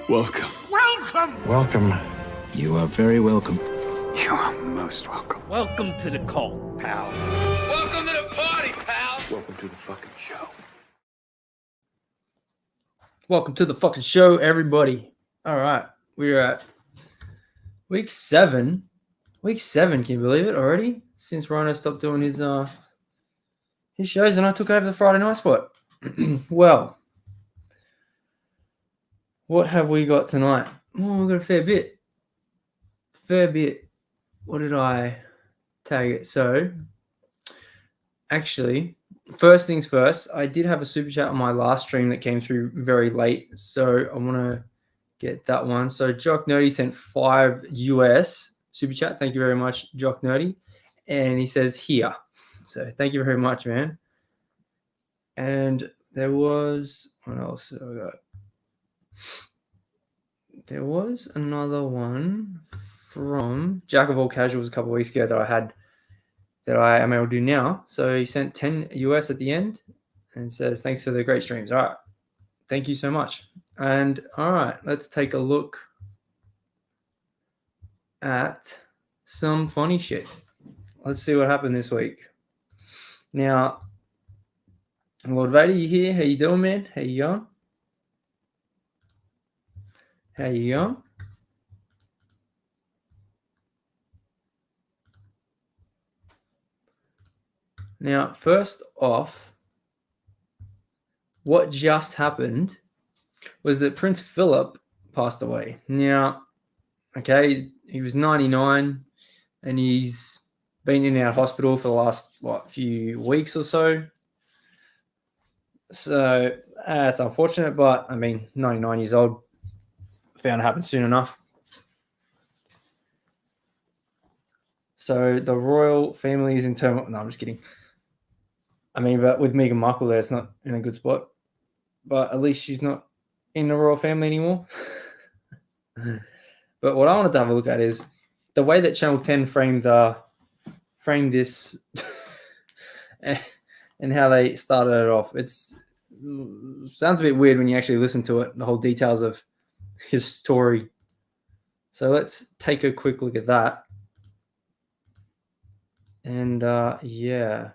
Welcome. Welcome. You are very welcome. You are most welcome. Welcome to the cult, pal. Welcome to the party, pal. Welcome to the fucking show. Welcome to the fucking show, everybody. All right, we're at week 7. Week 7, can you believe it already? Since Rhino stopped doing his shows and I took over the Friday night spot. Well, what have we got tonight? Oh, we've got a fair bit. What did I tag it? So, actually, first things first, I did have a super chat on my last stream that came through very late. So, I want to get that one. So, Jock Nerdy sent $5 US super chat. Thank you very much, Jock Nerdy. And he says here. So, thank you very much, man. And there was, what else have I got? There was another one from Jack of All Casuals a couple of weeks ago that I am able to do now. So he sent 10 US at the end and says, thanks for the great streams. All right. Thank you so much. And all right, let's take a look at some funny shit. Let's see what happened this week. Now, Lord Vader, you here? How you doing, man? How you going? How you going? Now, first off, what just happened was that Prince Philip passed away. Now, okay, he was 99 and he's been in and out of hospital for the last, few weeks or so. So, it's unfortunate, but, 99 years old. Found it happened soon enough. So the royal family is in turmoil. No, I'm just kidding. But with Meghan Markle there, it's not in a good spot. But at least she's not in the royal family anymore. But what I wanted to have a look at is the way that Channel 10 framed this and how they started it off. It sounds a bit weird when you actually listen to it, the whole details of his story. So let's take a quick look at that. And yeah.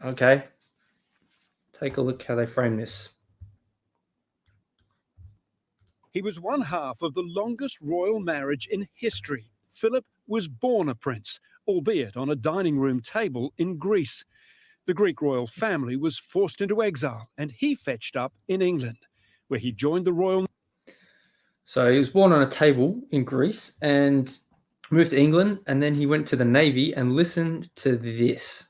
Okay. Take a look how they frame this. He was one half of the longest royal marriage in history. Philip was born a prince, albeit on a dining room table in Greece. The Greek royal family was forced into exile, and he fetched up in England, where he joined the royal... So he was born on a table in Greece and moved to England, and then he went to the Navy and listened to this.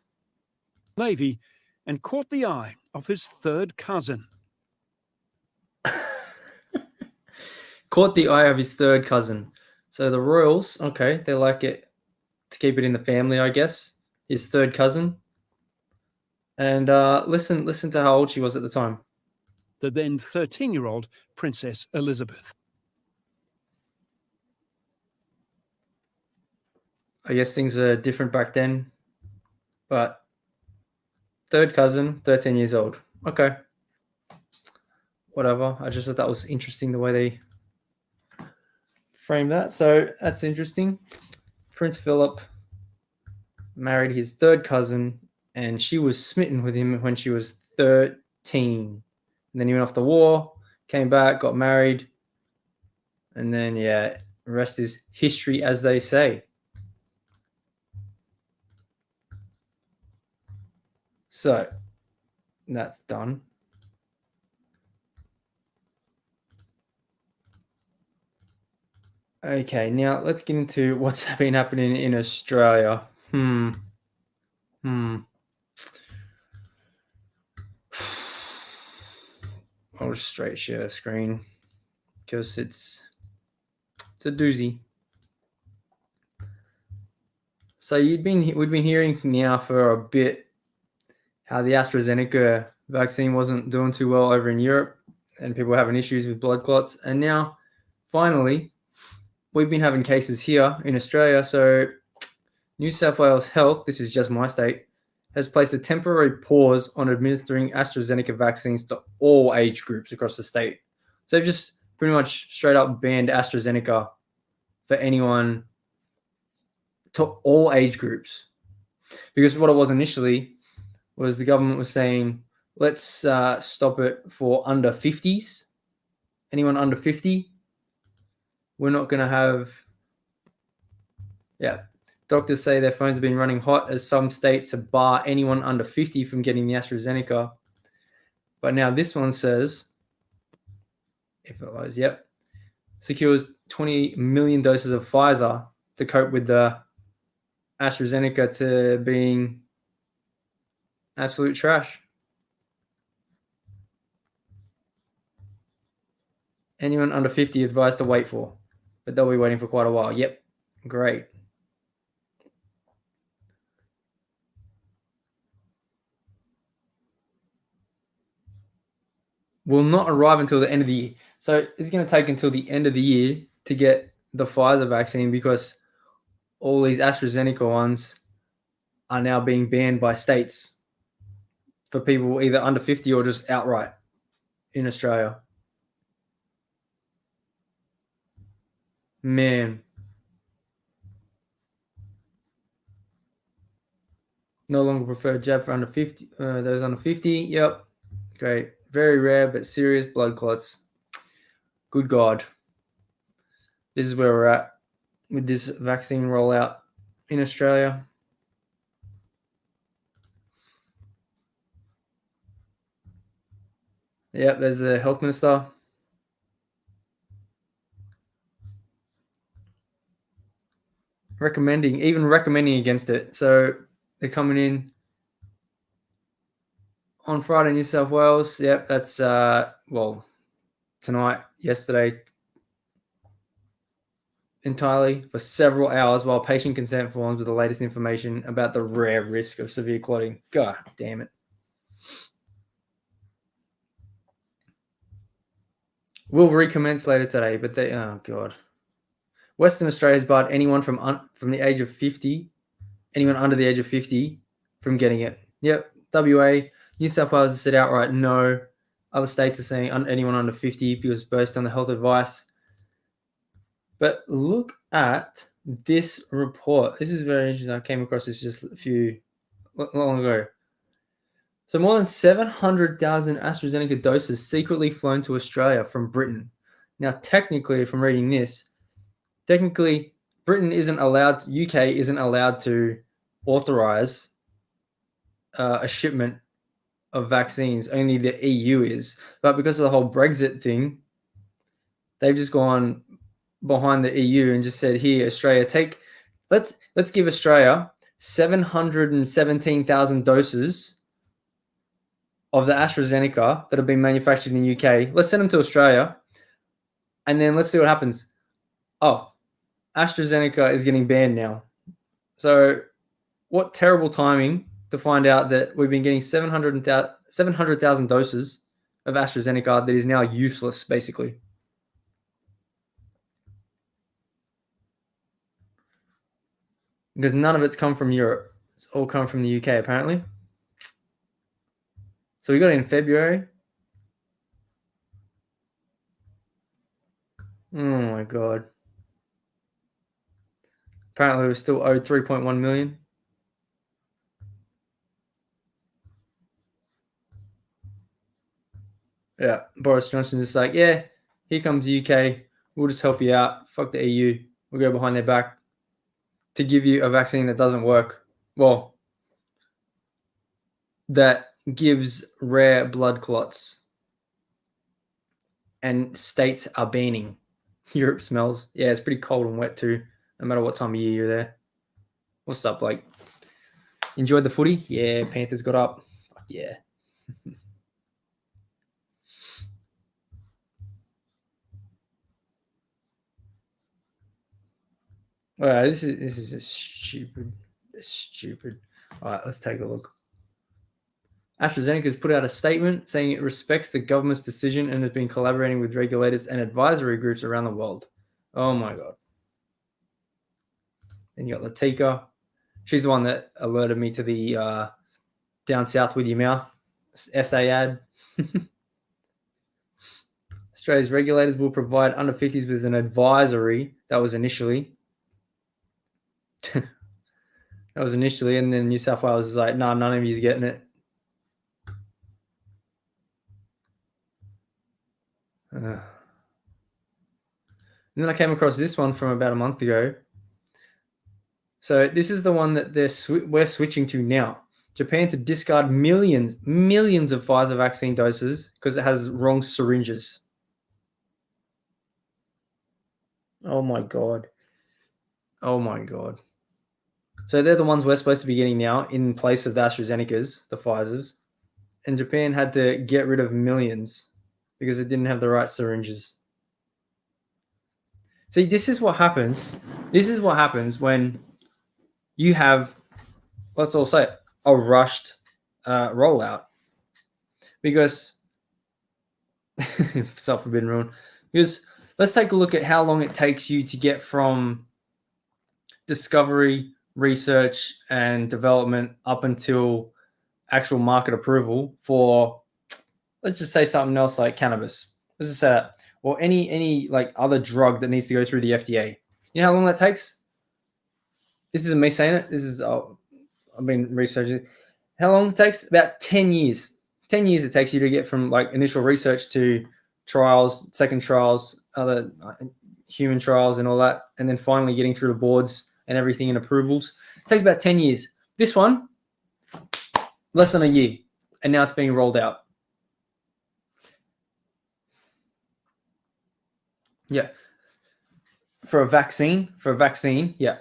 Navy, and caught the eye of his third cousin. Caught the eye of his third cousin. So the royals, okay, they like it to keep it in the family, I guess. His third cousin. And listen to how old she was at the time. The then 13-year-old Princess Elizabeth. I guess things were different back then. But third cousin, 13 years old. Okay. Whatever. I just thought that was interesting the way they framed that. So that's interesting. Prince Philip married his third cousin, and she was smitten with him when she was 13. And then he went off to war, came back, got married. And then, yeah, the rest is history, as they say. So, that's done. Okay, now let's get into what's been happening in Australia. I'll just straight share the screen because it's a doozy. So we've been hearing now for a bit how the AstraZeneca vaccine wasn't doing too well over in Europe and people were having issues with blood clots. And now, finally, we've been having cases here in Australia. So New South Wales Health, this is just my state, has placed a temporary pause on administering AstraZeneca vaccines to all age groups across the state. So they've just pretty much straight up banned AstraZeneca for anyone to all age groups. Because what it was initially was the government was saying, let's stop it for under 50s. Anyone under 50, we're not going to have... Yeah. Doctors say their phones have been running hot as some states have barred anyone under 50 from getting the AstraZeneca. But now this one says, if it was, yep, secures 20 million doses of Pfizer to cope with the AstraZeneca to being absolute trash. Anyone under 50 advised to wait for, but they'll be waiting for quite a while. Yep, great. Will not arrive until the end of the year. So it's going to take until the end of the year to get the Pfizer vaccine because all these AstraZeneca ones are now being banned by states for people either under 50 or just outright in Australia. Man. No longer preferred jab for under 50. Those under 50. Yep. Great. Very rare but serious blood clots. Good God. This is where we're at with this vaccine rollout in Australia. Yep, there's the health minister. Even recommending against it. So they're coming in on Friday, New South Wales. Yep, that's, tonight, yesterday, entirely for several hours while patient consent forms with the latest information about the rare risk of severe clotting. God damn it. Will recommence later today, but they, oh God. Western Australia has barred anyone from the age of 50, anyone under the age of 50 from getting it. Yep, WA, New South Wales has said outright no. Other states are saying anyone under 50 because based on the health advice. But look at this report. This is very interesting. I came across this just long ago. So more than 700,000 AstraZeneca doses secretly flown to Australia from Britain. Now, technically, if I'm reading this, Britain isn't allowed, UK isn't allowed to authorize a shipment of vaccines. Only the EU is. But because of the whole Brexit thing, they've just gone behind the EU and just said, here, Australia, let's give Australia 717,000 doses of the AstraZeneca that have been manufactured in the UK. Let's send them to Australia, and then let's see what happens. Oh, AstraZeneca is getting banned now. So what terrible timing to find out that we've been getting 700,000 doses of AstraZeneca that is now useless, basically. Because none of it's come from Europe. It's all come from the UK, apparently. So we got it in February. Oh, my God. Apparently, we're still owed 3.1 million. Yeah, Boris Johnson's just like, yeah, here comes the UK. We'll just help you out. Fuck the EU. We'll go behind their back to give you a vaccine that doesn't work. Well, that gives rare blood clots. And states are banning. Europe smells. Yeah, it's pretty cold and wet too, no matter what time of year you're there. What's up, Blake? Enjoyed the footy? Yeah, Panthers got up. Fuck yeah. All right, this is just stupid. All right, let's take a look. AstraZeneca has put out a statement saying it respects the government's decision and has been collaborating with regulators and advisory groups around the world. Oh my God. Then you got Latika. She's the one that alerted me to the down south with your mouth. SA ad. Australia's regulators will provide under 50s with an advisory. That was initially. And then New South Wales is like, no, none of you's getting it. And then I came across this one from about a month ago. So this is the one that we're switching to now. Japan to discard millions of Pfizer vaccine doses because it has wrong syringes. Oh my God. So they're the ones we're supposed to be getting now in place of the AstraZenecas, the Pfizers. And Japan had to get rid of millions because it didn't have the right syringes. See, this is what happens. This is what happens when you have, let's all say, a rushed rollout. Because, self-forbidden rule. Because let's take a look at how long it takes you to get from discovery, research, and development up until actual market approval for, let's just say something else like cannabis. Let's just say that. Or any like other drug that needs to go through the FDA. You know how long that takes? This isn't me saying it. This is, I've been researching. How long it takes? About 10 years. 10 years it takes you to get from like initial research to trials, second trials, other human trials and all that. And then finally getting through the boards and everything and approvals. It takes about 10 years. This one, less than a year. And now it's being rolled out. Yeah. For a vaccine, yeah.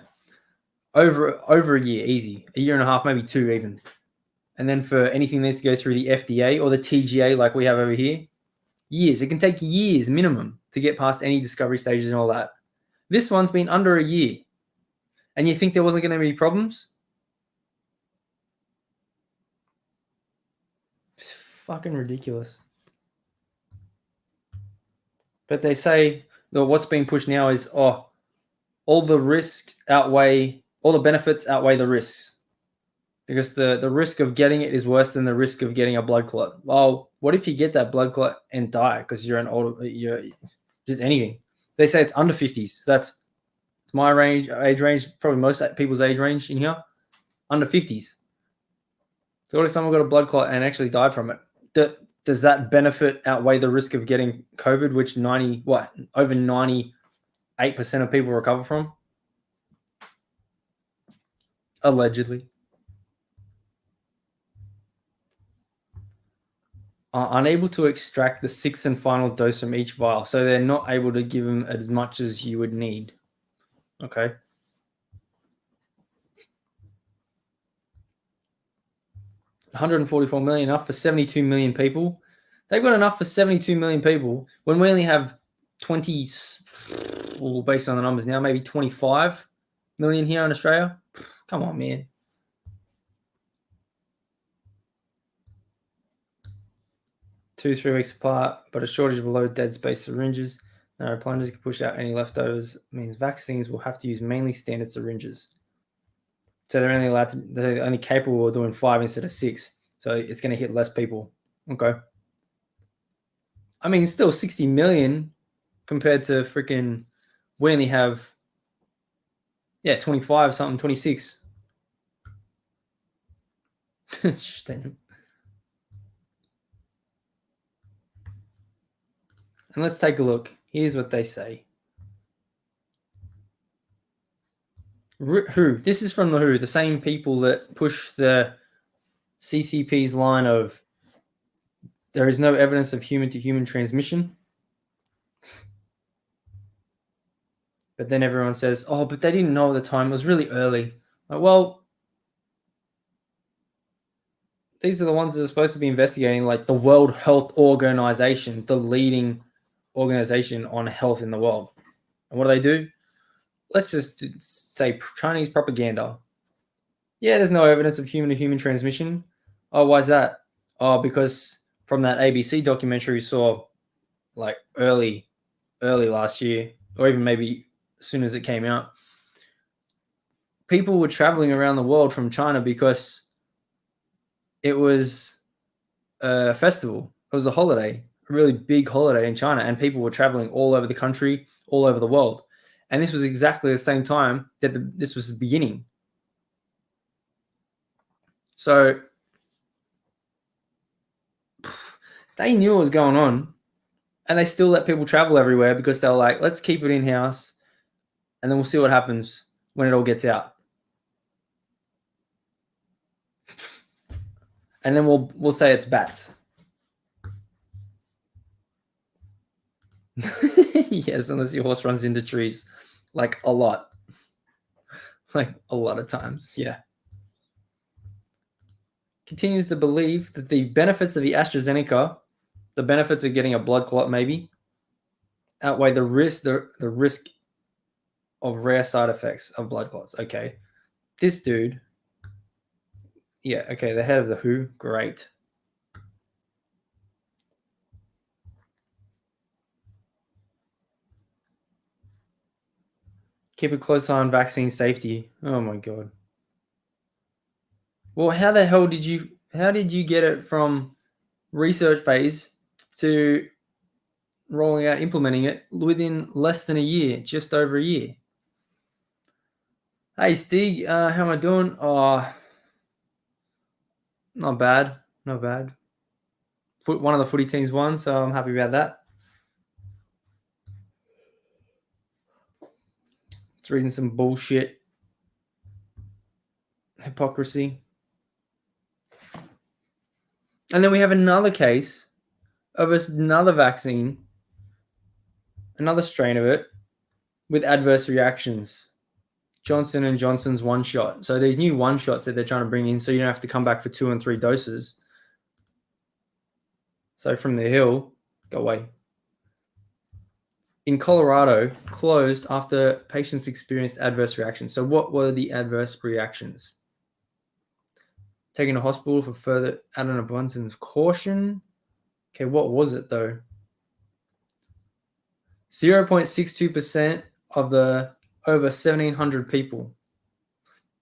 Over a year, easy. A year and a half, maybe 2 even. And then for anything that needs to go through the FDA or the TGA like we have over here, years. It can take years minimum to get past any discovery stages and all that. This one's been under a year. And you think there wasn't going to be problems? It's fucking ridiculous. But they say that what's being pushed now is, all the risks outweigh, all the benefits outweigh the risks. Because the risk of getting it is worse than the risk of getting a blood clot. Well, what if you get that blood clot and die because you're just anything? They say it's under 50s. That's my age range, probably most people's age range in here, under 50s. So what if someone got a blood clot and actually died from it? Does that benefit outweigh the risk of getting COVID, which over 98% of people recover from? Allegedly. Are unable to extract the 6th and final dose from each vial. So they're not able to give them as much as you would need. Okay. $144 million, enough for 72 million people. They've got enough for 72 million people when we only have 20, well, based on the numbers now, maybe 25 million here in Australia. Come on, man. Two, 3 weeks apart, but a shortage of low dead space syringes. No plungers can push out any leftovers. Means vaccines will have to use mainly standard syringes. So they're only capable of doing 5 instead of 6. So it's going to hit less people. Okay. I mean, still 60 million compared to freaking, we only have, 25 something, 26. And let's take a look. Here's what they say. WHO. This is from the WHO, the same people that push the CCP's line of there is no evidence of human-to-human transmission. But then everyone says, but they didn't know at the time. It was really early. Like, well, these are the ones that are supposed to be investigating, like the World Health Organization, the leading organization on health in the world. And what do? Let's just say Chinese propaganda. Yeah, there's no evidence of human-to-human transmission. Oh, why is that? Oh, because from that ABC documentary we saw like early last year, or even maybe as soon as it came out, people were traveling around the world from China because it was a festival. It was a holiday, a really big holiday in China, and people were traveling all over the country, all over the world. And this was exactly the same time that this was the beginning. So they knew what was going on, and they still let people travel everywhere because they were like, let's keep it in-house, and then we'll see what happens when it all gets out. And then we'll say it's bats. Yes, unless your horse runs into trees, like a lot. Like a lot of times, yeah. Continues to believe that the benefits of the AstraZeneca, the benefits of getting a blood clot maybe, outweigh the risk of rare side effects of blood clots. Okay. This dude, yeah, okay, the head of the WHO, great. Keep a close eye on vaccine safety. Oh my god. Well, how the hell did you get it from research phase to rolling out, implementing it within less than a year, just over a year? Hey, Stig, how am I doing? Oh, not bad, not bad. One of the footy teams won, so I'm happy about that. It's reading some bullshit. Hypocrisy. And then we have another case of another vaccine, another strain of it, with adverse reactions. Johnson & Johnson's one shot. So these new one shots that they're trying to bring in so you don't have to come back for 2 and 3 doses. So from the hill, go away. In Colorado, closed after patients experienced adverse reactions. So what were the adverse reactions? Taken to hospital for further out an abundance of caution. Okay, what was it though? 0.62% of the over 1,700 people.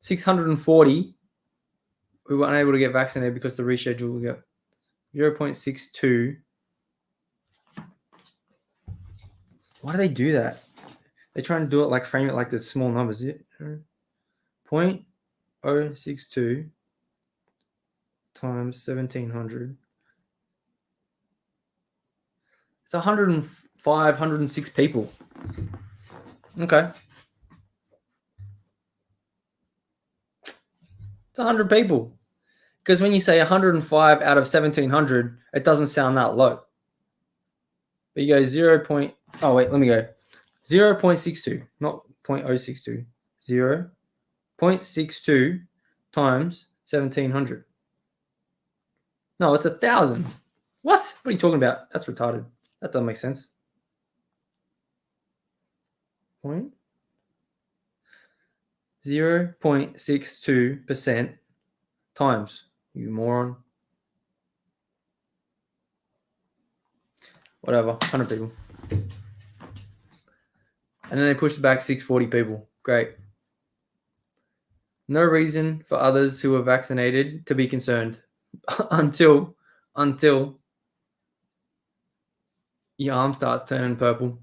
640 who were unable to get vaccinated because the reschedule will get 0.62. Why do they do that? They try and do it like frame it like the small numbers. 0.062 times 1,700. It's 105, 106 people. Okay. It's 100 people. Because when you say 105 out of 1,700, it doesn't sound that low. But you go 0. Oh, wait, let me go. 0.62, not 0.062. 0.62 times 1,700. No, it's 1,000. What? What are you talking about? That's retarded. That doesn't make sense. 0.62% times, you moron. Whatever, 100 people. And then they pushed it back 640 people. Great. No reason for others who are vaccinated to be concerned until your arm starts turning purple.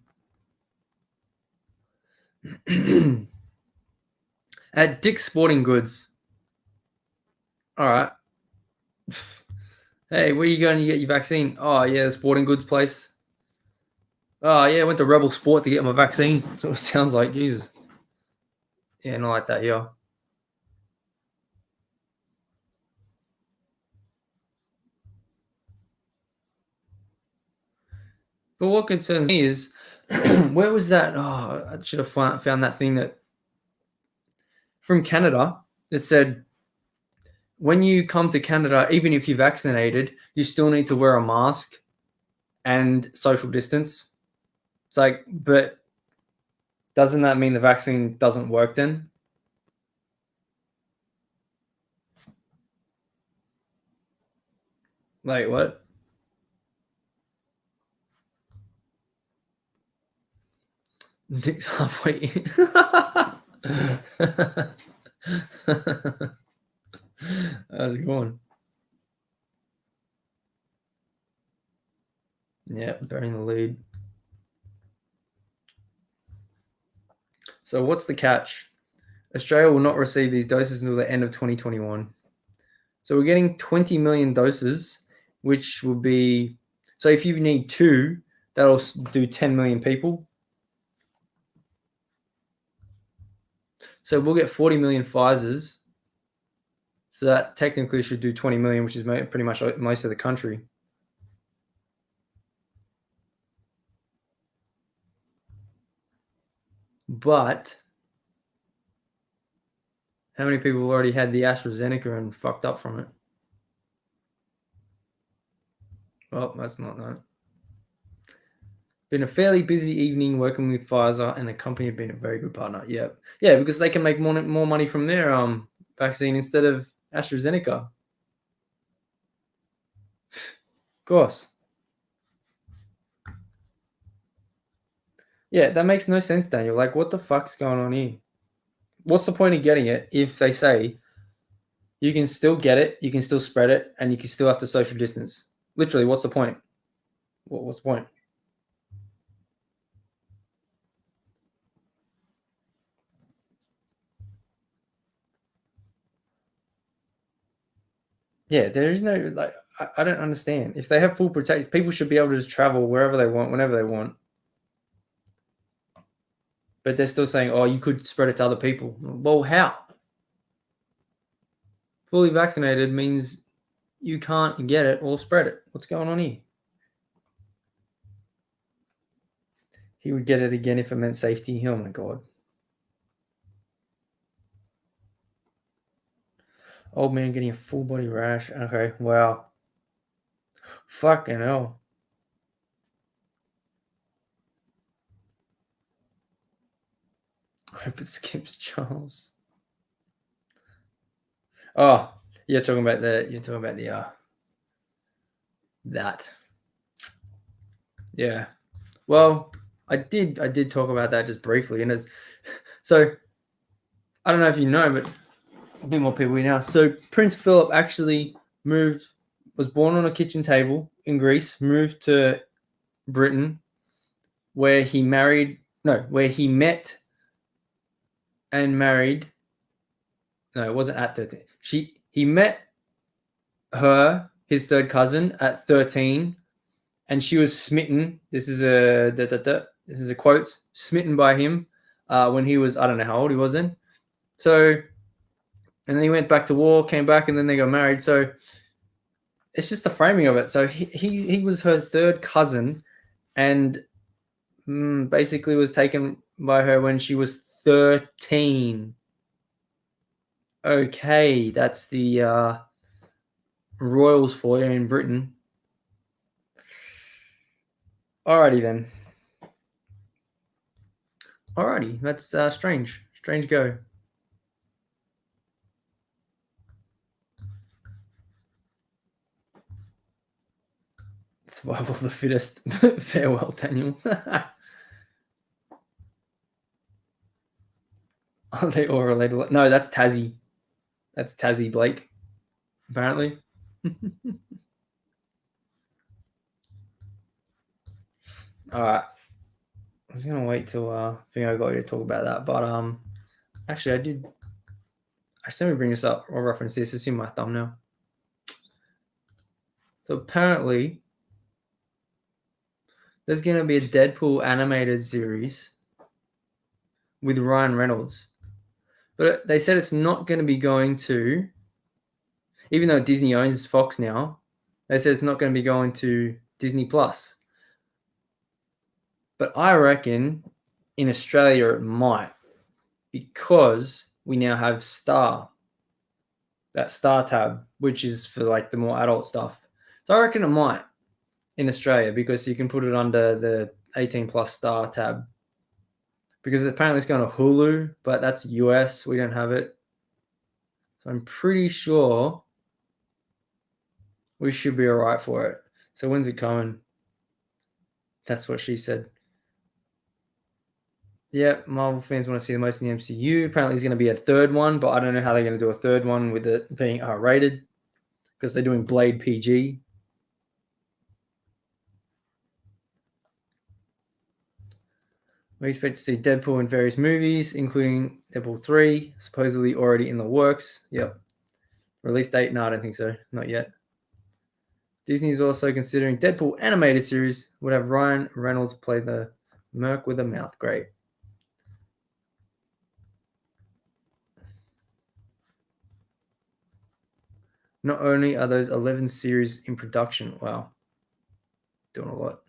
At Dick's Sporting Goods. All right. Hey, where are you going to get your vaccine? Oh, yeah, the sporting goods place. Oh, yeah, I went to Rebel Sport to get my vaccine. That's what it sounds like. Jesus. Yeah, not like that, yeah. But what concerns me is, where was that? Oh, I should have found that thing that from Canada that said, when you come to Canada, even if you're vaccinated, you still need to wear a mask and social distance. It's like, but doesn't that mean the vaccine doesn't work then? Like, what? Dick's halfway in. How's it going? Yeah, burying the lead. So what's the catch? Australia will not receive these doses until the end of 2021. So we're getting 20 million doses, which will be... So if you need 2, that'll do 10 million people. So we'll get 40 million Pfizers. So that technically should do 20 million, which is pretty much most of the country. But how many people have already had the AstraZeneca and fucked up from it? Well, that's not that. Been a fairly busy evening working with Pfizer, and the company have been a very good partner. Yeah, because they can make more money from their vaccine instead of AstraZeneca. Of course. Yeah, that makes no sense, Daniel. Like, what the fuck's going on here? What's the point of getting it if they say you can still get it, you can still spread it, and you can still have to social distance? Literally, what's the point? What's the point? Yeah, there is no, like, I don't understand. If they have full protection, people should be able to just travel wherever they want, whenever they want. But they're still saying, oh, you could spread it to other people. Well, how? Fully vaccinated means you can't get it or spread it. What's going on here? He would get it again if it meant safety. Oh, my God. Old man getting a full body rash. Okay, wow. Fucking hell. I hope it skips Charles. Oh, you're talking about the that. Yeah. Well, I did talk about that just briefly, and so I don't know if you know, but a bit more people now. So Prince Philip actually was born on a kitchen table in Greece, moved to Britain, where he met and married. No, it wasn't at 13. He met her, his third cousin, at 13, and she was smitten. This is a quote. Smitten by him when he was, I don't know how old he was then. So, and then he went back to war, came back, and then they got married. So it's just the framing of it. So he was her third cousin, and basically was taken by her when she was 13. Okay, that's the royals for you in Britain. Alrighty then. Alrighty, that's strange. Strange go. Survival of the fittest. Farewell, Daniel. Are they all related? No, that's Tassie. That's Tassie Blake, apparently. All right. I was gonna wait till I think I got you to talk about that, but actually I did. Actually, let me bring this up. I'll reference this. It's in my thumbnail. So apparently, there's gonna be a Deadpool animated series with Ryan Reynolds, but they said it's not going to be going to. Even though Disney owns Fox now, they said it's not going to be going to Disney Plus. But I reckon in Australia it might, because we now have Star, that Star tab, which is for like the more adult stuff. So I reckon it might in Australia, because you can put it under the 18 plus Star tab, because apparently it's going to Hulu, but that's US. We don't have it. So I'm pretty sure we should be all right for it. So when's it coming? That's what she said. Yeah, Marvel fans want to see the most in the MCU. Apparently, there's going to be a third one, but I don't know how they're going to do a third one with it being R-rated, because they're doing Blade PG. We expect to see Deadpool in various movies, including Deadpool 3, supposedly already in the works. Yep. Release date? No, I don't think so. Not yet. Disney is also considering Deadpool animated series would have Ryan Reynolds play the Merc with a mouth. Great. Not only are those 11 series in production, wow, doing a lot.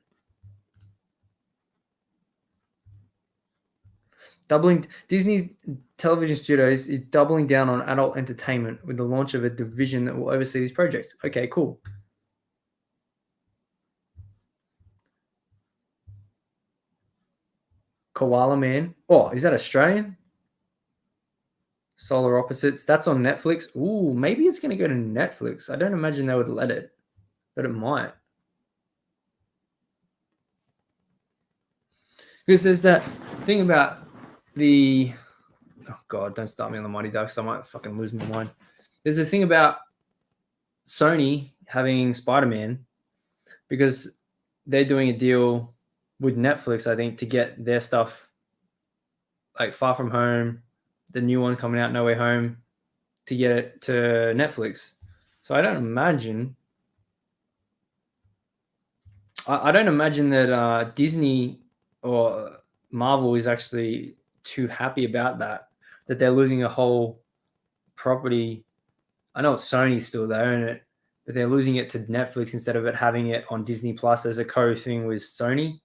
Disney's television studios is doubling down on adult entertainment with the launch of a division that will oversee these projects. Okay, cool. Koala Man. Oh, is that Australian? Solar Opposites. That's on Netflix. Ooh, maybe it's going to go to Netflix. I don't imagine they would let it, but it might. Because there's that thing about the... Oh, God, don't start me on the Mighty Ducks. I might fucking lose my mind. There's a thing about Sony having Spider-Man because they're doing a deal with Netflix, I think, to get their stuff like Far From Home, the new one coming out, No Way Home, to get it to Netflix. So I don't imagine that Disney or Marvel is actually too happy about that they're losing a whole property. I know Sony's still they own it, but they're losing it to Netflix instead of it having it on Disney Plus as a co-thing with Sony.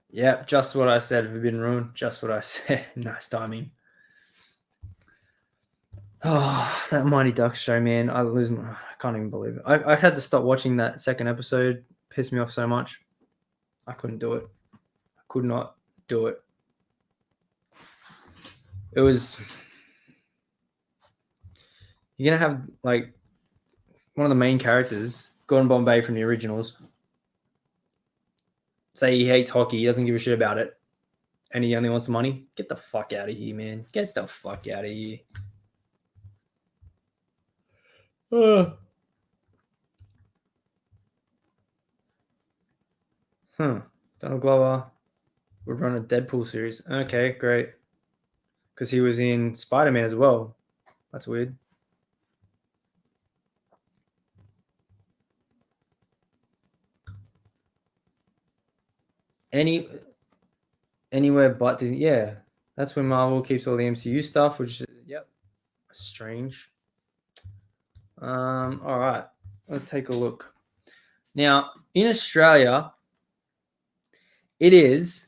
Yeah, just what I said. Forbidden Ruin. Just what I said. Nice timing. Oh, that Mighty Ducks show, man. I can't even believe it. I had to stop watching that second episode. Pissed me off so much. I couldn't do it. I could not do it. It was... You're going to have, like, one of the main characters, Gordon Bombay from the originals, say he hates hockey, he doesn't give a shit about it, and he only wants money. Get the fuck out of here, man. Get the fuck out of here. Donald Glover would run a Deadpool series. Okay, great. Because he was in Spider-Man as well. That's weird. Anywhere but Disney. Yeah, that's when Marvel keeps all the MCU stuff, which is, yep, strange. All right, let's take a look. Now, in Australia, it is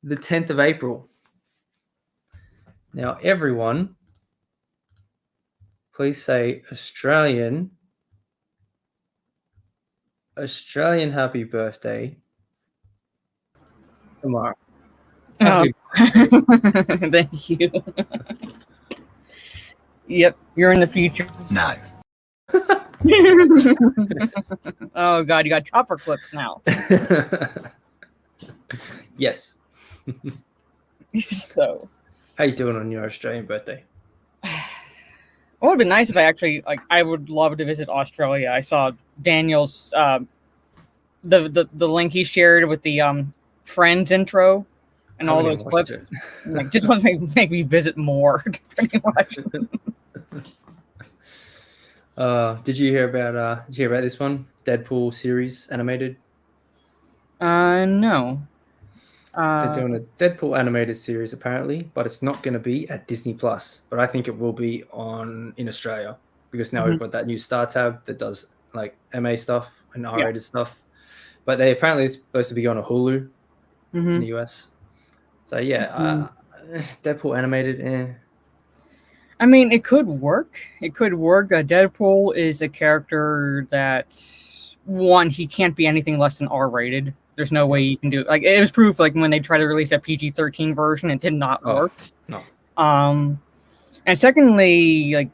the 10th of April. Now, everyone, please say Australian happy birthday tomorrow. Oh. Thank you. Yep, you're in the future. No. Oh God, you got chopper clips now. Yes. So, how you doing on your Australian birthday? It would have been nice if I actually I would love to visit Australia. I saw Daniel's the link he shared with the Friends intro and all those clips. Like, just want to make me visit more. Pretty much. Did you hear about this one? Deadpool series animated? No. They're doing a Deadpool animated series apparently, but it's not going to be at Disney Plus. But I think it will be in Australia because now we've got that new Star tab that does like MA stuff and R-rated stuff. But they apparently it's supposed to be on a Hulu in the US. So yeah, Deadpool animated. I mean, it could work. It could work. Deadpool is a character that, one, he can't be anything less than R-rated. There's no way you can do it. Like, it was proof, like, when they tried to release that PG-13 version, it did not work. No. And secondly, like,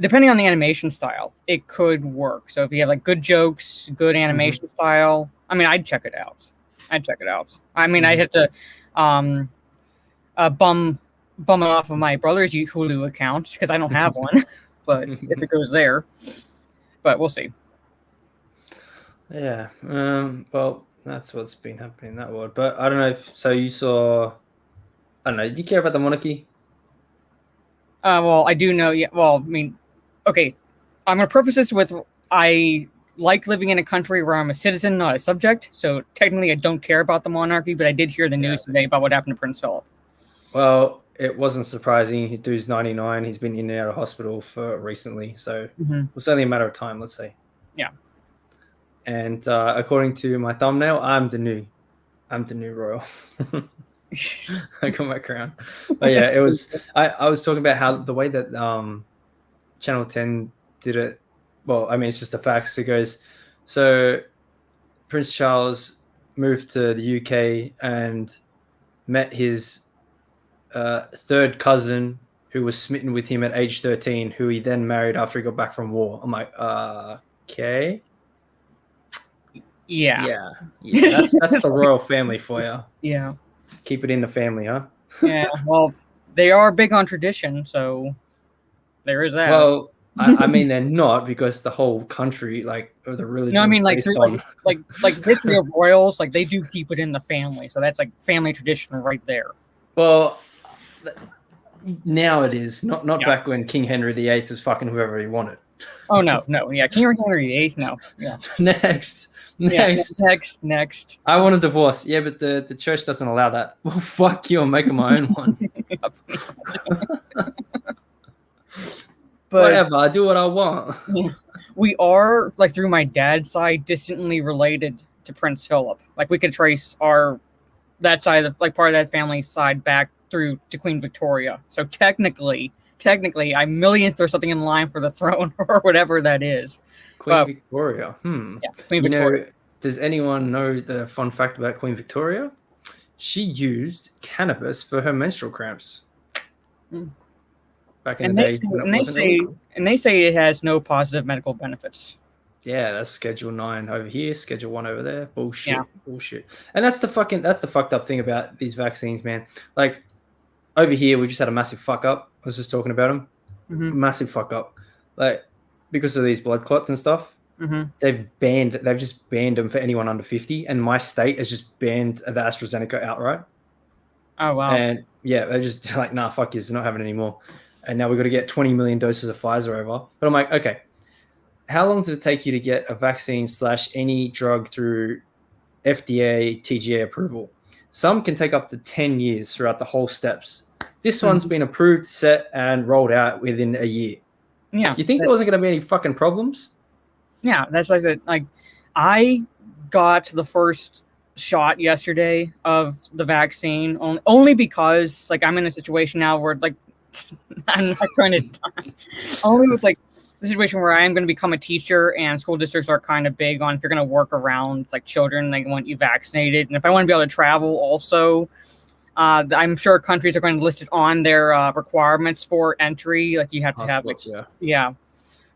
depending on the animation style, it could work. So if you have, like, good jokes, good animation style, I mean, I'd check it out. I mean, I'd have to bum it off of my brother's Hulu account because I don't have one, but if it goes there. but we'll see. Yeah. Well, that's what's been happening in that world. But I don't know if so. You saw. I don't know. Do you care about the monarchy? Well, I do know. Yeah. Well, I mean, okay. I'm going to preface this with I like living in a country where I'm a citizen, not a subject. So technically, I don't care about the monarchy, but I did hear the news today about what happened to Prince Philip. Well, it wasn't surprising. He dude's 99. He's been in and out of hospital for recently, so it's only a matter of time. Let's say. Yeah. And according to my thumbnail, I'm the new royal. I got my crown. But yeah, it was. I was talking about how the way that Channel 10 did it. Well, I mean, it's just the facts. It goes, so Prince Charles moved to the UK and met his third cousin who was smitten with him at age 13, who he then married after he got back from war. I'm like, okay. Yeah. That's the royal family for you. Yeah. Keep it in the family, huh? Yeah. Well, they are big on tradition, so there is that. Well, I mean, they're not, because the whole country, like, or the religion. No, I mean, like, based on... like history of royals, like they do keep it in the family, so that's like family tradition right there. Well, now it is not back when King Henry VIII was fucking whoever he wanted. Oh no, yeah, King Henry VIII, no, yeah. Next. Next. I want a divorce. Yeah, but the church doesn't allow that. Well, fuck you. I'm making my own one. But whatever. I do what I want. We are, like, through my dad's side, distantly related to Prince Philip. Like, we could trace that side of like part of that family side back through to Queen Victoria. So technically, I millionth or something in line for the throne or whatever that is. Queen Victoria. Yeah, Queen Victoria. Does anyone know the fun fact about Queen Victoria? She used cannabis for her menstrual cramps. Back in the day. And they say it has no positive medical benefits. Yeah, that's Schedule 9 over here, Schedule 1 over there. Bullshit. And that's the fucked up thing about these vaccines, man. Like, over here, we just had a massive fuck up. I was just talking about them. Massive fuck up. Like, because of these blood clots and stuff, they've just banned them for anyone under 50. And my state has just banned the AstraZeneca outright. Oh, wow. And yeah, they're just like, nah, fuck you, they're not having it anymore. And now we've got to get 20 million doses of Pfizer over. But I'm like, okay, how long does it take you to get a vaccine / any drug through FDA, TGA approval? Some can take up to 10 years throughout the whole steps. This one's been approved, set, and rolled out within a year. Yeah. You think there wasn't going to be any fucking problems? Yeah, that's why I said, like, I got the first shot yesterday of the vaccine only because, like, I'm in a situation now where, like, I'm not trying to die. Only with, like, the situation where I am going to become a teacher, and school districts are kind of big on if you're going to work around, like, children, they want you vaccinated. And if I want to be able to travel also, I'm sure countries are going to list it on their requirements for entry. Like, you have to have, like, yeah.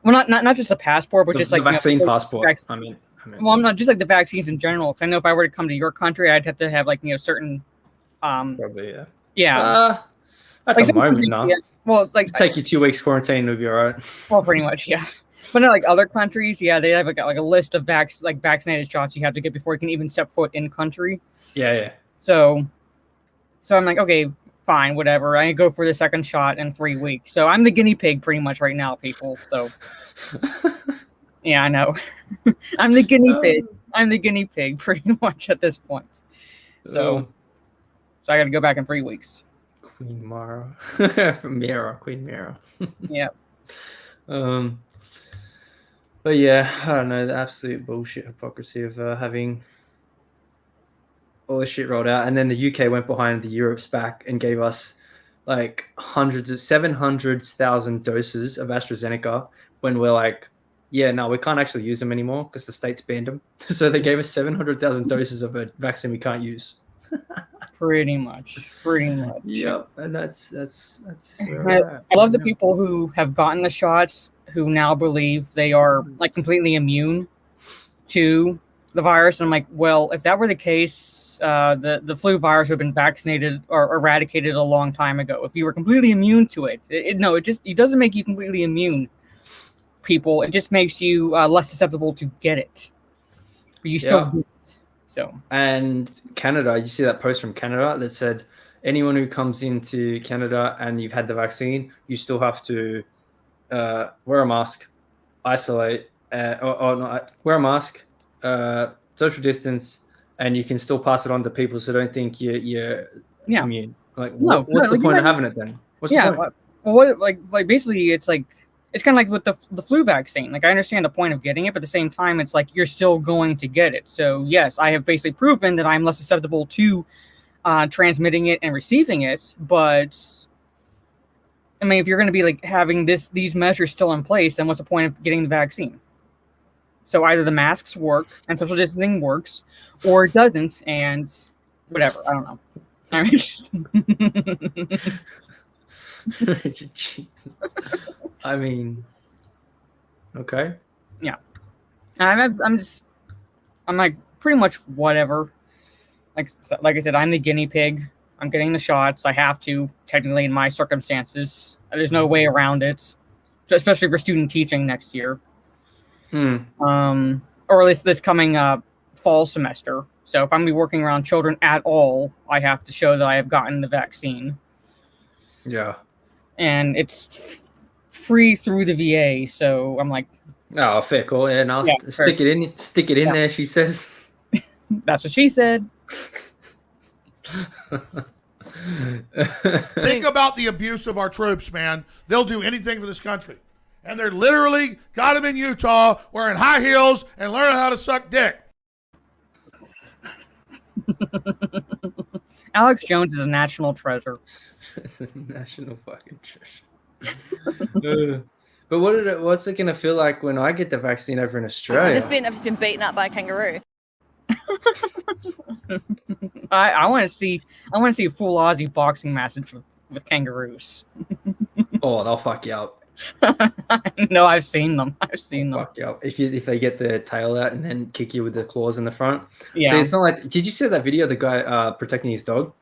Well, not just a passport, but just the like vaccine passport. I mean, well, I'm not just like the vaccines in general. Because I know if I were to come to your country, I'd have to have, like, certain. Probably, yeah. Yeah. At like the moment, no. Yeah. Well, it's like take you 2 weeks quarantine, it'll be all right. Well, pretty much, yeah. But no, like other countries, yeah, they have like a list of vaccinated shots you have to get before you can even step foot in country. Yeah. So I'm like, okay, fine, whatever. I go for the second shot in 3 weeks. So I'm the guinea pig pretty much right now, people. So yeah, I know. I'm the guinea pig. I'm the guinea pig pretty much at this point. So I got to go back in 3 weeks. Queen Mara. Queen Mara. Yeah. But yeah, I don't know, the absolute bullshit hypocrisy of having all this shit rolled out. And then the UK went behind the Europe's back and gave us like 700,000 doses of AstraZeneca when we're like, yeah, no, we can't actually use them anymore because the states banned them. So they gave us 700,000 doses of a vaccine we can't use. Pretty much. Yep, and that's I love the people who have gotten the shots who now believe they are like completely immune to the virus. And I'm like, well, if that were the case, the flu virus would have been vaccinated or eradicated a long time ago. If you were completely immune to it, it doesn't make you completely immune. people, it just makes you less susceptible to get it. But you still get it. So. And Canada, you see that post from Canada that said anyone who comes into Canada and you've had the vaccine, you still have to wear a mask, isolate, wear a mask, social distance, and you can still pass it on to people. So don't think you're immune. Like, what's the point of having it then? What's the point? Well, like basically, it's kind of like with the flu vaccine. Like, I understand the point of getting it, but at the same time, it's like you're still going to get it. So yes, I have basically proven that I'm less susceptible to transmitting it and receiving it. But I mean, if you're going to be like having these measures still in place, then what's the point of getting the vaccine? So either the masks work and social distancing works, or it doesn't, and whatever. I don't know. I mean, I mean, okay. Yeah. I'm like pretty much whatever. Like I said, I'm the guinea pig. I'm getting the shots. I have to, technically, in my circumstances. There's no way around it, especially for student teaching next year. Or at least this coming fall semester. So if I'm going to be working around children at all, I have to show that I have gotten the vaccine. Yeah. And it's free through the VA, so I'm like, oh, fair call. Yeah, and I'll stick it in there. She says, "That's what she said." Think about the abuse of our troops, man. They'll do anything for this country, and they're literally got them in Utah wearing high heels and learning how to suck dick. Alex Jones is a national treasure. It's a national fucking treasure. But what's it gonna feel like when I get the vaccine over in Australia? I've just been beaten up by a kangaroo. I want to see a full Aussie boxing match with kangaroos. Oh, they'll fuck you up. No, I've seen them. Fuck you up. If they get the tail out and then kick you with the claws in the front. Yeah. So it's not like. Did you see that video of the guy protecting his dog?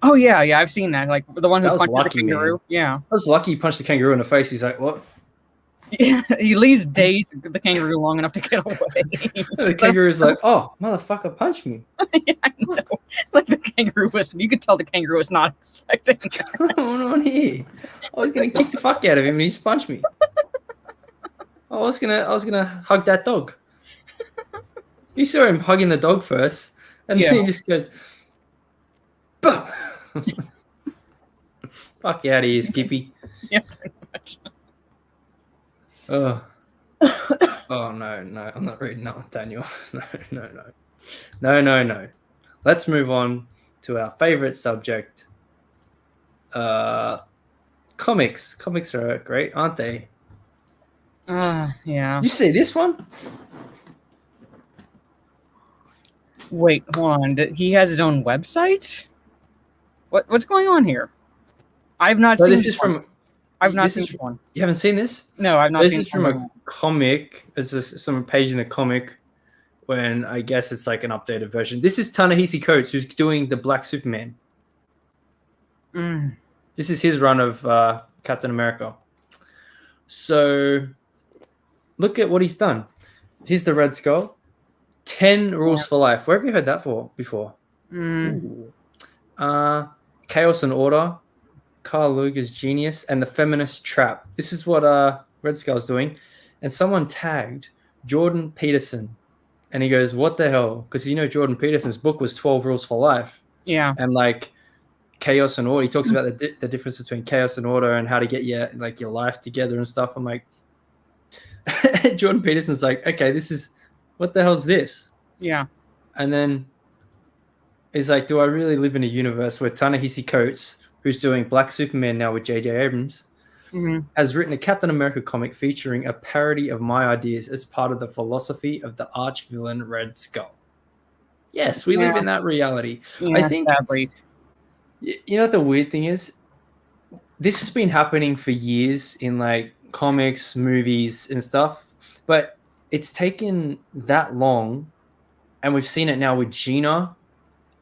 Oh yeah, I've seen that. Like the one who punched the kangaroo. Man. Yeah. I was lucky he punched the kangaroo in the face. He's like, what? Yeah, he leaves days the kangaroo long enough to get away. The kangaroo's like, oh, motherfucker, punch me. Yeah, I know. Like the kangaroo you could tell the kangaroo was not expecting that. What's going on here? I was gonna kick the fuck out of him and he just punched me. I was gonna hug that dog. You saw him hugging the dog first, and then he just goes, boom. Fuck you out of here, Skippy. Yeah, pretty much. Oh no, I'm not reading that one, Daniel. No. Let's move on to our favorite subject. Comics. Comics are great, aren't they? Yeah. You see this one? Wait, hold on. He has his own website? What's going on here? I've not seen this. Is from. I've not seen this one. You haven't seen this? No, I've not seen this. This is from a comic. It's just some page in a comic when I guess it's like an updated version. This is Ta Nehisi Coates, who's doing the Black Superman. This is his run of Captain America. So look at what he's done. Here's the Red Skull. 10 rules for life. Where have you heard that before? Chaos and Order. Carl Luger's Genius, and the Feminist Trap. This is what Red Skull's doing. And someone tagged Jordan Peterson. And he goes, what the hell? Because Jordan Peterson's book was 12 Rules for Life. Yeah. And like chaos and order. He talks about the difference between chaos and order and how to get your life together and stuff. I'm like, Jordan Peterson's like, okay, what the hell's this? Yeah. And then he's like, do I really live in a universe where Ta Nehisi Coates, who's doing Black Superman now with J.J. Abrams, has written a Captain America comic featuring a parody of my ideas as part of the philosophy of the arch-villain Red Skull. Yes, we live in that reality. Yeah, I think, sadly. You know what the weird thing is? This has been happening for years in like comics, movies, and stuff, but it's taken that long, and we've seen it now with Gina,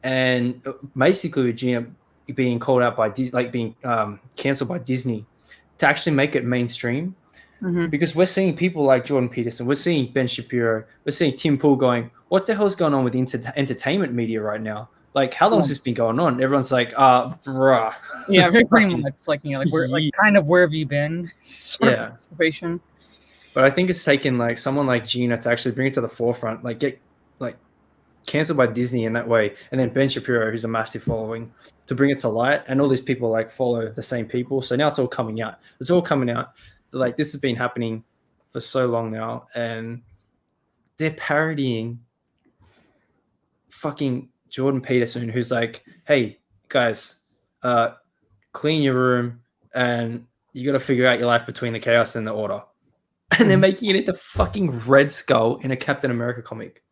and basically with Gina being called out by Disney, like being canceled by Disney, to actually make it mainstream. Because we're seeing people like Jordan Peterson, we're seeing Ben Shapiro, we're seing Tim Pool going, what the hell's going on with the entertainment media right now? Like, how long has this been going on? Everyone's like, bruh. Yeah, pretty much. Like, like, where have you been? Sort of situation. But I think it's taken like someone like Gina to actually bring it to the forefront, like get like canceled by Disney in that way, and then Ben Shapiro, who's a massive following, to bring it to light, and all these people like follow the same people. So now it's all coming out. It's all coming out. Like, this has been happening for so long now, and they're parodying fucking Jordan Peterson, who's like, hey guys, clean your room, and you got to figure out your life between the chaos and the order. And they're making it into fucking Red Skull in a Captain America comic.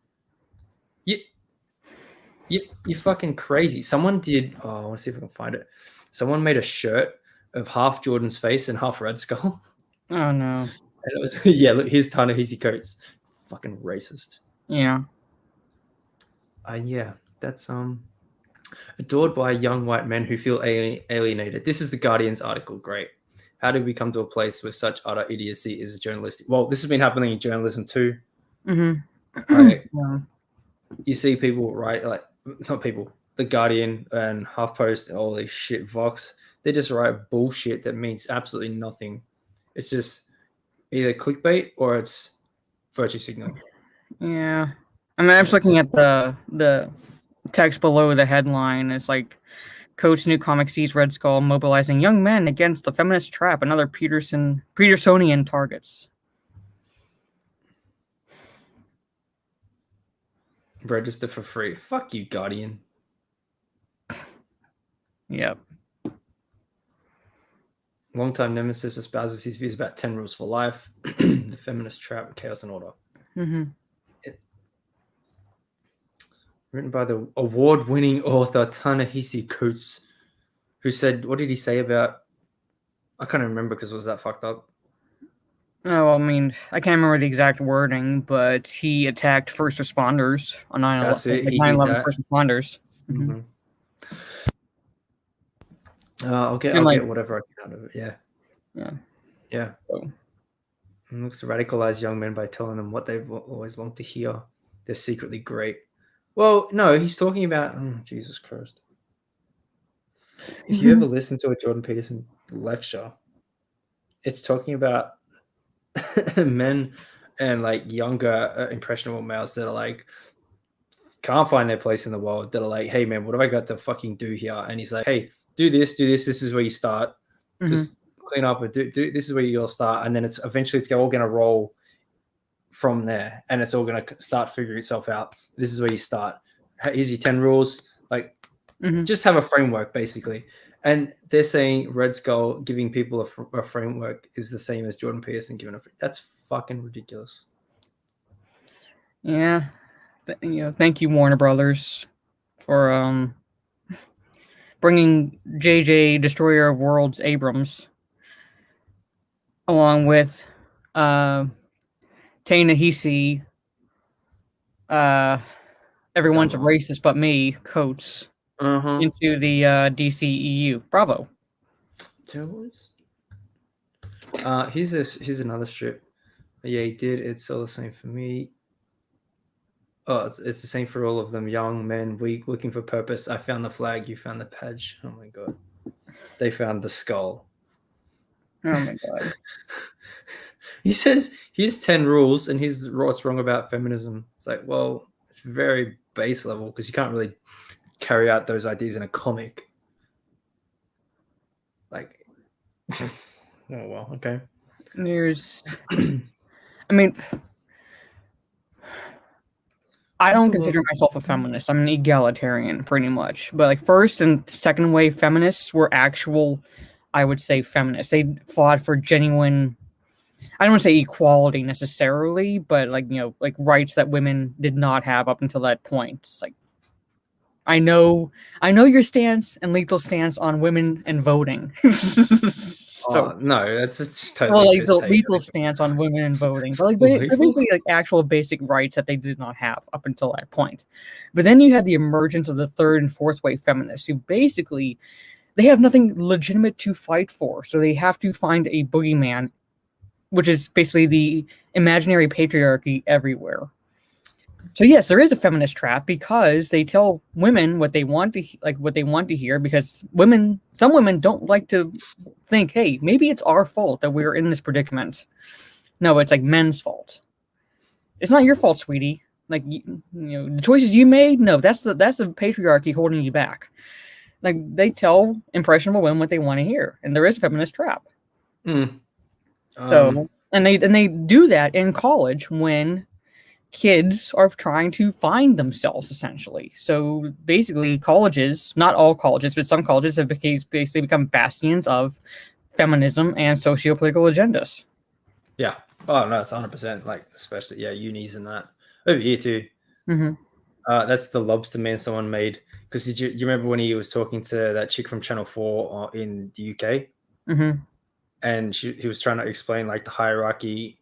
You're fucking crazy. Someone did. Oh, I want to see if I can find it. Someone made a shirt of half Jordan's face and half Red Skull. Oh no! And it was look, here's Ta Nehisi Coates. Fucking racist. Yeah. That's adored by young white men who feel alienated. This is the Guardian's article. Great. How did we come to a place where such utter idiocy is journalistic? Well, this has been happening in journalism too. Right? You see people, right? Like, not people, the Guardian and HuffPost and all this shit, Vox, they just write bullshit that means absolutely nothing. It's just either clickbait or it's virtue signaling. Yeah. I mean, I'm just looking at the text below the headline. It's like, Coates' new comic sees Red Skull mobilizing young men against the feminist trap and other Petersonian targets. Register for free. Fuck you, Guardian. Yep. Longtime nemesis espouses his views about 10 rules for life, the feminist trap, chaos and order. Written by the award-winning author Ta Nehisi Coates, who said, what did he say about, I can't remember because it was that fucked up. Oh, I mean, I can't remember the exact wording, but he attacked first responders on 9/11 first responders. I'll get whatever I get out of it. Yeah. So. It looks to radicalize young men by telling them what they've always longed to hear. They're secretly great. Well, no, he's talking about, Jesus Christ. If you ever listen to a Jordan Peterson lecture, it's talking about men and like younger impressionable males that are like, can't find their place in the world, that are like, hey man, what have I got to fucking do here? And he's like, hey, do this, this is where you start. Just clean up and do this is where you'll start. And then it's all going to roll from there, and it's all going to start figuring itself out. This is where you start. Here's your 10 rules. Like, just have a framework, basically. And they're saying Red Skull giving people a framework is the same as Jordan Peterson giving that's fucking ridiculous. Yeah. Thank you, Warner Brothers, for bringing JJ Destroyer of Worlds Abrams along with Ta Nehisi, everyone's a racist but me, Coates, into the DCEU. Bravo. Here's another strip. Yeah, he did. It's all the same for me. Oh, it's the same for all of them. Young men, weak, looking for purpose. I found the flag. You found the badge. Oh my god. They found the skull. Oh my god. He says, here's 10 rules, and here's what's wrong about feminism. It's like, well, it's very base level because you can't really carry out those ideas in a comic. Like, oh, well, okay. There's, I mean, I don't consider myself a feminist. I'm an egalitarian, pretty much. But like first and second wave feminists were actual, I would say, feminists. They fought for genuine, I don't want to say equality necessarily, but like, like rights that women did not have up until that point. It's like, I know your stance and lethal stance on women and voting. No, that's just totally the lethal stance on women and voting, but like basically like actual basic rights that they did not have up until that point. But then you had the emergence of the third and fourth wave feminists, who basically they have nothing legitimate to fight for, so they have to find a boogeyman which is basically the imaginary patriarchy everywhere. So yes, there is a feminist trap because they tell women what they want to hear, because some women don't like to think, hey, maybe it's our fault that we're in this predicament. No, it's like men's fault. It's not your fault, sweetie. Like, the choices you made, no, that's the patriarchy holding you back. Like, they tell impressionable women what they want to hear, and there is a feminist trap. So, and they do that in college when kids are trying to find themselves, essentially. So basically, colleges, not all colleges, but some colleges have basically become bastions of feminism and socio-political agendas. Yeah. Oh no, it's 100%. Like, especially unis and that over here too. That's the lobster man someone made. Because you remember when he was talking to that chick from Channel 4 in the UK? And he was trying to explain like the hierarchy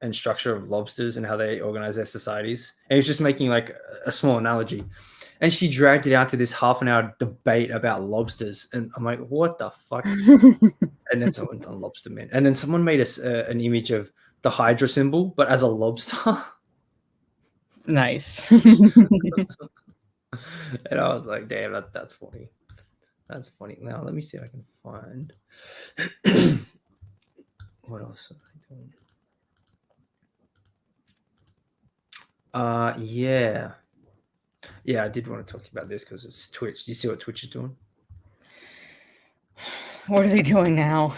and structure of lobsters and how they organize their societies. And he was just making like a small analogy. And she dragged it out to this half-an-hour debate about lobsters. And I'm like, what the fuck? And then someone done lobster man. And then someone made an image of the Hydra symbol, but as a lobster. Nice. And I was like, damn, that's funny. That's funny. Now, let me see if I can find. What else am I doing? Yeah, I did want to talk to you about this because it's Twitch. Do you see what Twitch is doing? What are they doing now?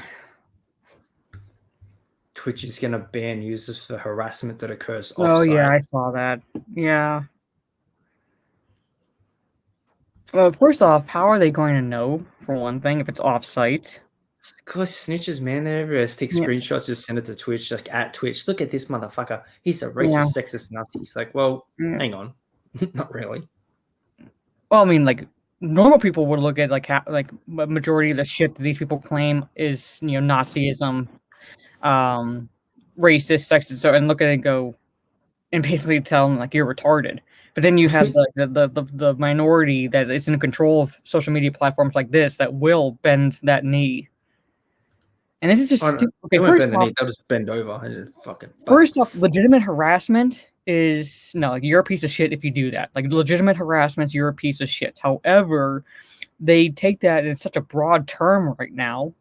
Twitch is going to ban users for harassment that occurs Oh offsite. yeah, I saw that. Yeah. Well, first off, how are they going to know, for one thing, if it's offsite? Because snitches, man, they're everywhere. Just take screenshots, just send it to Twitch, like at Twitch. Look at this motherfucker. He's a racist, sexist Nazi. It's like, well, hang on. Not really. Well, I mean, like, normal people would look at like a majority of the shit that these people claim is, Nazism, racist, sexist, and look at it and go, and basically tell them like you're retarded. But then you have the minority that is in control of social media platforms like this that will bend that knee. And this is just stupid. Okay, first off, they'll just bend over and fucking. First off, legitimate harassment is like you're a piece of shit if you do that. Like legitimate harassment, you're a piece of shit. However, they take that in such a broad term right now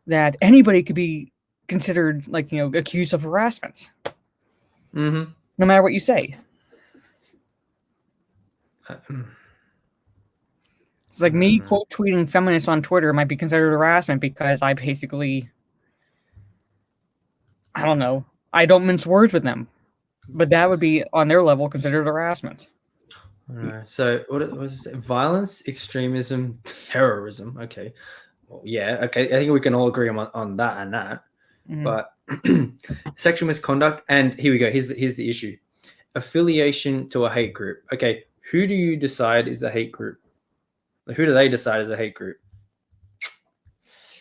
that anybody could be considered like accused of harassment. No matter what you say. It's like me quote tweeting feminists on Twitter might be considered harassment because I basically, I don't know, I don't mince words with them, but that would be on their level considered harassment. So what was it? Violence, extremism, terrorism. Okay, well, yeah, okay. I think we can all agree on that and that. But sexual misconduct, and here we go. Here's the issue: affiliation to a hate group. Okay, who do you decide is a hate group? Like, who do they decide is a hate group?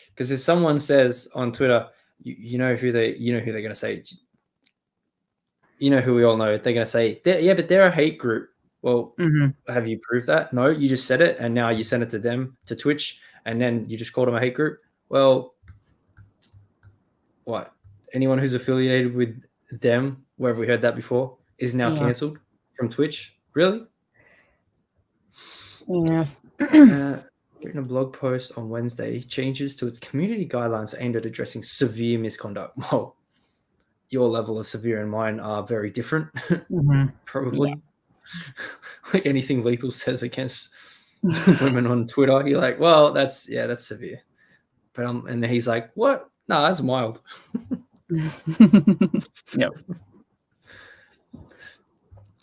Because if someone says on Twitter, you know who they're going to say. You know who we all know. They're going to say, yeah, but they're a hate group. Well, have you proved that? No, you just said it, and now you send it to them, to Twitch, and then you just called them a hate group. Well, what? Anyone who's affiliated with them, where have we heard that before, is now cancelled from Twitch? Really? Yeah. Written a blog post on Wednesday, changes to its community guidelines aimed at addressing severe misconduct. Well, your level of severe and mine are very different, probably. Yeah. Like anything Lethal says against women on Twitter, you're like, well, that's severe. But and he's like, what? No, that's mild. Yep.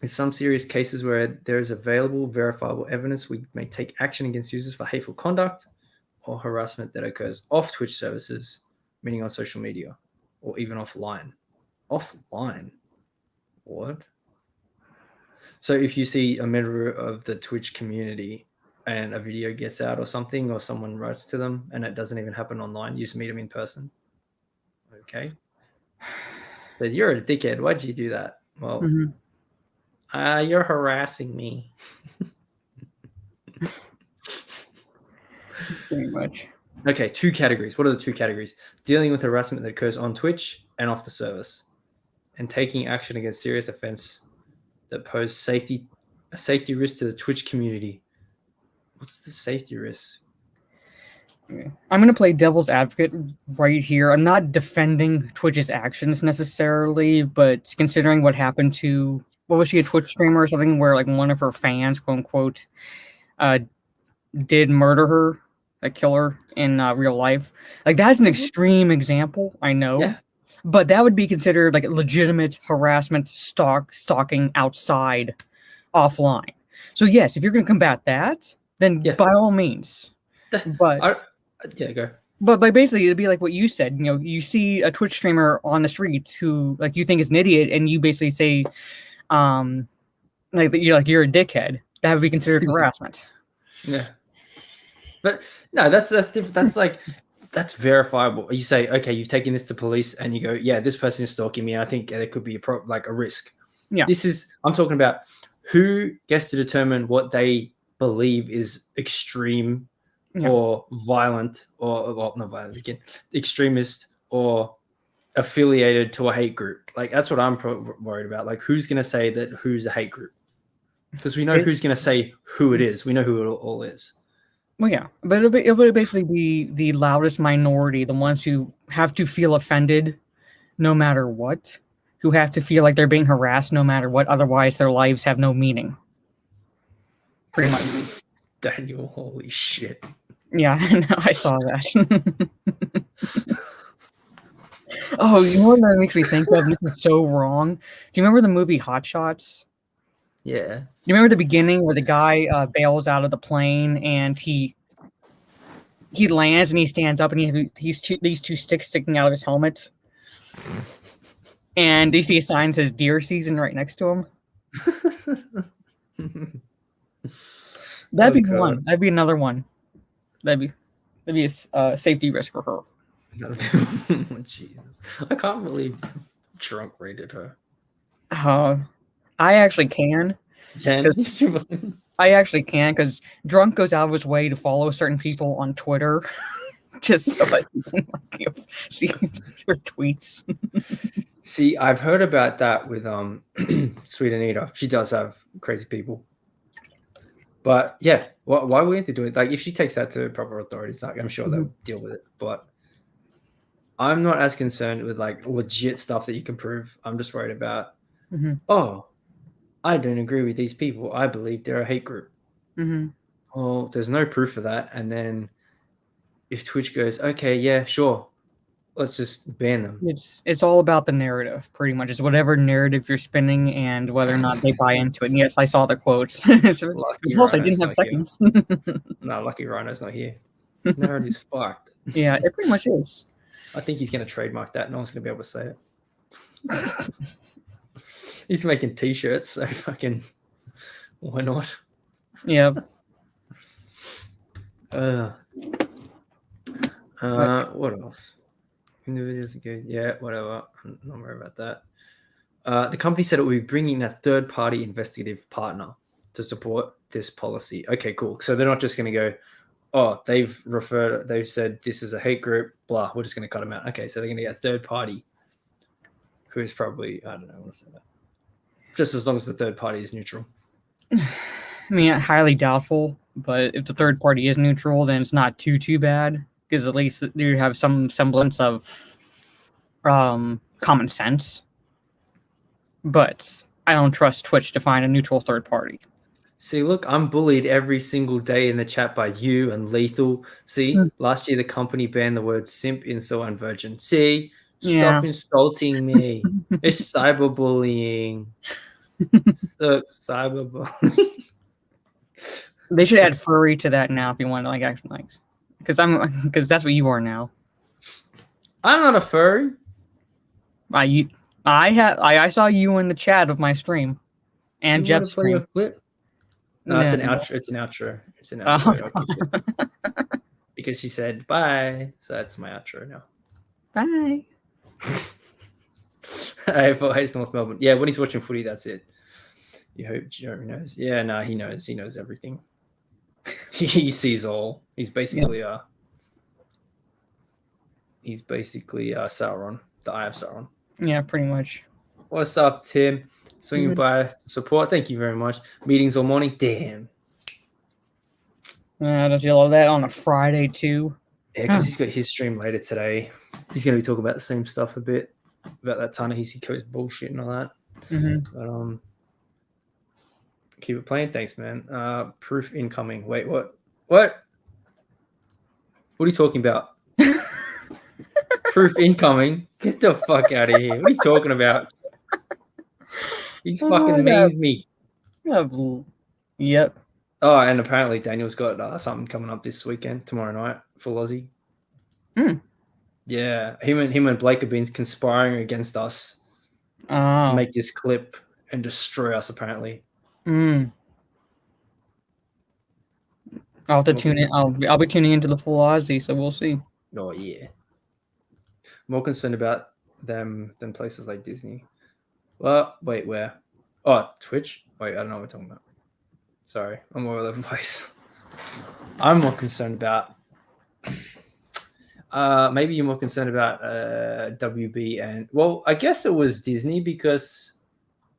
In some serious cases where there is available verifiable evidence, we may take action against users for hateful conduct or harassment that occurs off Twitch services, meaning on social media, or even offline. Offline? What? So if you see a member of the Twitch community and a video gets out or something, or someone writes to them and it doesn't even happen online, you just meet them in person. Okay. But you're a dickhead. Why'd you do that? Well, you're harassing me. Pretty much. Okay, 2 categories. What are the 2 categories? Dealing with harassment that occurs on Twitch and off the service, and taking action against serious offense that pose a safety risk to the Twitch community. What's the safety risk? I'm going to play devil's advocate right here. I'm not defending Twitch's actions necessarily, but considering what happened to, what was she, a Twitch streamer or something, where like one of her fans, quote unquote, did murder her, like kill her in real life. Like that's an extreme example, I know. Yeah. But that would be considered like legitimate harassment, stalking outside, offline. So yes, if you're going to combat that, then by all means. But go. But basically, it'd be like what you said. You know, you see a Twitch streamer on the street who like you think is an idiot, and you basically say, you're a dickhead. That would be considered harassment. Yeah. But no, that's different. That's verifiable. You say, okay, you've taken this to police, and you go, yeah, this person is stalking me. I think there could be a risk. Yeah. I'm talking about who gets to determine what they believe is extreme or violent, or not violent again, extremist or affiliated to a hate group. Like that's what I'm worried about. Like who's going to say that who's a hate group? Because we know who's going to say who it is. We know who it all is. Well, yeah, but it would basically be the loudest minority, the ones who have to feel offended no matter what, who have to feel like they're being harassed no matter what, otherwise their lives have no meaning. Pretty much. Daniel, holy shit. Yeah, I saw that. Oh, you know what that makes me think of? This is so wrong. Do you remember the movie Hot Shots? Yeah. You remember the beginning where the guy bails out of the plane and he lands and he stands up and he's these 2 sticks sticking out of his helmet, and you see a sign that says "Deer Season" right next to him. That'd be one. That'd be another one. That'd be a safety risk for her. Jesus. I can't believe Drunk rated her. I actually can. I actually can because Drunk goes out of his way to follow certain people on Twitter just so I can see their tweets. See, I've heard about that with Sweet Anita. She does have crazy people. But yeah, why wouldn't they do it? Like if she takes that to proper authorities, I'm sure they'll deal with it. But I'm not as concerned with like legit stuff that you can prove. I'm just worried about, I don't agree with these people. I believe they're a hate group. Well, there's no proof of that. And then if Twitch goes, okay, yeah, sure, let's just ban them. It's all about the narrative, pretty much. It's whatever narrative you're spinning and whether or not they buy into it. And yes, I saw the quotes. I didn't have seconds. No, Lucky Rhino's not here. Narrative's fucked. Yeah, it pretty much is. I think he's going to trademark that. No one's going to be able to say it. He's making t-shirts, so fucking why not? Yeah. What else? Individuals are good. Yeah, whatever. I'm not worried about that. The company said it would be bringing a third-party investigative partner to support this policy. Okay, cool. So they're not just going to go, oh, they've said this is a hate group, blah, we're just going to cut them out. Okay, so they're going to get a third party who is probably, I don't know, I want to say that. Just as long as the third party is neutral. I mean, highly doubtful, but if the third party is neutral, then it's not too bad, because at least you have some semblance of common sense. But I don't trust Twitch to find a neutral third party. See, look, I'm bullied every single day in the chat by you and Lethal. See, last year the company banned the words simp, incel, and virgin. See, stop insulting me. It's cyberbullying. Look, cyberbullying. They should add furry to that now if you want to like action likes, because that's what you are now. I'm not a furry. I saw you in the chat of my stream and Jeff's stream. No, it's an outro. It's an outro. It's an outro. Because she said bye, so that's my outro now. Bye. AFL North Melbourne. Yeah, when he's watching footy, that's it. You hope Jeremy knows. Yeah, no, he knows. He knows everything. He sees all. He's basically He's basically Sauron, the Eye of Sauron. Yeah, pretty much. What's up, Tim? Swinging Good. by to support. Thank you very much. Meetings all morning. Damn. Don't you love that on a Friday too? Yeah, because he's got his stream later today. He's going to be talking about the same stuff a bit, about that Ta Nehisi Coates bullshit and all that. But keep it playing. Thanks, man. Proof incoming. Wait, what? What are you talking about? Proof incoming? Get the fuck out of here. What are you talking about? He's fucking memed me. Yep. Oh, and apparently Daniel's got something coming up this weekend, tomorrow night for Lozzie. Yeah, him and Blake have been conspiring against us to make this clip and destroy us. Apparently. I'll have to tune in. I'll be tuning into the full Aussie, so we'll see. Oh yeah. More concerned about them than places like Disney. Well, wait, where? Oh, Twitch? Wait, I don't know what we're talking about. Sorry, I'm all over the place. I'm more concerned about... maybe you're more concerned about WB and... Well, I guess it was Disney because...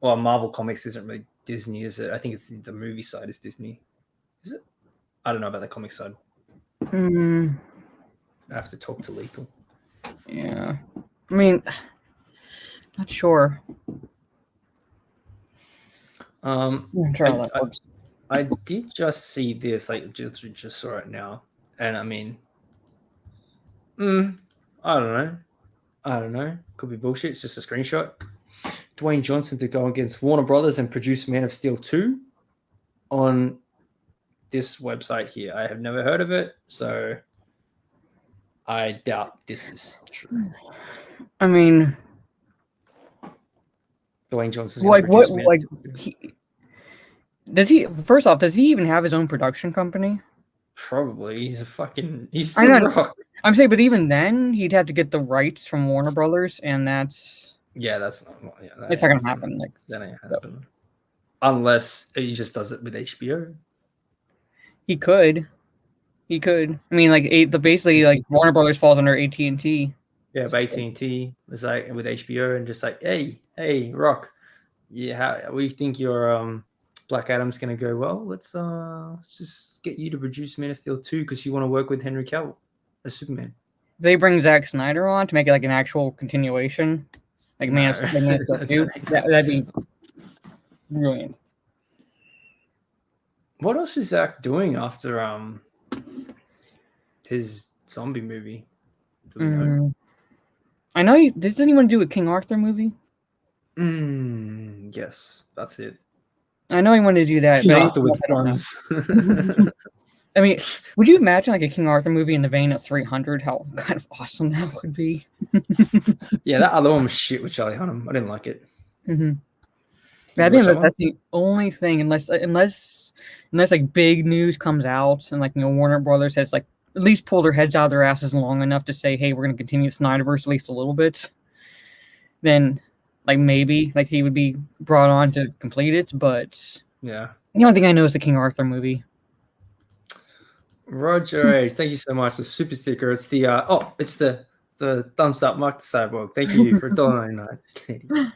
Well, Marvel Comics isn't really Disney, is it? I think it's the movie side is Disney. Is it? I don't know about the comic side. I have to talk to Lethal. Yeah. I mean, not sure. I did just see this, like just saw it now, and I mean, I don't know. Could be bullshit. It's just a screenshot. Dwayne Johnson to go against Warner Brothers and produce Man of Steel 2 on this website here. I have never heard of it, so I doubt this is true. I mean, Dwayne Johnson's does he? First off, does he even have his own production company? Probably. He's I know. I'm saying, but even then, he'd have to get the rights from Warner Brothers, and that's it's not gonna happen. Like that ain't happen unless he just does it with HBO. He could. I mean, like basically, like Warner Brothers falls under AT&T. Yeah, but AT&T is like with HBO and just like, hey, Rock, yeah, we think your Black Adam's gonna go well. Let's just get you to produce Man of Steel 2 because you want to work with Henry Cavill as Superman. They bring Zack Snyder on to make it like an actual continuation, like Man of Steel 2. That'd be brilliant. What else is Zack doing after his zombie movie? Do we know? I know does anyone do a King Arthur movie? Yes, that's it. I know he wanted to do that. King but Arthur with guns. I mean, would you imagine like a King Arthur movie in the vein of 300? How kind of awesome that would be. Yeah, that other one was shit with Charlie Hunnam. I didn't like it. I think that's the only thing, unless like big news comes out and like Warner Brothers has like at least pulled their heads out of their asses long enough to say, hey, we're going to continue the Snyderverse at least a little bit. Then like maybe like he would be brought on to complete it, but yeah, the only thing I know is the King Arthur movie. Roger H, thank you so much. The super sticker. It's the it's the thumbs up, Mark the Cyborg. Thank you for $1.99.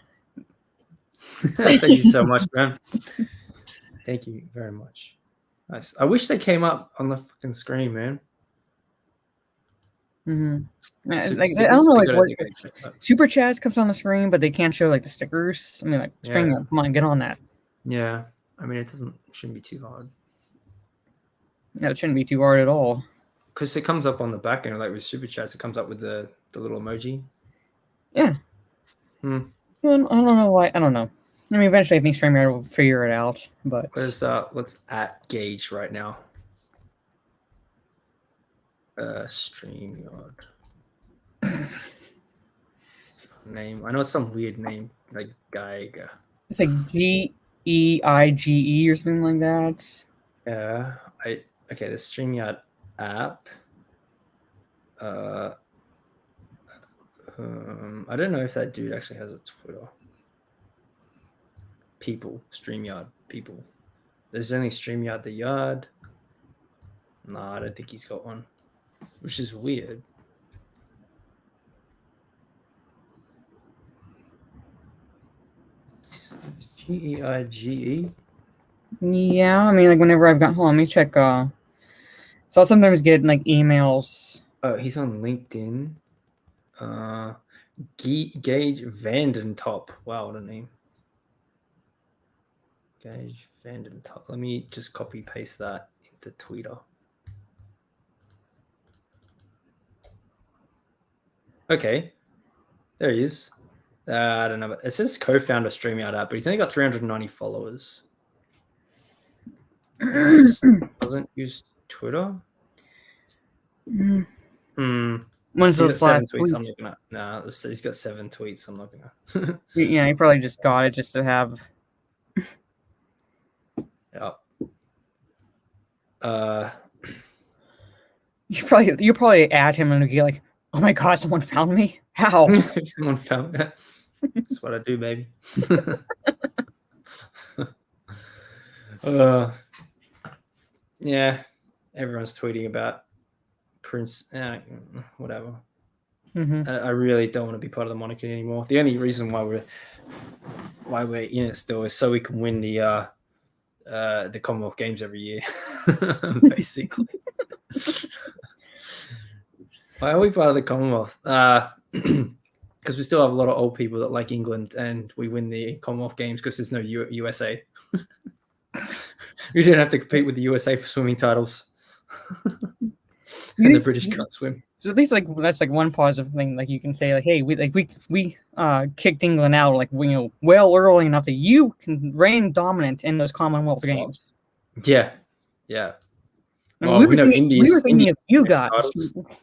Thank you so much, man. Thank you very much. Nice. I wish they came up on the fucking screen, man. Like, I don't know, like what Super Chats comes on the screen, but they can't show like the stickers. I mean, like, come on, get on that. Yeah, I mean, shouldn't be too hard. Yeah, it shouldn't be too hard at all. Because it comes up on the back end, like with Super Chats, it comes up with the little emoji. Yeah. So I don't know why. I don't know. I mean, eventually, I think StreamYard will figure it out. But let's at Gage right now. StreamYard name. I know it's some weird name, like Geiger. It's like GEIGE or something like that. Yeah. Okay. The StreamYard app. I don't know if that dude actually has a Twitter. StreamYard people. There's only StreamYard the Yard. Nah, I don't think he's got one, which is weird. Geige. Yeah, I mean, like whenever I've got, hold on, let me check. So I'll sometimes get like emails. Oh, he's on LinkedIn. Gage Vandentop. Wow, what a name. Gage Vandentop. Let me just copy paste that into Twitter. Okay, there he is. I don't know, but it says co-founder StreamYard app, but he's only got 390 followers. Doesn't use Twitter. When's He's got those 7 last tweets. tweets? I'm looking at. No, he's got 7 tweets. I'm looking at. Yeah, he probably just got it just to have. Yeah. You probably add him and be like, oh my god, someone found me. How? Someone found it. That's what I do, baby. Yeah, everyone's tweeting about Prince. Whatever. Mm-hmm. I really don't want to be part of the monarchy anymore. The only reason why we're in it still is so we can win the Commonwealth Games every year, basically. Why are we part of the Commonwealth? Because we still have a lot of old people that like England, and we win the Commonwealth Games because there's no USA. We didn't have to compete with the USA for swimming titles, and the British can't swim. So at least like that's like one positive thing. Like you can say like, hey, we kicked England out like well early enough that you can reign dominant in those Commonwealth Games. Yeah. Well, we were thinking of you guys.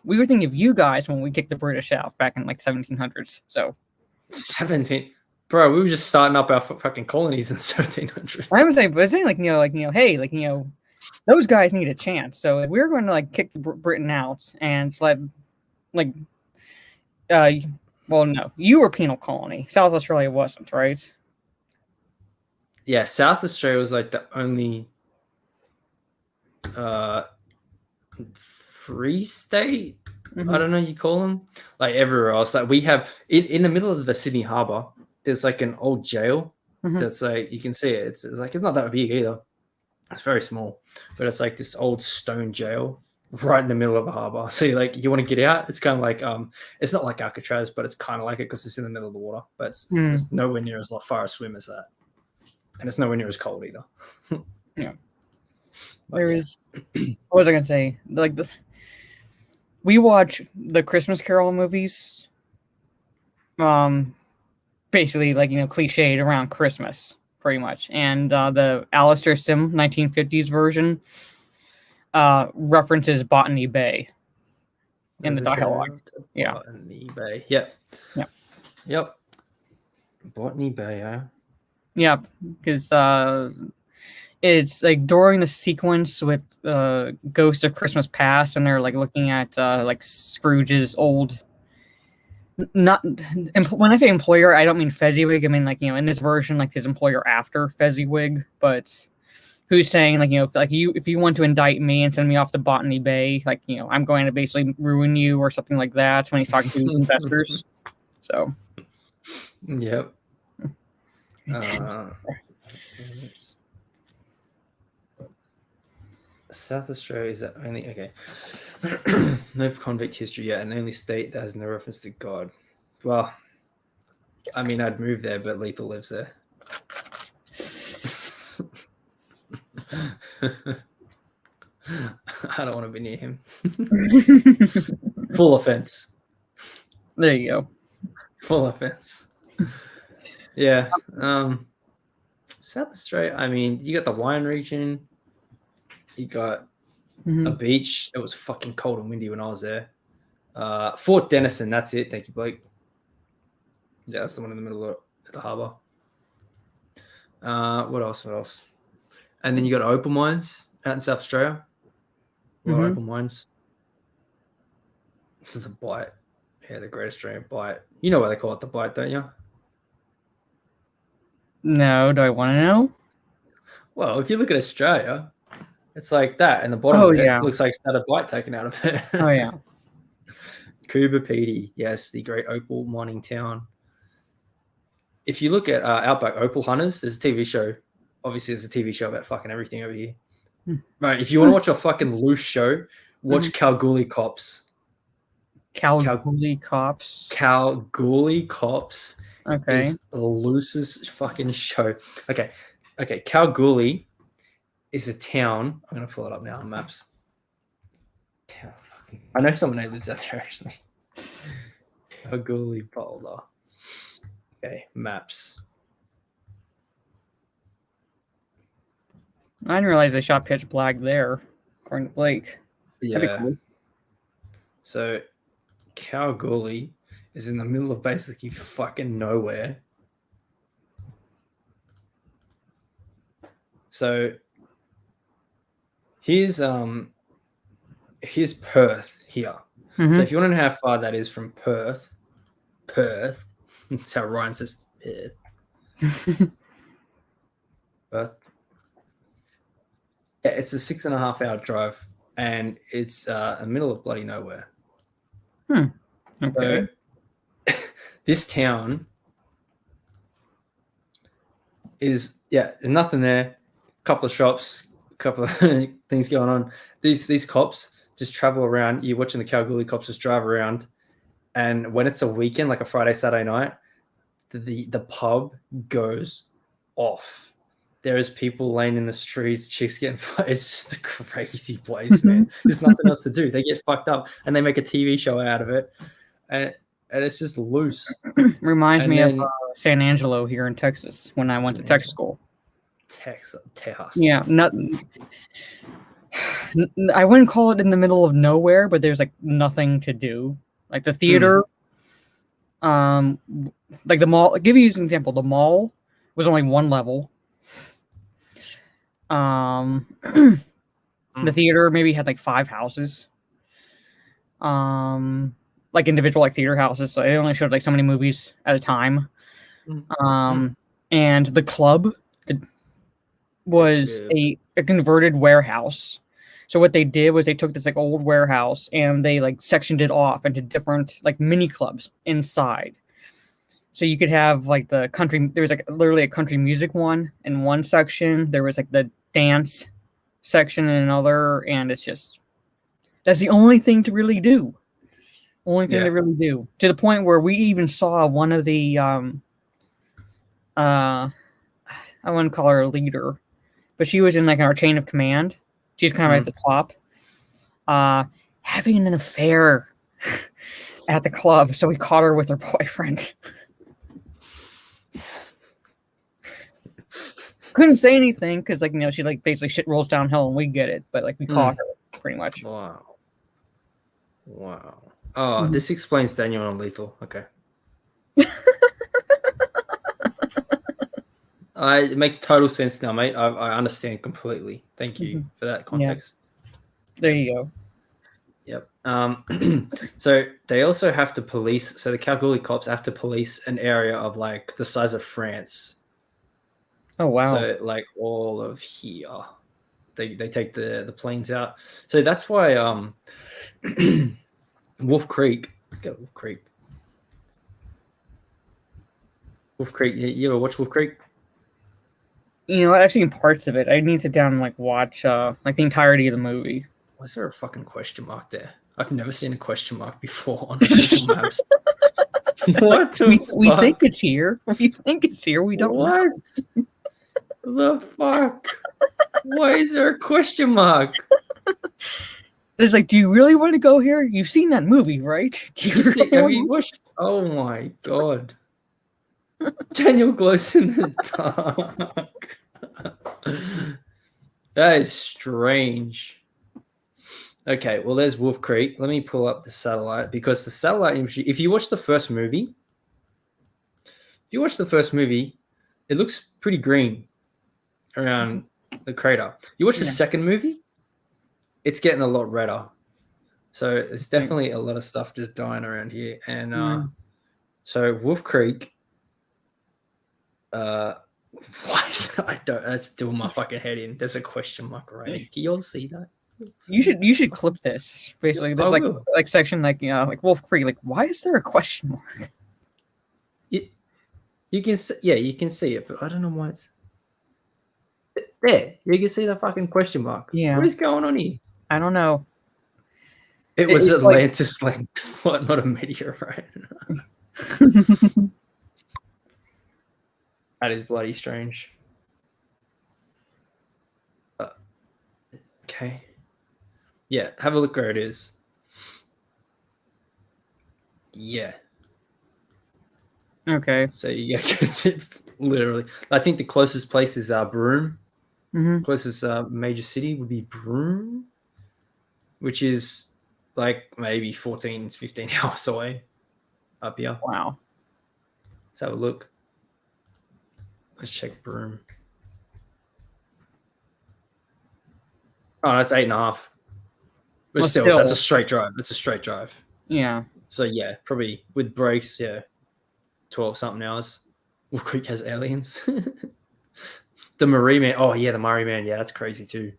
We were thinking of you guys when we kicked the British out back in like 1700s. So 17, bro, we were just starting up our fucking colonies in 1700s. I'm saying hey, those guys need a chance. So if we're going to like kick Britain out and let well, no, you were a penal colony. South Australia wasn't, right? Yeah, South Australia was like the only free state. I don't know you call them. Like everywhere else, like we have in the middle of the Sydney Harbour, there's like an old jail that's like you can see it. It's like it's not that big either. It's very small, but it's like this old stone jail right in the middle of the harbour. So you want to get out. It's kind of like it's not like Alcatraz, but it's kind of like it because it's in the middle of the water. But it's just nowhere near as far a swim as that, and it's nowhere near as cold either. Yeah. There is. What was I gonna say? Like we watch the Christmas Carol movies. Basically, like cliched around Christmas, pretty much. And the Alistair Sim 1950s version references Botany Bay in the dialogue. Yeah. Botany Bay. Yep. Botany Bay. Yeah. Yep. Because it's like during the sequence with Ghost of Christmas Past, and they're like looking at like Scrooge's old. Not when I say employer, I don't mean Fezziwig. I mean like in this version, like his employer after Fezziwig, but who's saying like if you want to indict me and send me off to Botany Bay, like I'm going to basically ruin you or something like that when he's talking to his investors. So. Yep. South Australia is the only no convict history yet, and the only state that has no reference to God. Well, I mean, I'd move there, but Lethal lives there. I don't want to be near him. Full offense. There you go. Full offense. Yeah. South Australia, I mean, you got the wine region. You got a beach. It was fucking cold and windy when I was there. Fort Denison, that's it. Thank you, Blake. Yeah, that's the one in the middle of the harbour. What else? And then you got opal mines out in South Australia. Opal mines. The Bight. Yeah, the Great Australian Bight. You know why they call it the Bight, don't you? No, do I want to know? Well, if you look at Australia, it's like that, and the bottom of it looks like it's had a bite taken out of it. Oh, yeah. Coober Pedy, yes, the great opal mining town if you look at Outback Opal Hunters, there's a TV show. Obviously, there's a TV show about fucking everything over here. Right. If you want to watch a fucking loose show, watch Kalgoorlie Cops. Kalgoorlie Cops. Kalgoorlie Cops. Okay. Is the loosest fucking show. Okay. Kalgoorlie is a town. I'm gonna pull it up now on maps. I know someone who lives out there actually. Kalgoorlie Boulder. Okay, maps. I didn't realize they shot Pitch Black there, according to Blake. Yeah. Cool. So Kalgoorlie is in the middle of basically fucking nowhere. So here's Perth here. Mm-hmm. So if you want to know how far that is from Perth, that's how Ryan says Perth. Perth. Yeah, it's a 6.5 hour drive, and it's in the middle of bloody nowhere. Okay. So, this town is there's nothing there. A couple of shops, a couple of things going on. These cops just travel around. You're watching the Kalgoorlie Cops just drive around, and when it's a weekend, like a Friday, Saturday night, the pub goes off. There is people laying in the streets, chicks getting fucked. It's just a crazy place, man. There's nothing else to do. They get fucked up and they make a TV show out of it. And it's just loose. Reminds me of San Angelo here in Texas when I went to tech school. Texas. Yeah. I wouldn't call it in the middle of nowhere, but there's like nothing to do. Like the theater, like the mall. I'll give you an example. The mall was only one level. The theater maybe had like 5 houses, like individual like theater houses. So it only showed like so many movies at a time. And the club was a converted warehouse. So what they did was they took this like old warehouse and they like sectioned it off into different like mini clubs inside. So you could have like the country. There was like literally a country music one in one section. There was like the dance section in another, and it's just that's the only thing to really do. To the point where we even saw one of the I wouldn't call her a leader, but she was in like our chain of command. She's kind of at the top, having an affair at the club. So we caught her with her boyfriend. Couldn't say anything because, like, she like basically shit rolls downhill and we get it, but like we caught her pretty much. Wow. Oh, this explains Daniel on Lethal. Okay. It makes total sense now, mate. I understand completely. Thank you for that context. Yeah. There you go. Yep. So they also have to police. So the Kalgoorlie Cops have to police an area of like the size of France. Oh wow! So like all of here, they take the planes out. So that's why Wolf Creek. Let's go Wolf Creek. Wolf Creek. You ever watch Wolf Creek? You know, I've seen parts of it. I need to sit down and like watch like the entirety of the movie. Was there a fucking question mark there? I've never seen a question mark before on Google Maps. What we think it's here. We think it's here. We don't. What the fuck? Why is there a question mark? It's like, do you really want to go here? You've seen that movie, right? Have you watched? Oh my god! Daniel glows in the dark. That is strange. Okay, well, there's Wolf Creek. Let me pull up the satellite because the satellite imagery. If you watch the first movie, it looks pretty green around the crater. You watch the second movie, it's getting a lot redder. So it's definitely a lot of stuff just dying around here. And so Wolf Creek. That's doing my fucking head in. There's a question mark right. Can you all see that? You should clip this. Basically, there's like section like Wolf Creek. Like, why is there a question mark? You can you can see it, but I don't know why it's there. You can see the fucking question mark. Yeah. What is going on here? I don't know. It was it's like- Atlantis like spot, not a meteorite. That is bloody strange. Okay. Yeah, have a look where it is. Yeah. Okay. So you get literally. I think the closest place is Broome. Mm-hmm. Closest major city would be Broome, which is like maybe 14, 15 hours away up here. Wow. Let's have a look. Let's check Broome. Oh, that's 8.5. But Well, still, still. that's a straight drive. That's a straight drive. Yeah. So yeah, probably with breaks, 12 something hours. Wolf Creek has aliens. The Murray Man. Oh yeah, the Murray Man. Yeah, that's crazy too.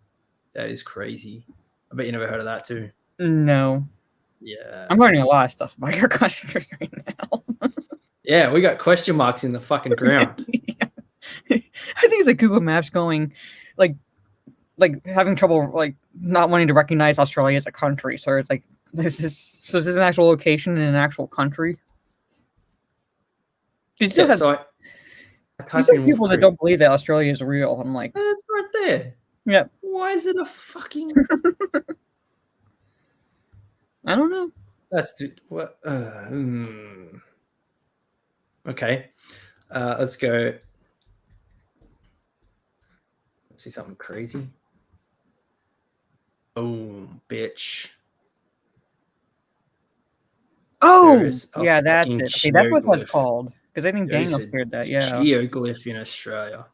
That is crazy. I bet you never heard of that too. No. Yeah. I'm learning a lot of stuff about your country right now. Yeah, we got question marks in the fucking ground. Yeah. I think it's like Google Maps going like having trouble like not wanting to recognize Australia as a country. So it's like this is an actual location in an actual country. You still have people that don't believe that Australia is real. I'm like, it's right there. Yeah. Why is it a fucking? I don't know. That's too what? Okay, let's go. Let's see something crazy. Oh, bitch. Oh, yeah, that's it. Okay, that's what it's geoglyph. called. Because I think There is Daniel a scared that. Yeah. Geoglyph in Australia.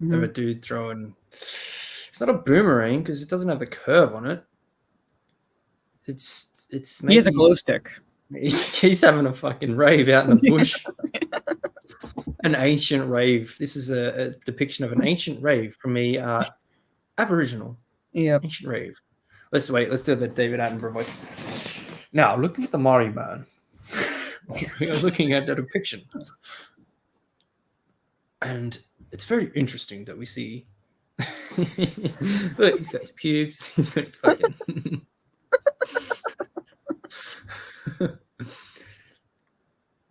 Mhm. Of a dude throwing. It's not a boomerang because it doesn't have a curve on it. It's. He has a glow stick. He's having a fucking rave out in the bush. An ancient rave. This is a depiction of an ancient rave from a Aboriginal. Yeah. Ancient rave. Let's do the David Attenborough voice. Now, looking at the Murray Man, we are looking at the depiction. And it's very interesting that we see. Look, he's got his pubes. He's got his fucking.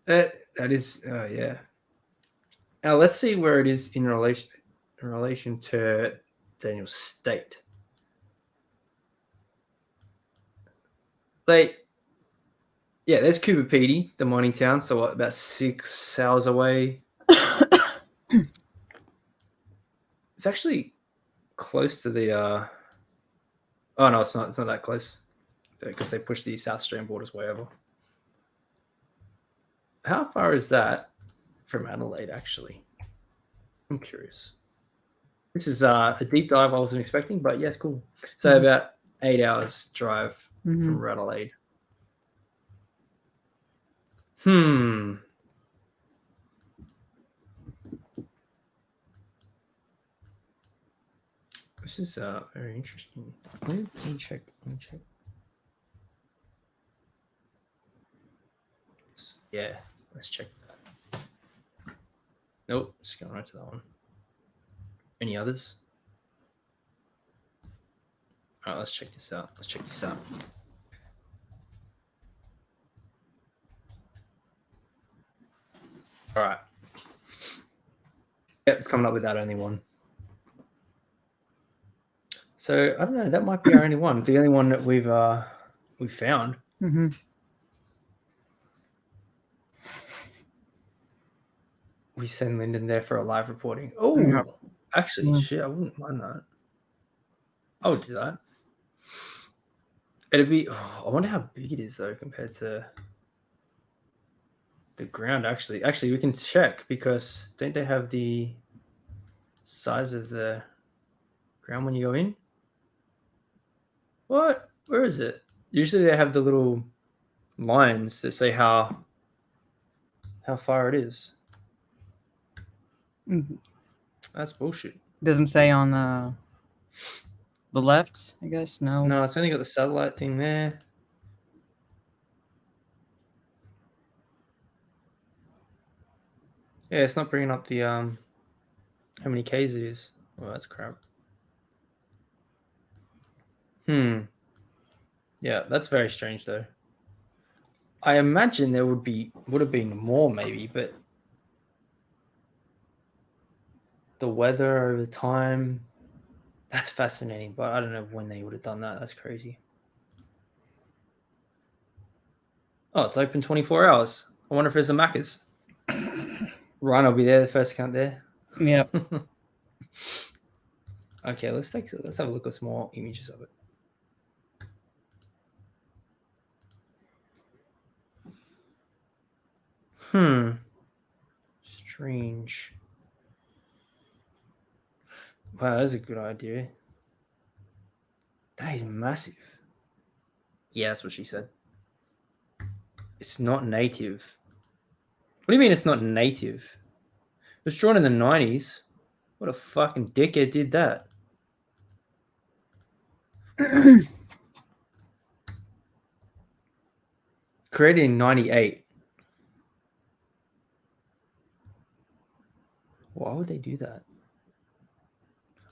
That is, yeah. Now let's see where it is in relation to Daniel's state. Like, yeah, there's Cooper Pedy, the mining town. So what, about 6 hours away. It's actually close to the. Oh no, it's not. It's not that close because they push the South Australian borders way over. How far is that from Adelaide? Actually, I'm curious. This is a deep dive I wasn't expecting, but yeah, cool. So about 8 hours drive from Adelaide. This is very interesting. Let me check. Yeah, let's check that. Nope, just going right to that one. Any others? All right, let's check this out. All right. Yep, it's coming up with that only one. So I don't know. That might be our only one. The only one that we've found. Mm-hmm. We send Lyndon there for a live reporting. Oh, actually, shit, I wouldn't mind that. I would do that. It'd be. I wonder how big it is though compared to the ground. Actually, we can check because don't they have the size of the ground when you go in? What? Where is it? Usually they have the little lines that say how far it is. That's bullshit. Doesn't say on the left, I guess. No, it's only got the satellite thing there. Yeah, it's not bringing up the how many Ks it is. Well, that's crap. Yeah, that's very strange though. I imagine there would have been more maybe, but the weather over time, that's fascinating. But I don't know when they would have done that. That's crazy. Oh, it's open 24 hours. I wonder if there's a Macca's. Ryan will be there, the first account there. Yeah. Okay, let's have a look at some more images of it. Strange. Wow, that's a good idea. That is massive. Yeah, that's what she said. It's not native. What do you mean it's not native? It was drawn in the 90s. What a fucking dickhead did that. Created in 98. Why would they do that?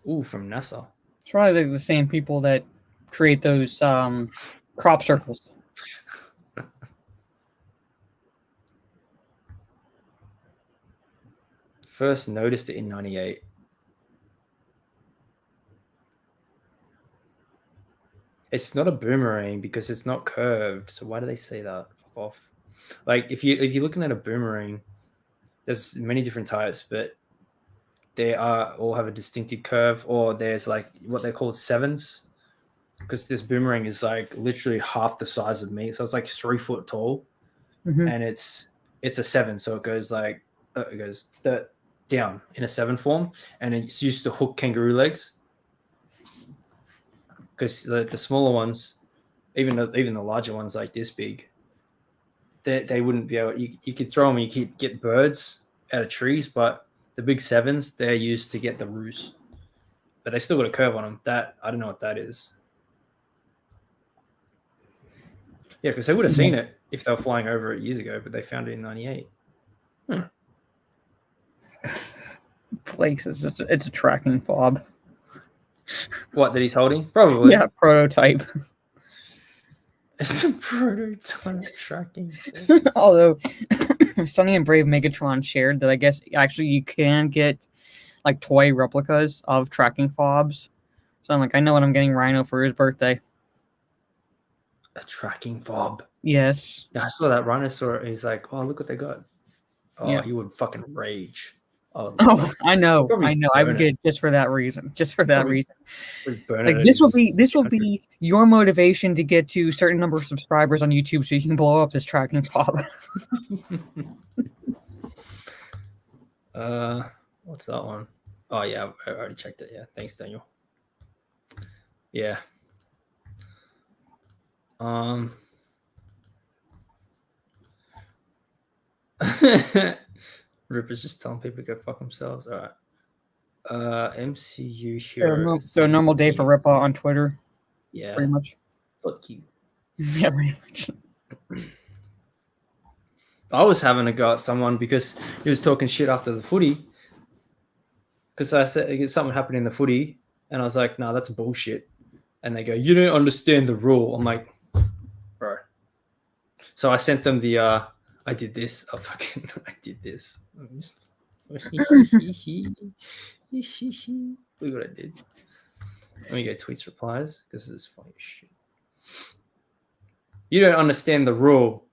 Ooh, from NASA. It's probably like the same people that create those crop circles. First noticed it in 98. It's not a boomerang because it's not curved. So why do they say that? Fuck off. Like if you're looking at a boomerang, there's many different types, but they all have a distinctive curve, or there's like what they call sevens. Because this boomerang is like literally half the size of me. So it's like 3 foot tall. And it's a 7. So it goes like down in a 7 form, and it's used to hook kangaroo legs. Because the smaller ones, even the larger ones like this big, they wouldn't be able. You could throw them and you could get birds out of trees, but the big 7s, they're used to get the roost. But they still got a curve on them. That I don't know what that is. Yeah, because they would have seen it if they were flying over it years ago, but they found it in 98. Places, it's a tracking fob. What, that he's holding? Probably. Yeah, prototype. It's a prototype tracking. Although Sunny and Brave Megatron shared that I guess actually you can get like toy replicas of tracking fobs. So I'm like, I know what I'm getting Rhino for his birthday. A tracking fob. Yes. Yeah, I saw that Rhinosaur. He's like, oh, look what they got. Oh, Yeah. he would fucking rage. Oh, I know. I would get it just for that reason. Just for that reason. Like this will be your motivation to get to a certain number of subscribers on YouTube so you can blow up this tracking fob. What's that one? Oh yeah, I already checked it. Yeah, thanks, Daniel. Yeah. Ripper's just telling people to go fuck themselves. All right. MCU hero. So normal day for Ripper on Twitter. Yeah. Pretty much. Fuck you. Yeah, pretty much. I was having a go at someone because he was talking shit after the footy. Because I said something happened in the footy, and I was like, "No, that's bullshit." And they go, "You don't understand the rule." I'm like, "Bro." So I sent them the. I did this. I did this. Look what I did. Let me go tweets replies because this is funny as shit. You don't understand the rule.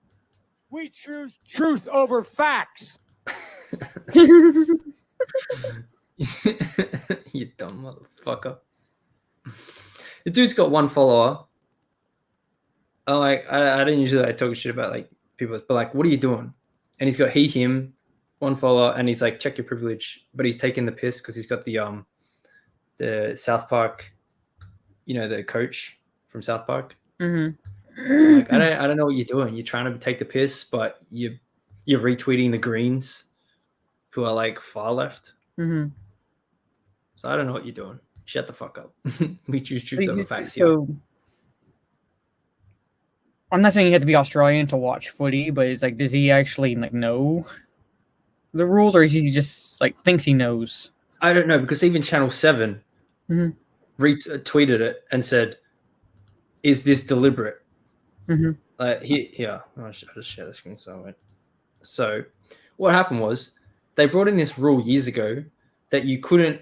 We choose truth over facts. You dumb motherfucker. The dude's got 1 follower. I don't usually talk shit about like people, but like, what are you doing? And he's got him, 1 follower, and he's like, check your privilege, but he's taking the piss because he's got the South Park, the coach from South Park. Mm-hmm. Like, I don't know what you're doing. You're trying to take the piss, but you're retweeting the Greens, who are like far left. Mm-hmm. So I don't know what you're doing. Shut the fuck up. We choose truth over facts here. So I'm not saying you have to be Australian to watch footy, but it's like, does he actually like know? the rules, or he just like thinks he knows? I don't know, because even Channel 7 Mhm. retweeted it and said, "Is this deliberate?" Mhm. I'll just share the screen. So what happened was they brought in this rule years ago that you couldn't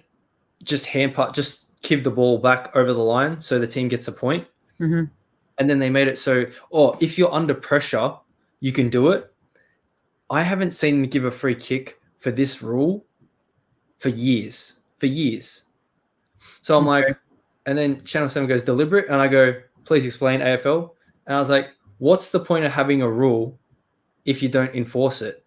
just just give the ball back over the line so the team gets a point. Mhm. And then they made it so, if you're under pressure, you can do it. I haven't seen them give a free kick for this rule for years. So I'm like, and then Channel 7 goes deliberate, and I go, please explain AFL. And I was like, what's the point of having a rule if you don't enforce it?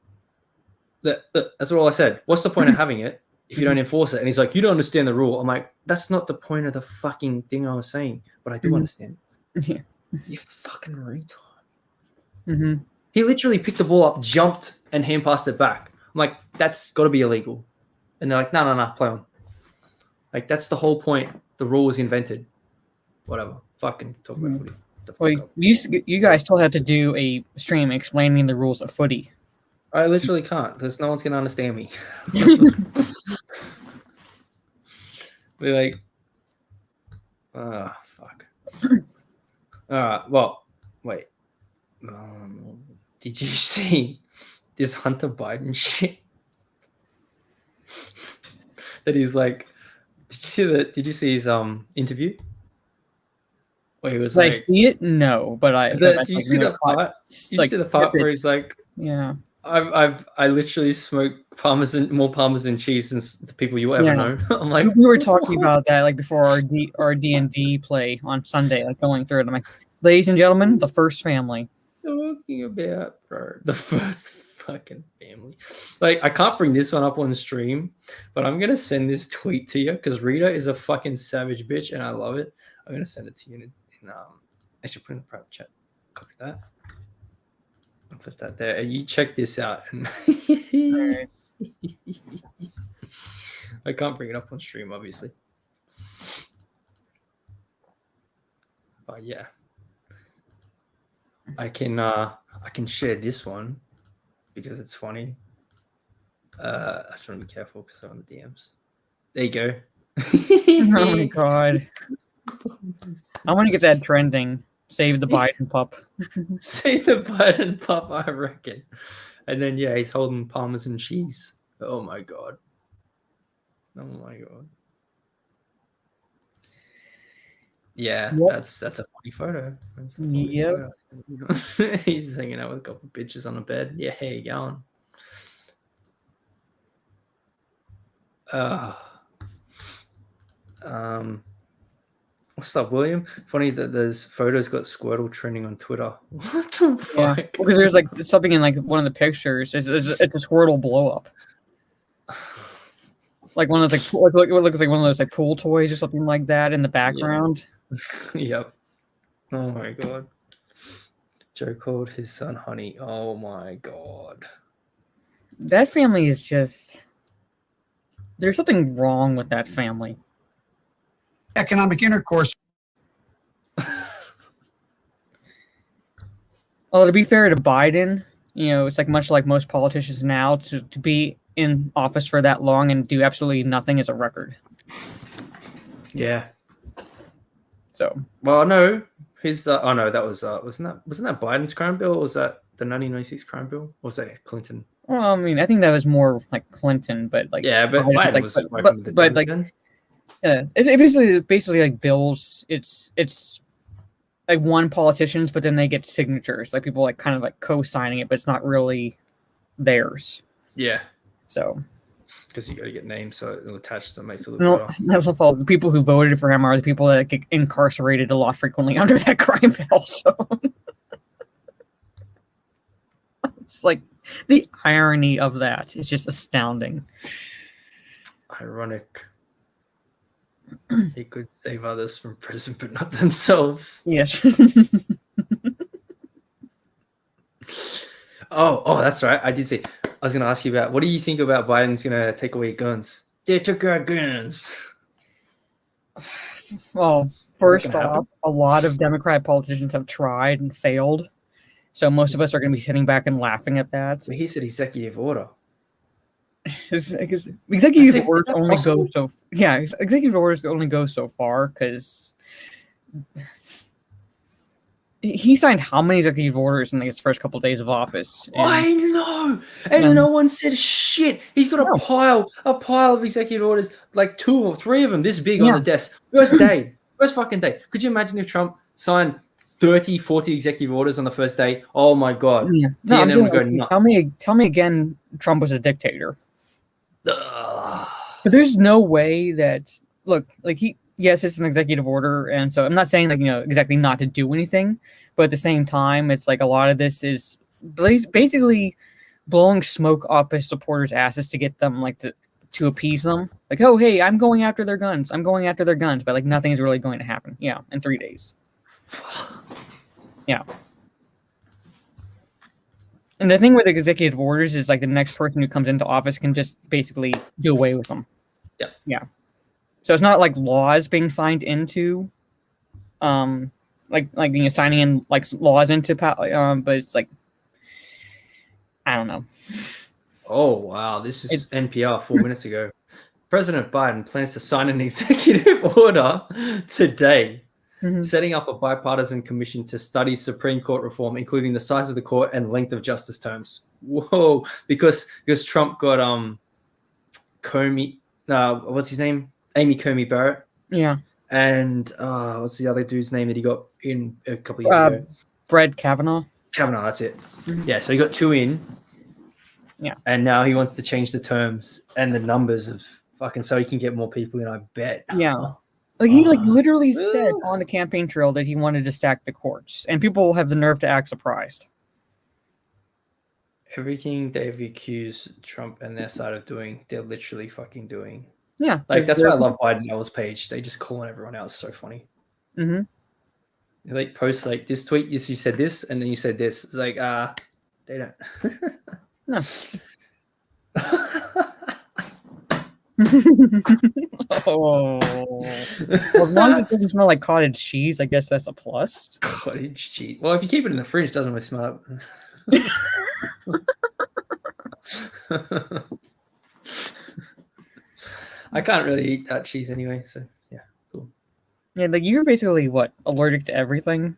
That's all I said. What's the point of having it if you don't enforce it? And he's like, you don't understand the rule. I'm like, that's not the point of the fucking thing I was saying, but I do understand. Yeah. You fucking retard. Mm-hmm. He literally picked the ball up, jumped, and hand passed it back. I'm like, that's got to be illegal. And they're like, no, play on. Like, that's the whole point. The rule was invented. Whatever. Fucking talk about footy. Well, you guys still have to do a stream explaining the rules of footy. I literally can't, because no one's going to understand me. We're like, fuck. All right, well, wait. Did you see this Hunter Biden shit? That he's like, did you see his interview? Where he was like, see it? No, but did you see the part? See the part where he's like, yeah, I literally smoke more Parmesan cheese than the people you ever know. I'm like, we were talking about that like before our D&D play on Sunday, like going through it. I'm like, ladies and gentlemen, the first family. Talking about, bro, the first fucking family. Like, I can't bring this one up on stream, but I'm gonna send this tweet to you because Rita is a fucking savage bitch, and I love it. I'm gonna send it to you. I should put in the private chat. Copy that. I'll put that there. And you check this out. Right. I can't bring it up on stream, obviously. But yeah. I can share this one because it's funny. I just want to be careful because I'm on the DMs. There you go. Oh my god. I want to get that trending. Save the Biden pup. Save the Biden pup, I reckon. And then he's holding Parmesan cheese. Oh my god. Oh my god. Yeah, yep. that's a funny photo. Yep. Photo. He's just hanging out with a couple of bitches on the bed. Yeah, how you going? What's up, William? Funny that those photos got Squirtle trending on Twitter. What the fuck? Yeah, because there's like something in like one of the pictures. It's a Squirtle blow up. Like one of those like what looks like one of those like pool toys or something like that in the background. Yep. Oh my god. Joe called his son Honey. Oh my god. That family is just. There's something wrong with that family. Economic intercourse. Well, to be fair to Biden, it's like much like most politicians now to be in office for that long and do absolutely nothing is a record. Yeah. So. Well, no, his. Oh no, that was wasn't that Biden's crime bill? Or was that the 1996 crime bill? Or was that Clinton? Well, I mean, I think that was more like Clinton, but like yeah, but Biden like, was but like. Yeah, it's basically like bills. It's like one politician's, but then they get signatures, like people like kind of like co-signing it, but it's not really theirs. Yeah. So. Because you got to get names, so it'll attach to makes it look better. That's the fault. The people who voted for him are the people that get incarcerated a lot frequently under that crime bill. So. It's like the irony of that is just astounding. Ironic. They could save others from prison, but not themselves. Yes. Oh, that's right. I did say. I was going to ask you about what do you think about Biden's going to take away guns? They took our guns. Well, first off, a lot of Democrat politicians have tried and failed. So most of us are going to be sitting back and laughing at that. Well, he said executive order. Because executive Is orders that only possible? go so. Yeah, executive orders only go so far because he signed how many executive orders in like his first couple days of office? I know, and and- no one said shit. He's got No. a pile of executive orders, like 2 or 3 of them, this big on Yeah. the desk. First fucking day. Could you imagine if Trump signed 30, 40 executive orders on the first day? Oh my god. Yeah. No, I'm CNN would go saying, nuts. tell me again, Trump was a dictator. Ugh. But there's no way that yes, it's an executive order, and so I'm not saying exactly not to do anything, but at the same time, it's like a lot of this is basically blowing smoke up his supporters' asses to get them to appease them. Like, oh hey, I'm going after their guns, but like nothing is really going to happen. Yeah, in 3 days. Yeah. And the thing with executive orders is like the next person who comes into office can just basically do away with them. Yep. Yeah. So it's not like laws being signed into, signing in like laws into, but it's like, I don't know. Oh wow, this is NPR 4 minutes ago. President Biden plans to sign an executive order today, setting up a bipartisan commission to study Supreme Court reform, including the size of the court and length of justice terms. Whoa, because Trump got Comey, what's his name? Amy Comey Barrett. Yeah. And what's the other dude's name that he got in a couple of years ago? Brett Kavanaugh. Kavanaugh, that's it. Yeah, so he got 2 in. Yeah. And now he wants to change the terms and the numbers of fucking so he can get more people in, I bet. Yeah. Like he literally said on the campaign trail that he wanted to stack the courts, and people have the nerve to act surprised. Everything they've accused Trump and their side of doing, they're literally fucking doing. Yeah. Like that's why I love Biden Noah's page. They just calling everyone out. It's so funny. Mm-hmm. They like post like this tweet, you said this, and then you said this. It's like they don't. No. Oh. Well, as long as it doesn't smell like cottage cheese, I guess that's a plus. Cottage cheese. Well, if you keep it in the fridge, it doesn't really smell up. I can't really eat that cheese anyway, so yeah, cool. Yeah, like you're basically what, allergic to everything?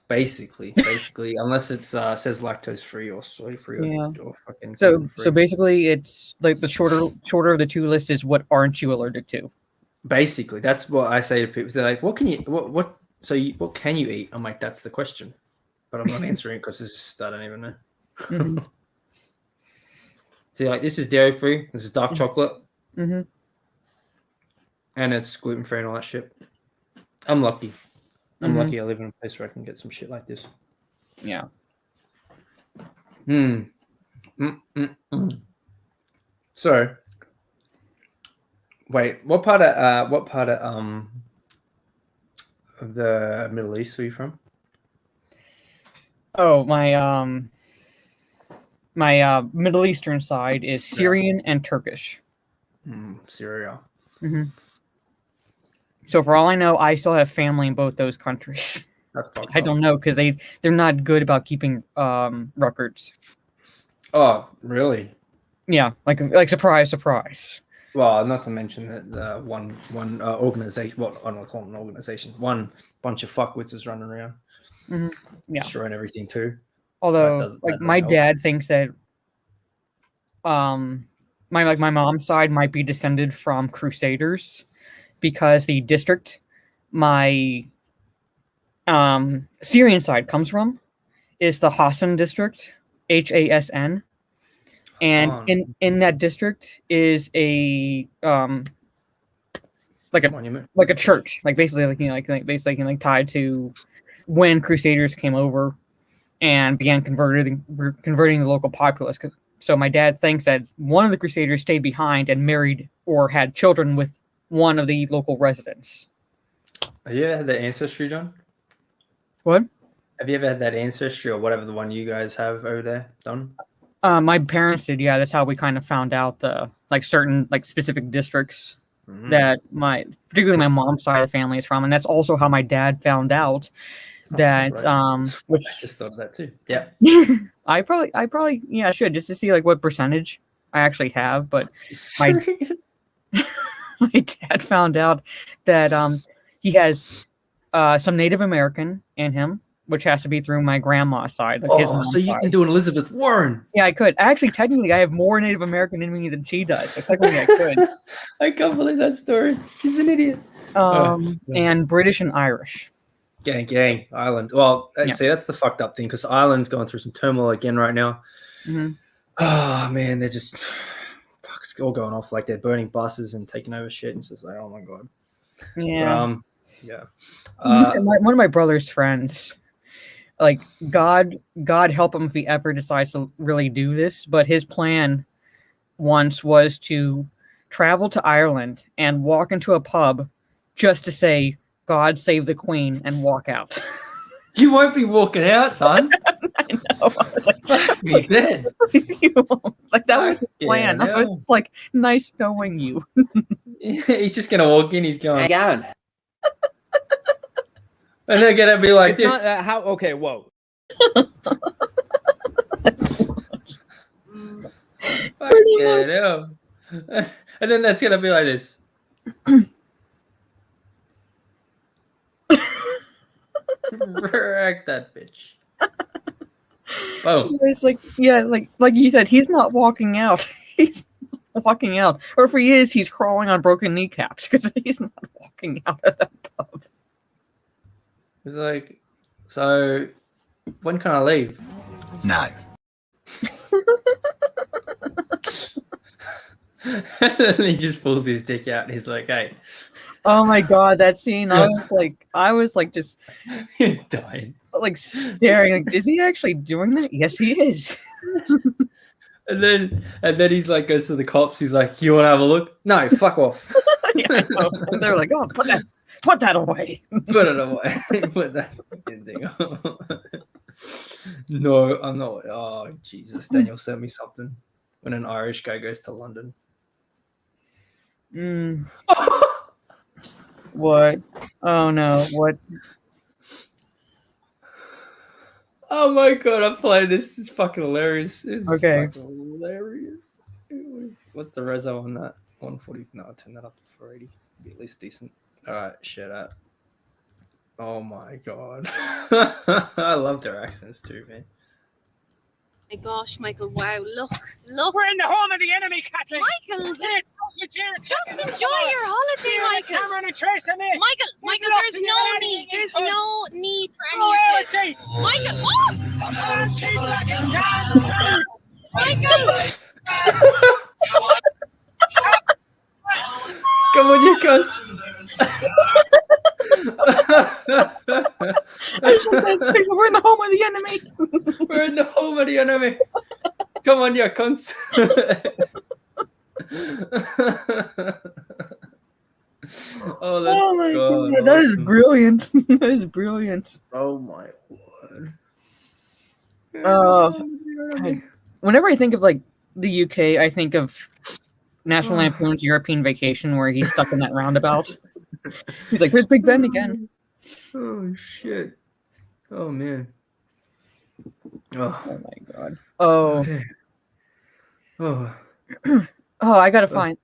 Basically, unless it says lactose free or soy free or fucking gluten free. So basically, it's like the shorter of the two lists is what aren't you allergic to? Basically, that's what I say to people. They're like, "What can you? What? So what can you eat?" I'm like, "That's the question," but I'm not answering it because it's just I don't even know. Mm-hmm. See, like this is dairy free. This is dark chocolate, Mm-hmm. and it's gluten free and all that shit. I'm lucky. I'm lucky I live in a place where I can get some shit like this. Yeah. So, wait, what part of the Middle East are you from? Oh, my Middle Eastern side is Syrian and Turkish. Syria. Mm-hmm. So for all I know, I still have family in both those countries. I don't know because they're not good about keeping records. Oh, really? Yeah, like surprise. Well, not to mention that one organization. Well, I don't call it an organization. One bunch of fuckwits is running around, destroying everything too. Although, my dad thinks that my mom's side might be descended from Crusaders. Because the district my Syrian side comes from is the Hassan district, Hasn, and in that district is a monument, like a church, like basically like tied to when Crusaders came over and began converting the local populace. So my dad thinks that one of the Crusaders stayed behind and married or had children with one of the local residents. Have you ever had that ancestry, John? What? Have you ever had that ancestry or whatever the one you guys have over there done? My parents did. Yeah, that's how we kind of found out certain specific districts that particularly my mom's side of the family is from, and that's also how my dad found out that which I just thought of that too. Yeah. I probably yeah, I should just to see like what percentage I actually have, but my my dad found out that he has some Native American in him, which has to be through my grandma's side, like his mom's so you side. can do an Elizabeth Warren. Yeah, I could. Actually, technically, I have more Native American in me than she does. So technically, I could. I can't believe that story. She's an idiot. And British and Irish. Gang, Ireland. Well, Yeah. see, that's the fucked up thing because Ireland's going through some turmoil again right now. Mm-hmm. Oh man, they're just it's all going off like they're burning buses and taking over shit. And it's just like, oh my god. Yeah. Yeah. One of my brother's friends, like God help him if he ever decides to really do this. But his plan once was to travel to Ireland and walk into a pub just to say "God save the Queen" and walk out. You won't be walking out, son. I know. I was like, Fuck me dead. Like that was his plan. Yeah. I was just like, nice knowing you. He's just gonna walk in. He's going. Hang on. And they're gonna be like It's this. not, how? Okay, whoa. Fucking hell. And then that's gonna be like this. Wreck that bitch. Boom. It's like, yeah, like you said, he's not walking out. He's not walking out. Or if he is, he's crawling on broken kneecaps because he's not walking out of that pub. It's like, so when can I leave? No. And then he just pulls his dick out and he's like, hey. Oh my god, that scene! I was like just You're dying. like staring. Like, is he actually doing that? Yes, he is. And then he's like goes to the cops. He's like, "You want to have a look?" No, fuck off. Yeah, I know. And they're like, "Oh, put that away." Put it away. Put that fucking thing on. No, I'm not. Oh Jesus, Daniel sent me something. When an Irish guy goes to London. What? Oh no! What? Oh my god, I'm playing this. This is fucking hilarious. It's Okay. fucking hilarious. What's the reso on that? 140. No, I'll turn that up to 480. Be at least decent. Alright, shut up. Oh my god. I love their accents too, man. My gosh, Michael, wow, look. We're in the home of the enemy, Kathleen. Michael, Cheers. just enjoy your holiday, Michael. Cameron and Trace and me. Michael, there's no need for any of this. Michael, what? Michael! Come on, you cunts. We're in the home of the enemy. We're in the home of the enemy. Come on, you cunts. Oh my god. god, that is brilliant. That is brilliant. Oh my word. God. Whenever I think of like the UK, I think of National Lampoon's European Vacation, where he's stuck in that roundabout. He's like, "There's Big Ben again." Oh shit. Oh man. Oh, Oh my god. Oh. okay. Oh. Oh, I gotta find.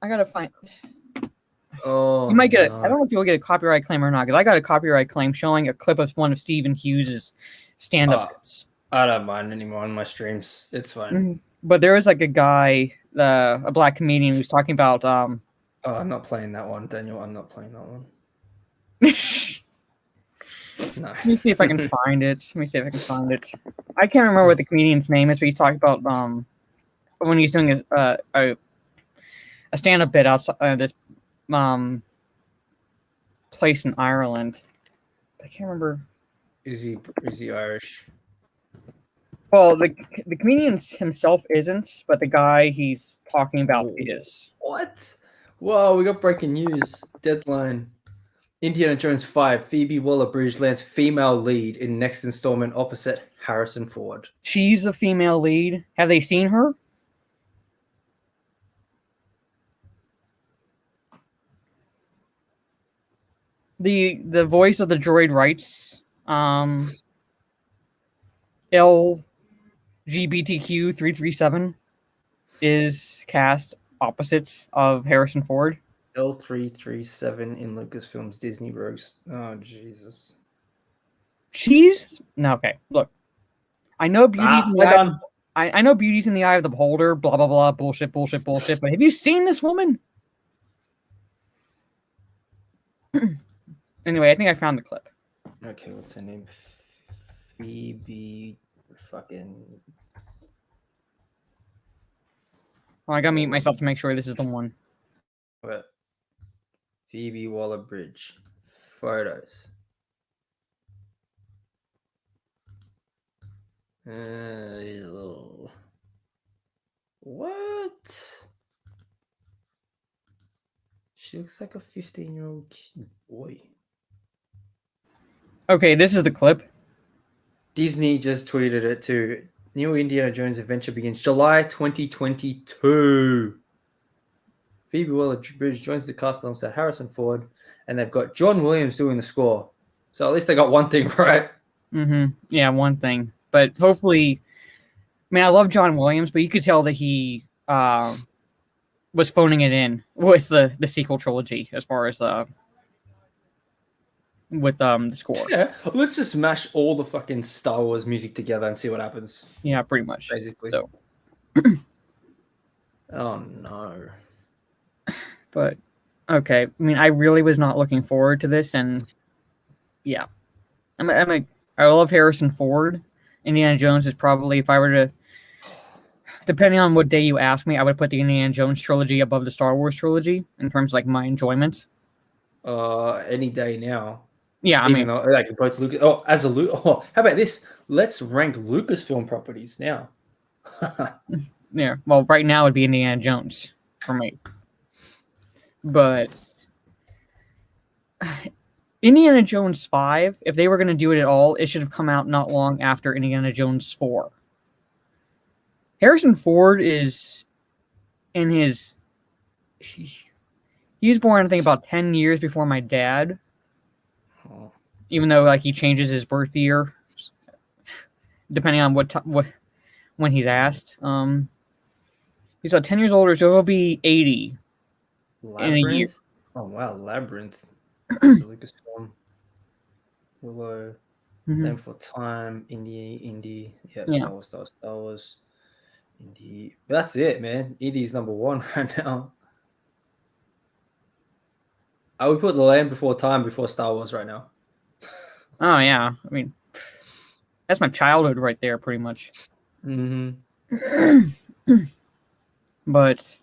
Oh. You might get no. I don't know if you'll get a copyright claim or not, because I got a copyright claim showing a clip of one of Stephen Hughes' stand-ups. I don't mind anymore on my streams. It's fine. But there was like a guy, a black comedian, who's talking about Oh, I'm not playing that one, Daniel. I'm not playing that one. No. Let me see if I can find it. I can't remember what the comedian's name is, but he's talking about when he's doing a stand-up bit outside this place in Ireland. I can't remember. Is he Irish? Well, the comedian himself isn't, but the guy he's talking about is. What? Whoa, we got breaking news. Deadline. Indiana Jones 5, Phoebe Waller-Bridge lands female lead in next installment opposite Harrison Ford. She's a female lead. Have they seen her? The voice of the droid writes LGBTQ 337 is cast opposites of Harrison Ford. L337 in Lucasfilm's Disney Rogues. Oh Jesus. Okay. Look, I know beauty's in the eye. I know beauty's in the eye of the beholder. Blah blah blah. Bullshit. But have you seen this woman? Anyway, I think I found the clip. Okay, what's her name? Phoebe. Fucking. Well, I gotta mute myself to make sure this is the one. What? Phoebe Waller-Bridge. Photos. What? She looks like a 15-year-old boy. Okay, this is the clip. Disney just tweeted it too. New Indiana Jones adventure begins July 2022. Phoebe Waller-Bridge joins the cast alongside Harrison Ford, and they've got John Williams doing the score. So at least they got one thing right. Yeah, one thing. But hopefully, I love John Williams, but you could tell that he was phoning it in with the sequel trilogy as far as with the score. Yeah, let's just mash all the fucking Star Wars music together and see what happens. Yeah, pretty much. Basically. So. Oh no. But okay, I really was not looking forward to this, and yeah, I love Harrison Ford. Indiana Jones is probably, if I were to, depending on what day you ask me, I would put the Indiana Jones trilogy above the Star Wars trilogy in terms of like my enjoyment. Any day now. Yeah, I mean, like both Lucas. Oh, how about this? Let's rank Lucasfilm properties now. Yeah. Well, right now it'd be Indiana Jones for me, but Indiana Jones 5, if they were going to do it at all, it should have come out not long after Indiana Jones 4. Harrison Ford is in his... He was born, I think, about 10 years before my dad. Oh. Even though, like, he changes his birth year, depending on when he's asked. He's about 10 years older, so he'll be 80 in a year. Oh, wow, Labyrinth. Lucasfilm. Willow. Name for Time. Indie. Yeah, Yeah. Star Wars. Indie. That's it, man. Indie's number one right now. I would put The Land Before Time before Star Wars right now. Oh, yeah. I mean, that's my childhood right there, pretty much. But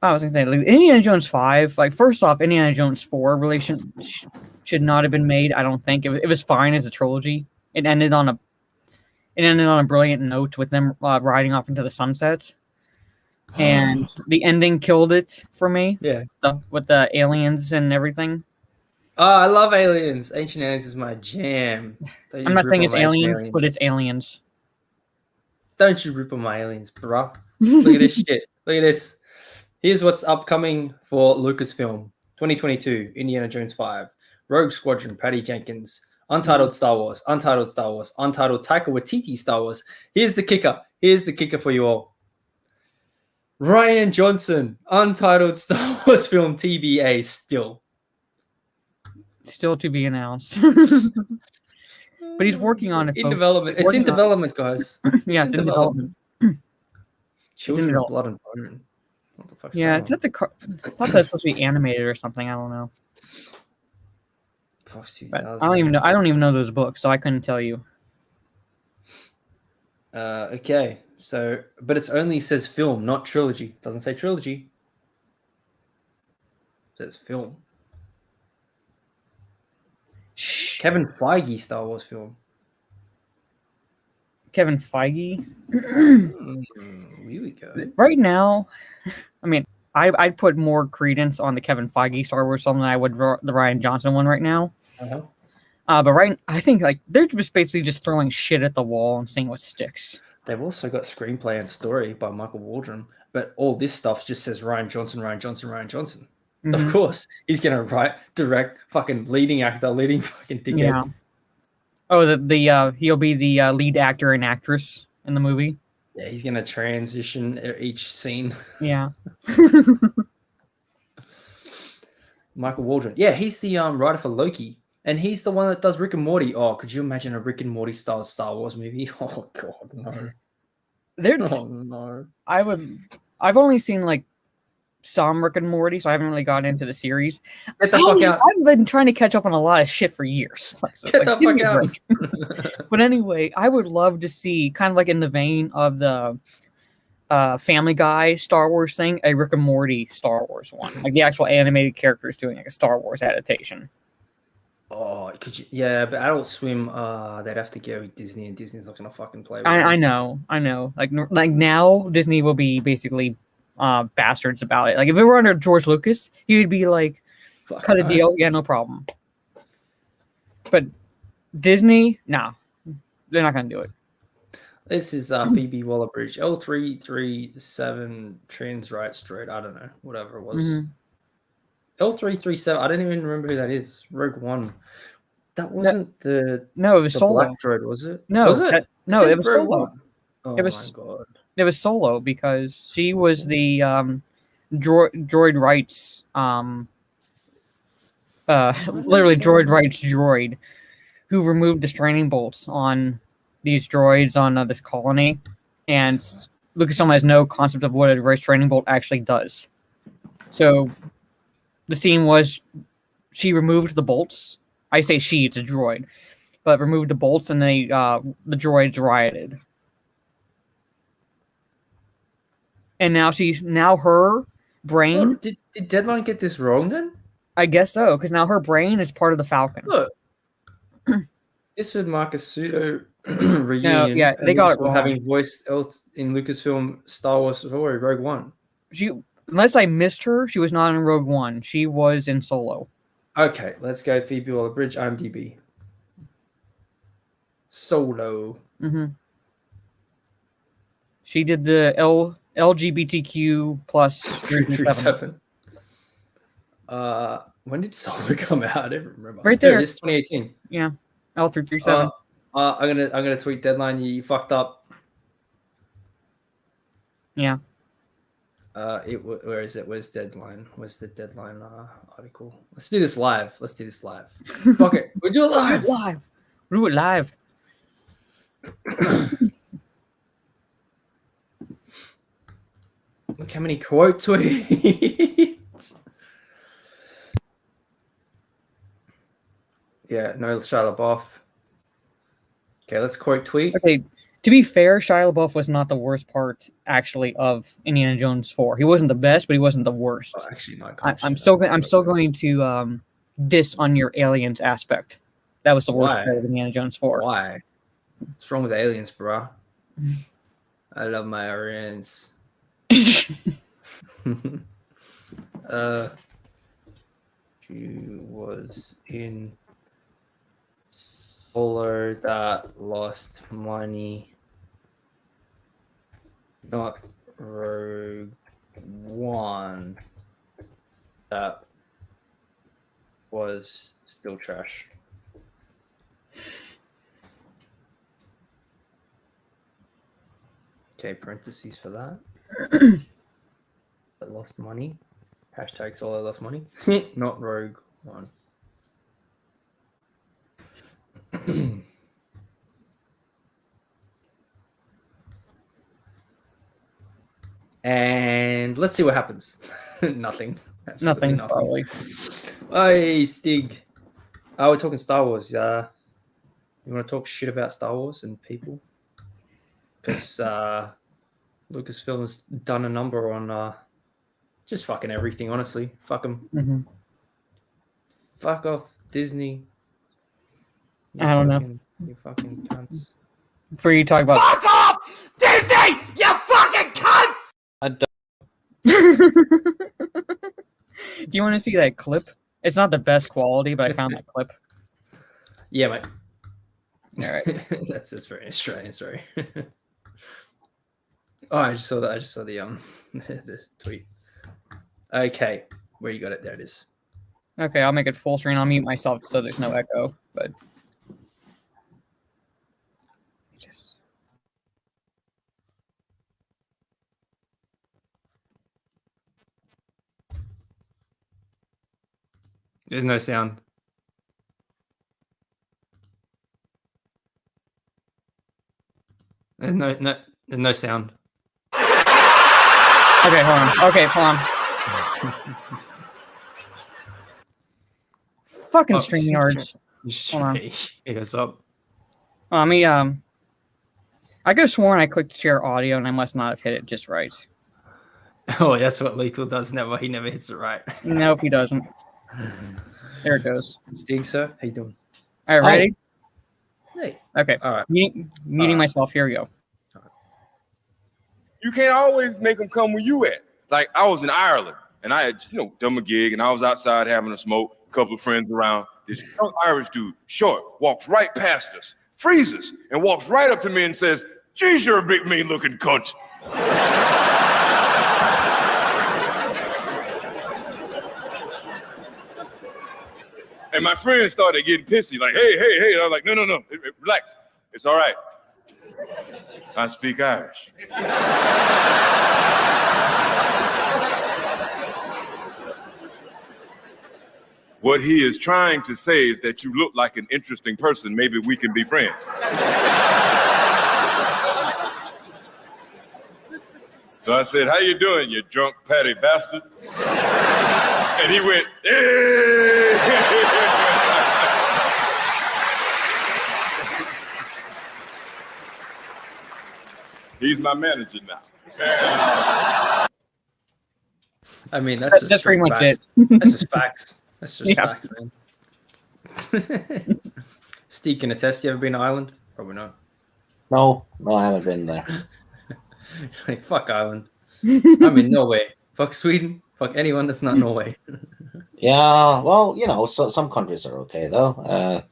I was going to say, like, Indiana Jones 5, like, first off, Indiana Jones 4 really should not have been made, I don't think. It was fine as a trilogy. It ended on a brilliant note with them riding off into the sunset. And the ending killed it for me. Yeah. With the aliens and everything. Oh, I love Aliens. Ancient Aliens is my jam. I'm not saying it's aliens, but it's aliens. Don't you rip on my aliens, bro. Look at this shit. Look at this. Here's what's upcoming for Lucasfilm. 2022, Indiana Jones 5. Rogue Squadron, Patty Jenkins. Untitled Star Wars. Untitled Taika Waititi Star Wars. Here's the kicker for you all. Rian Johnson, untitled Star Wars film TBA still. Still to be announced. But he's working on it. In development. It's in development, guys. Yeah, it's in development. Children of Blood and Bone. What the fuck's yeah, that it's at I thought that was supposed to be animated or something. I don't know. But I don't even know. I don't even know those books, so I couldn't tell you. Okay. So, but it's only says film, not trilogy. Doesn't say trilogy. It says film. Shh. Kevin Feige Star Wars film. Kevin Feige. Here we go. Right now, I mean, I'd put more credence on the Kevin Feige Star Wars film than I would the Rian Johnson one right now. But I think like they're just basically just throwing shit at the wall and seeing what sticks. They've also got screenplay and story by Michael Waldron, but all this stuff just says Rian Johnson. Mm-hmm. Of course, he's gonna write, direct, fucking leading actor, leading fucking dickhead. Yeah. Oh, he'll be the lead actor and actress in the movie. Yeah, he's gonna transition each scene. Yeah. Michael Waldron. Yeah, he's the writer for Loki, and he's the one that does Rick and Morty. Oh, could you imagine a Rick and Morty style Star Wars movie? Oh God, no. Oh no. I've only seen like some Rick and Morty, so I haven't really gotten into the series. Get the fuck out. I've been trying to catch up on a lot of shit for years. Get the fuck out. But anyway, I would love to see, kind of like in the vein of the Family Guy Star Wars thing, a Rick and Morty Star Wars one, like the actual animated characters doing like a Star Wars adaptation. Oh, could you? Yeah, but Adult Swim, they'd have to go with Disney, and Disney's not gonna fucking play with I know. Like now, Disney will be basically bastards about it. Like if it were under George Lucas, he would be like, cut a deal, yeah, no problem. But Disney, no, they're not gonna do it. This is Phoebe Waller-Bridge, L337 trans rights droid. I don't know, whatever it was. Mm-hmm. L337. I don't even remember who that is. Rogue One. That wasn't it was the Solo. Black droid, was it? No, was it? it was Rogue Solo. One. Oh It was- my God. It was Solo because she was the droid rights literally droid rights droid who removed the straining bolts on these droids on this colony, and Lucasfilm has no concept of what a restraining bolt actually does. So the scene was she removed the bolts. I say she, it's a droid, but removed the bolts, and the droids rioted. And now her brain. Oh, did Deadline get this wrong then? I guess so, because now her brain is part of the Falcon. Look, this would mark a pseudo reunion. Yeah, they got it from wrong. having voiced Elth in Lucasfilm Star Wars story Rogue One. Unless I missed her, she was not in Rogue One. She was in Solo. Okay, let's go Phoebe Waller-Bridge, IMDb. Solo. Mm-hmm. She did the LGBTQ plus version 7. When did Solo come out? I don't remember. Right there. This is 2018. Yeah, L337. I'm gonna tweet Deadline. You fucked up. Yeah. Where is it? Where's Deadline? Where's the Deadline article? Let's do this live. Fuck it. We'll do it live. Do it live. Look how many quote tweets. Yeah, no Shia LaBeouf. Okay, let's quote tweet. Okay, to be fair, Shia LaBeouf was not the worst part, actually, of Indiana Jones 4. He wasn't the best, but he wasn't the worst. Oh, actually, no. I'm still going to diss on your aliens aspect. That was the worst part of Indiana Jones 4. Why? What's wrong with aliens, bro? I love my aliens. She was in Solo that lost money, not Rogue One that was still trash. Okay, parentheses for that. That lost money. Hashtag Solo lost money. Not Rogue One. And let's see what happens. Nothing. Nothing. Probably. Hey, Stig. Oh, we're talking Star Wars. You want to talk shit about Star Wars and people? Because Lucasfilm has done a number on just fucking everything, honestly. Fuck them. Mm-hmm. Fuck off, Disney. I don't know. You fucking cunts. Before you talk about... Fuck off! Disney! You fucking cunts! I don't. Do you want to see that clip? It's not the best quality, but I found that clip. Yeah, mate. All right. That's very Australian. Sorry. Oh, I just saw that. I just saw the this tweet. Okay, where you got it? There it is. Okay, I'll make it full screen. I'll mute myself so there's no echo. But There's no sound. There's no sound. Okay, hold on. Okay, hold on. Fucking StreamYards. Hold on. Hey, what's up? Let me I could have sworn I clicked share audio and I must not have hit it just right. Oh, that's what Lethal does. He never hits it right. Nope, he doesn't. There it goes. Stig, sir, how you doing? All right, ready? Hey. Okay. All right. Muting myself. Here we go. You can't always make them come where you at. Like I was in Ireland and I had, done a gig and I was outside having a smoke, a couple of friends around. This young Irish dude, short, walks right past us, freezes, and walks right up to me and says, "Geez, you're a big mean looking cunt." And my friends started getting pissy, like, hey. And I was like, no, relax. It's all right. I speak Irish. What he is trying to say is that you look like an interesting person. Maybe we can be friends. So I said, how you doing, you drunk patty bastard? And he went, hey! He's my manager now. I mean, that's pretty much facts. it. That's just facts. That's just Yeah. facts, man. Steve can attest. You ever been to Ireland? Probably not. No, I haven't been there. It's like, fuck Ireland. I'm in Norway. Fuck Sweden. Fuck anyone that's not Norway. Yeah, well, some countries are okay though.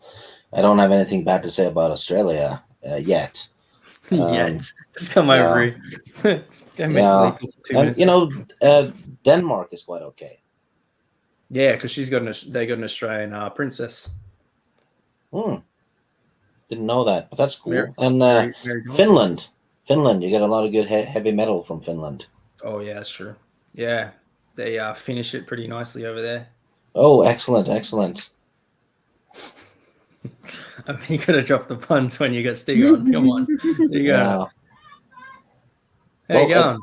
I don't have anything bad to say about Australia yet. Yet. Just come over here. Yeah, and Denmark is quite okay. Yeah, because they got an Australian princess. Didn't know that, but that's cool. Mary Finland, you get a lot of good heavy metal from Finland. Oh yeah, that's true. Yeah, they finish it pretty nicely over there. Oh, excellent. I mean, you could have dropped the puns when you got Stig on. Come on, there you go. How you going?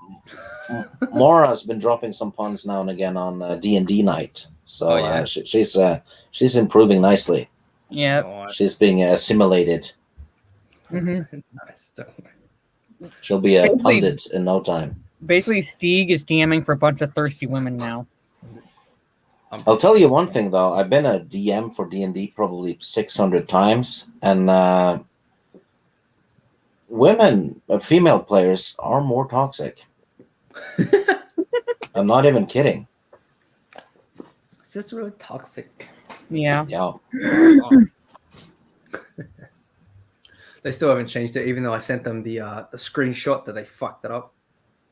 Maura's been dropping some puns now and again on D&D night, so she's improving nicely. Yeah, she's being assimilated. Nice. She'll be a pundit in no time. Basically, Stig is DMing for a bunch of thirsty women now. I'll tell you one thing though. I've been a DM for D&D probably 600 times, and female players are more toxic. I'm not even kidding. It's just really toxic. Yeah. They still haven't changed it, even though I sent them the screenshot that they fucked it up.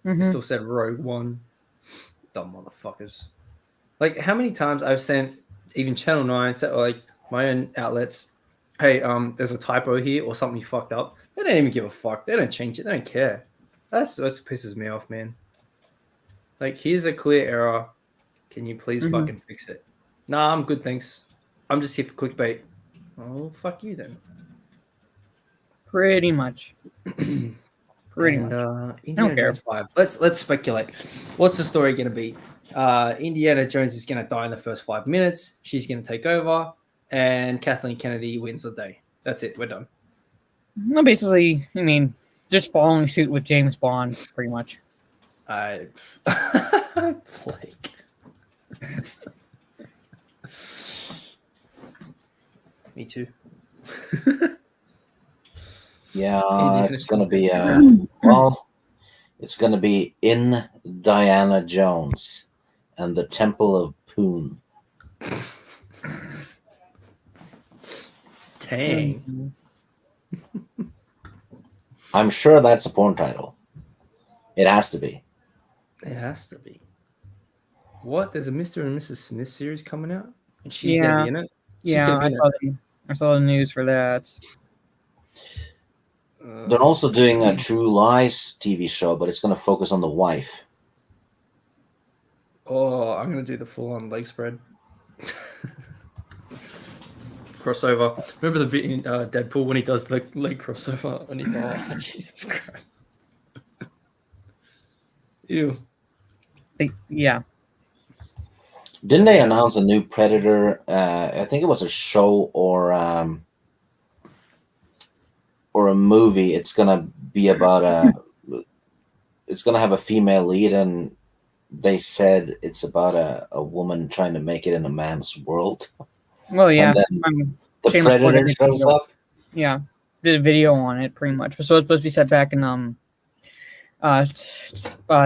It still said Rogue One. Dumb motherfuckers. Like, how many times I've sent even Channel 9, or like my own outlets, hey, there's a typo here or something fucked up. They don't even give a fuck. They don't change it. They don't care. That's what pisses me off, man. Like, here's a clear error. Can you please fucking fix it? Nah, I'm good, thanks. I'm just here for clickbait. Oh, fuck you then. Pretty much. Pretty much. Indiana don't care. Jones 5. Let's speculate. What's the story going to be? Indiana Jones is going to die in the first 5 minutes. She's going to take over, and Kathleen Kennedy wins the day. That's it. We're done. No, basically, I mean, just following suit with James Bond, pretty much. Blake. Me too. Yeah, it's going to be it's going to be in Diana Jones and the Temple of Poon. Dang. I'm sure that's a porn title. It has to be. It has to be. What? There's a Mr. and Mrs. Smith series coming out? And she's going to be in it? I saw the news for that. They're also doing a True Lies TV show, but it's going to focus on the wife. Oh, I'm going to do the full-on leg spread. crossover. Remember the bit in Deadpool when he does the leg crossover and he's Jesus Christ. Ew. Yeah. Didn't they announce a new Predator? I think it was a show or a movie. It's gonna be about it's gonna have a female lead, and they said it's about a woman trying to make it in a man's world. Well, yeah. And then the Predator shows up. Yeah, did a video on it pretty much. So it's supposed to be set back in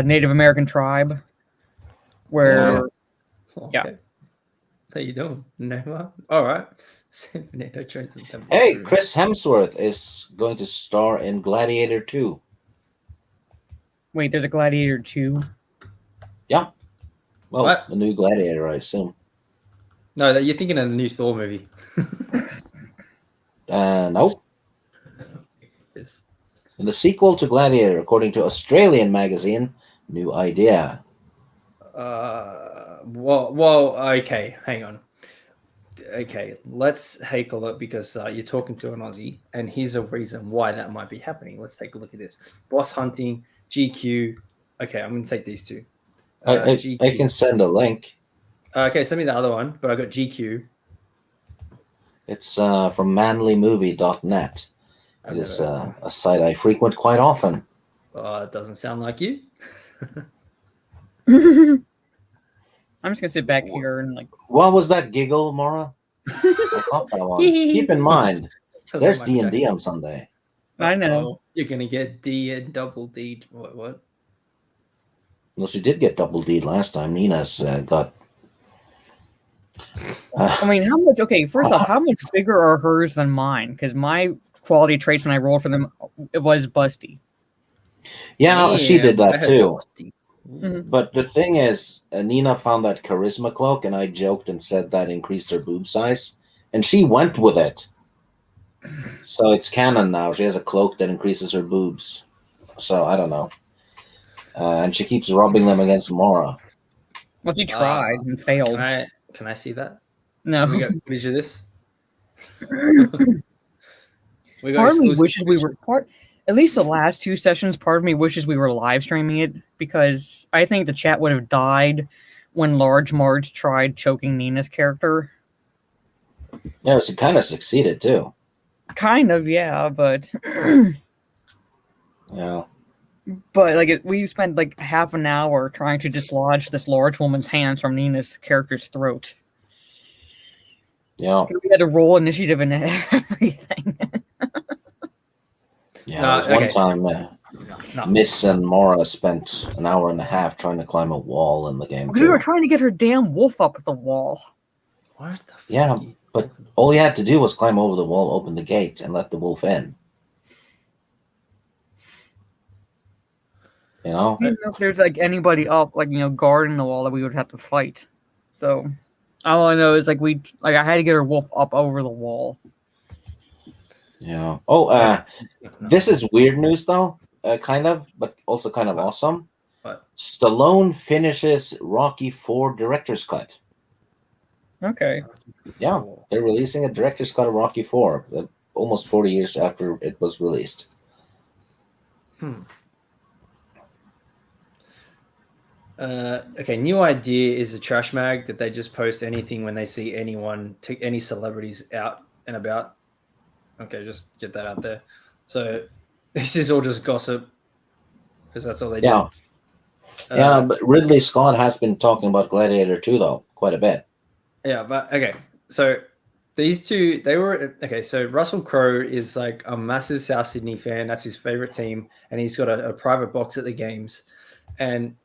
Native American tribe, where Okay. How you doing? No, all right. Hey, Chris Hemsworth is going to star in Gladiator 2. Wait, there's a Gladiator 2? Yeah. Well, What? the new Gladiator, I assume. No, you're thinking of the new Thor movie. Nope. Yes. In the sequel to Gladiator, according to Australian magazine, New Idea. Well, okay, hang on. Okay, let's take a look because you're talking to an Aussie, and here's a reason why that might be happening. Let's take a look at this. Boss Hunting, GQ. Okay, I'm going to take these two. I can send a link. Okay, send me the other one, but I got GQ. It's from manlymovie.net. It is a site I frequent quite often. It doesn't sound like you. I'm just gonna sit back here and like. What was that giggle, Mara? I caught that one. Keep in mind, there's D&D on Sunday. I know. You're gonna get D and double D. What? Well, she did get double D last time. Nina's got. I mean, how much? Okay, first off, how much bigger are hers than mine? Because my quality traits when I rolled for them, it was busty. Yeah, she did that too. Mm-hmm. But the thing is, Nina found that charisma cloak, and I joked and said that increased her boob size, and she went with it. So it's canon now. She has a cloak that increases her boobs. So I don't know. And she keeps rubbing them against Mora. Well, she tried and failed. Can I see that? No. We got footage of this. Part of me wishes we were at least the last two sessions. Part of me wishes we were live streaming it because I think the chat would have died when Large Marge tried choking Nina's character. Yeah, she kind of succeeded too. Kind of, yeah, but yeah. But like we spent like half an hour trying to dislodge this large woman's hands from Nina's character's throat. Yeah, we had to roll initiative and everything. Yeah, there was one time Miss and Mora spent an hour and a half trying to climb a wall in the game. Because we were trying to get her damn wolf up the wall. What the fuck? Yeah, but all you had to do was climb over the wall, open the gate, and let the wolf in. You know? I don't know if there's like anybody up, like, you know, guarding the wall that we would have to fight. So all I know is like I had to get her wolf up over the wall. Yeah. Oh, this is weird news though, kind of, but also kind of awesome. What? Stallone finishes Rocky IV director's cut. Okay. Yeah, they're releasing a director's cut of Rocky IV, almost 40 years after it was released. Okay, New Idea is a trash mag that they just post anything when they see anyone, any celebrities out and about. Okay, just get that out there. So this is all just gossip because that's all they do. Yeah, but Ridley Scott has been talking about Gladiator 2 though, quite a bit. Yeah, but okay. So these two, they were okay. So Russell Crowe is like a massive South Sydney fan. That's his favorite team, and he's got a private box at the games. And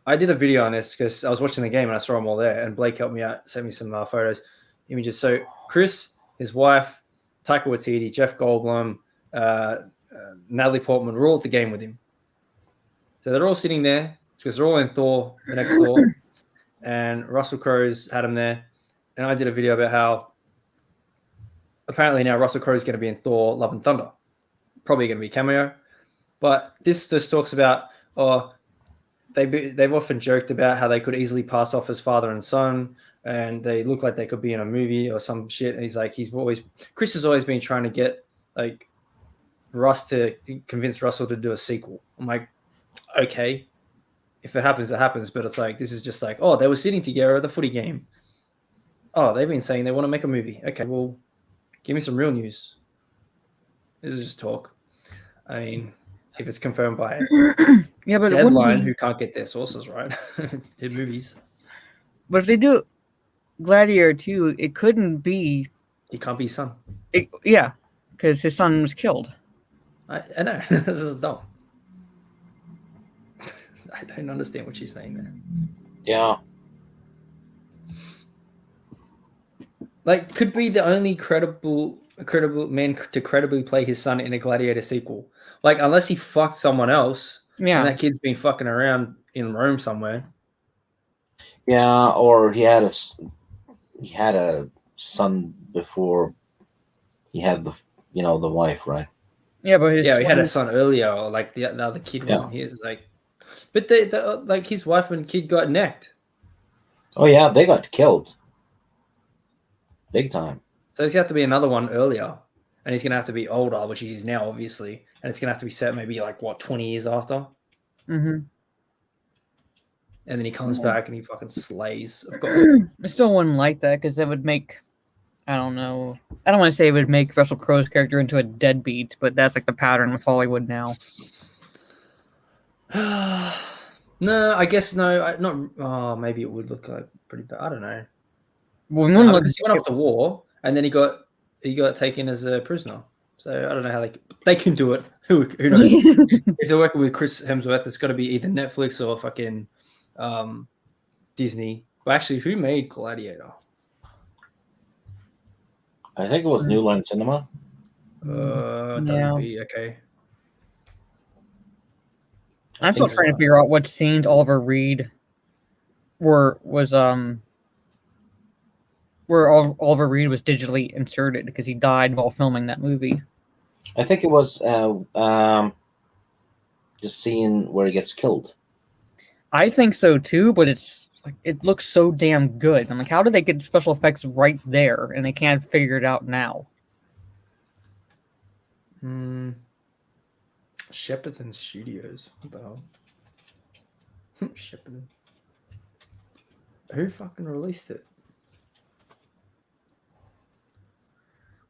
I did a video on this because I was watching the game and I saw them all there. And Blake helped me out, sent me some photos, images. So Chris, his wife, Taika Waititi, Jeff Goldblum, Natalie Portman were all at the game with him. So they're all sitting there because they're all in Thor, the next Thor. And Russell Crowe's had him there. And I did a video about how apparently now Russell Crowe's going to be in Thor Love and Thunder. Probably going to be cameo. But this just talks about, they've often joked about how they could easily pass off as father and son, and they look like they could be in a movie or some shit. And Chris has always been trying to get like Russ to convince Russell to do a sequel. I'm like, okay, if it happens, it happens. But it's like, this is just like, oh, they were sitting together at the footy game. Oh, they've been saying they want to make a movie. Okay, well, give me some real news. This is just talk. I mean, if it's confirmed by Deadline, who can't get their sources right, did movies. But if they do Gladiator 2, it couldn't be. He can't be his son. Yeah, because his son was killed. I know. This is dumb. I don't understand what she's saying, man. Yeah. Like, could be the only credible man to credibly play his son in a Gladiator sequel. Like, unless he fucked someone else, and that kid's been fucking around in Rome somewhere. Yeah, or he had a son before he had the wife, right? Yeah, but he had a son earlier, or like the other kid wasn't his. Like, but like his wife and kid got necked. Oh yeah, they got killed, big time. So he's got to be another one earlier, and he's gonna have to be older, which he is now, obviously, and it's gonna have to be set maybe like 20 years after. Mm-hmm. And then he comes back and he fucking slays. I still wouldn't like that because that would make, I don't know. I don't want to say it would make Russell Crowe's character into a deadbeat, but that's like the pattern with Hollywood now. No, I guess no. Not. Oh, maybe it would look like pretty bad. I don't know. Well, he went off to war, and then he got taken as a prisoner. So I don't know how they can do it. Who knows? If they're working with Chris Hemsworth, it's got to be either Netflix or fucking Disney. Well, actually, who made Gladiator? I think it was New Line Cinema. WB, okay. I'm still trying to figure out what scenes Oliver Reed where Oliver Reed was digitally inserted because he died while filming that movie. I think it was the scene where he gets killed. I think so too, but it's like it looks so damn good. I'm like, how did they get special effects right there and they can't figure it out now? Shepperton Studios. What the hell? Shepperton. Who fucking released it?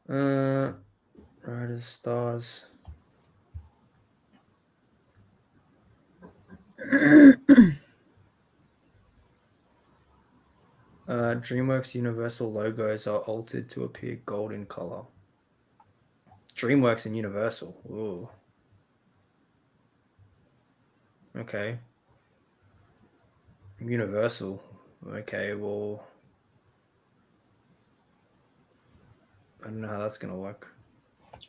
Writers, stars. DreamWorks Universal logos are altered to appear gold in color. DreamWorks and Universal. Ooh. Okay. Universal. Okay, well, I don't know how that's gonna work.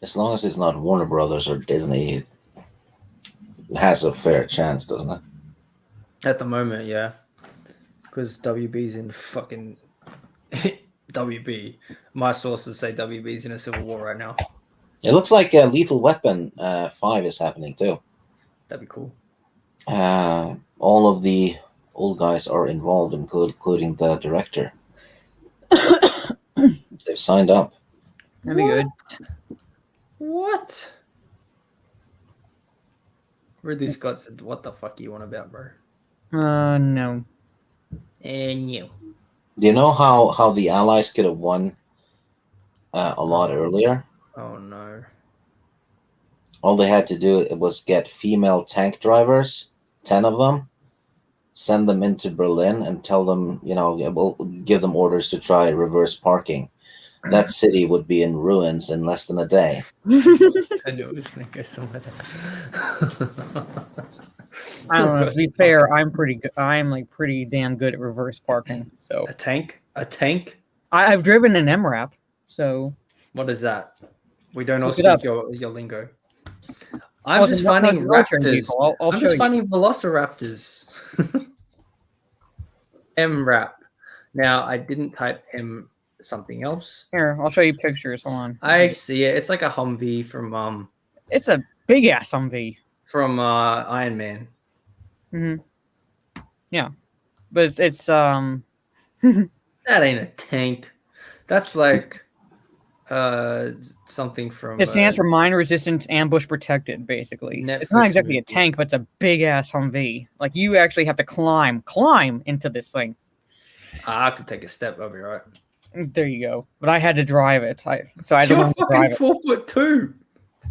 As long as it's not Warner Brothers or Disney, it has a fair chance, doesn't it? At the moment, yeah. Because WB's in fucking WB. My sources say WB's in a civil war right now. It looks like Lethal Weapon 5 is happening too. That'd be cool. All of the old guys are involved, including the director. They've signed up. That'd be good. What? Ridley Scott said, "What the fuck you want about, bro?" No. And you. Do you know how the Allies could have won a lot earlier? Oh no. All they had to do was get female tank drivers, 10 of them, send them into Berlin and tell them, we'll give them orders to try reverse parking. That city would be in ruins in less than a day. I knew it was going to go somewhere. I don't know. To be fair, I'm pretty good. I'm like pretty damn good at reverse parking. So a tank? I've driven an MRAP. So what is that? We don't all speak your lingo. I'm just finding raptors. I'm just finding velociraptors. MRAP. Now I didn't type M something else. Here, I'll show you pictures. Hold on. I see it. It's like a Humvee from It's a big ass Humvee from Iron Man. Mm-hmm. Yeah, but it's That ain't a tank. That's like something from. It stands for mine resistant, ambush protected. Basically, it's not Netflix exactly a movie. tank, but it's a big ass Humvee. Like you actually have to climb into this thing. I could take a step. I'll be right. There you go. But I had to drive it. I You're don't want to drive fucking it. 4'2".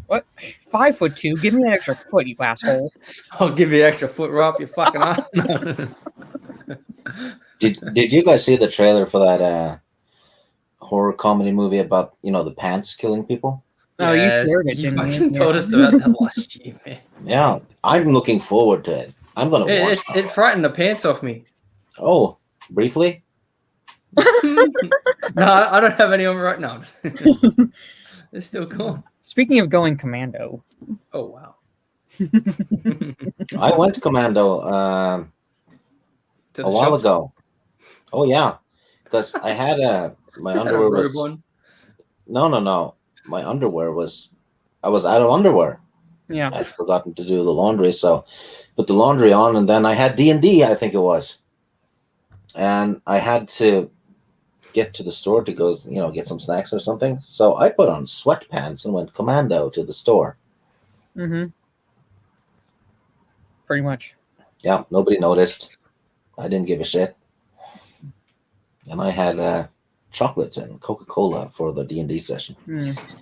What? 5'2"? Give me that extra foot, you asshole. I'll give you an extra foot right up your fucking arm. Did you guys see the trailer for that horror comedy movie about the pants killing people? Oh, Yes, you shared it, you didn't you? fucking told us about that last year, man. Yeah, I'm looking forward to it. I'm gonna watch It frightened the pants off me. Oh, briefly? No, I don't have any on right now. It's still gone. Speaking of going commando. Oh, wow. I went commando To a the while shops? ago. Oh yeah, because I had my Had a underwear was robe on. no. My underwear was I was out of underwear. Yeah. I'd forgotten to do the laundry, so put the laundry on, and then I had D&D, I think it was, and I had to get to the store to go, get some snacks or something. So I put on sweatpants and went commando to the store. Mm-hmm. Pretty much. Yeah, nobody noticed. I didn't give a shit. And I had chocolates and Coca-Cola for the D&D session.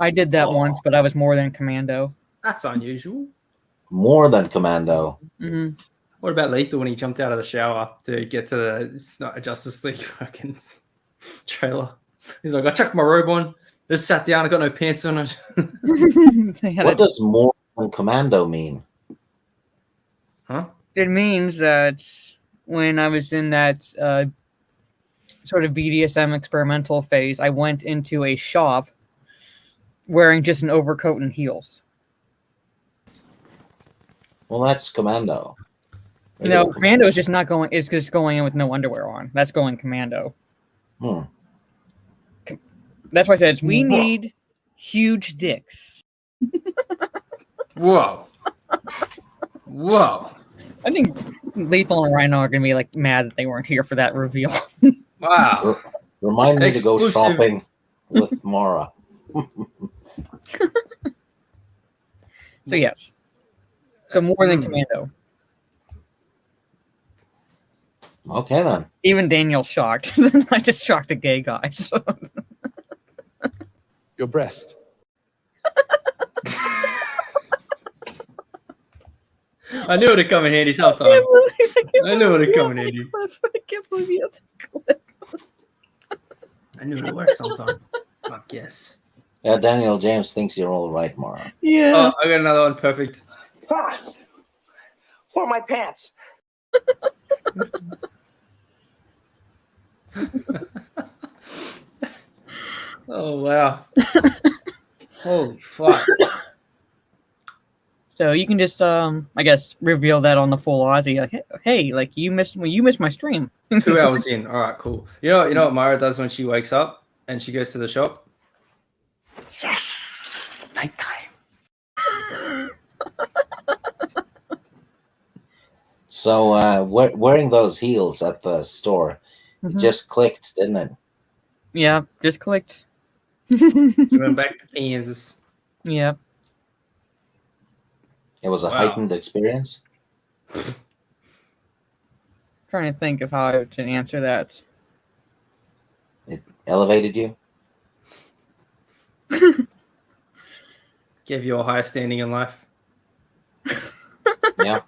I did that once, but I was more than commando. That's unusual. More than commando. Mm-hmm. What about Lethal when he jumped out of the shower to get to the it's not a Justice League fucking trailer? He's like, I chucked my robe on, just sat down, I got no pants on it. What does more than commando mean? Huh? It means that when I was in that sort of BDSM experimental phase, I went into a shop wearing just an overcoat and heels. Well, that's commando. No, commando is just not going. It's just going in with no underwear on. That's going commando. That's why I said we need huge dicks. Whoa. I think Lethal and Rhino are gonna be like mad that they weren't here for that reveal. Wow. Remind me to go Exclusive. shopping with Mara. So yes. So more than commando. Okay then. Even Daniel's shocked. I just shocked a gay guy. So. Your breast. I knew it would come in handy sometime. I knew it would come in handy. I can't believe he has a clip. I knew it would work sometime. I guess. Yeah, Daniel James thinks you're all right, Mara. Yeah. Oh, I got another one. Perfect. Ah, where are my pants? Oh, wow. Holy fuck. So you can just, I guess, reveal that on the full Aussie. Like, hey, like you missed my stream. 2 hours in. All right, cool. You know what Mara does when she wakes up and she goes to the shop? Yes, nighttime. So wearing those heels at the store, it just clicked, didn't it? Yeah, just clicked. She went back to Kansas. Yeah. It was a Wow. heightened experience. Trying to think of how to answer that. It elevated you. Gave you a higher standing in life. Yeah.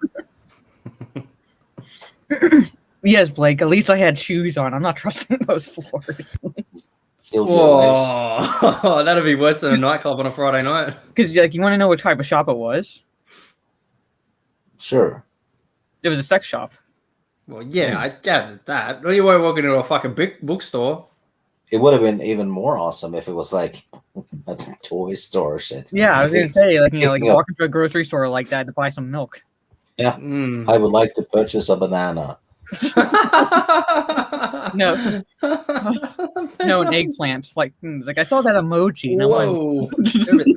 Yes, Blake. At least I had shoes on. I'm not trusting those floors. Killed your legs. Whoa, that'd be worse than a nightclub on a Friday night. Because like you want to know what type of shop it was? Sure. It was a sex shop. Well, yeah, I gathered that. You weren't walking into a fucking big bookstore. It would have been even more awesome if it was like a toy store or shit. Yeah, I was gonna say like Yeah. walk into a grocery store like that to buy some milk. Yeah. I would like to purchase a banana. No, no, an eggplant. Like, it's like I saw that emoji. And I'm Whoa, like,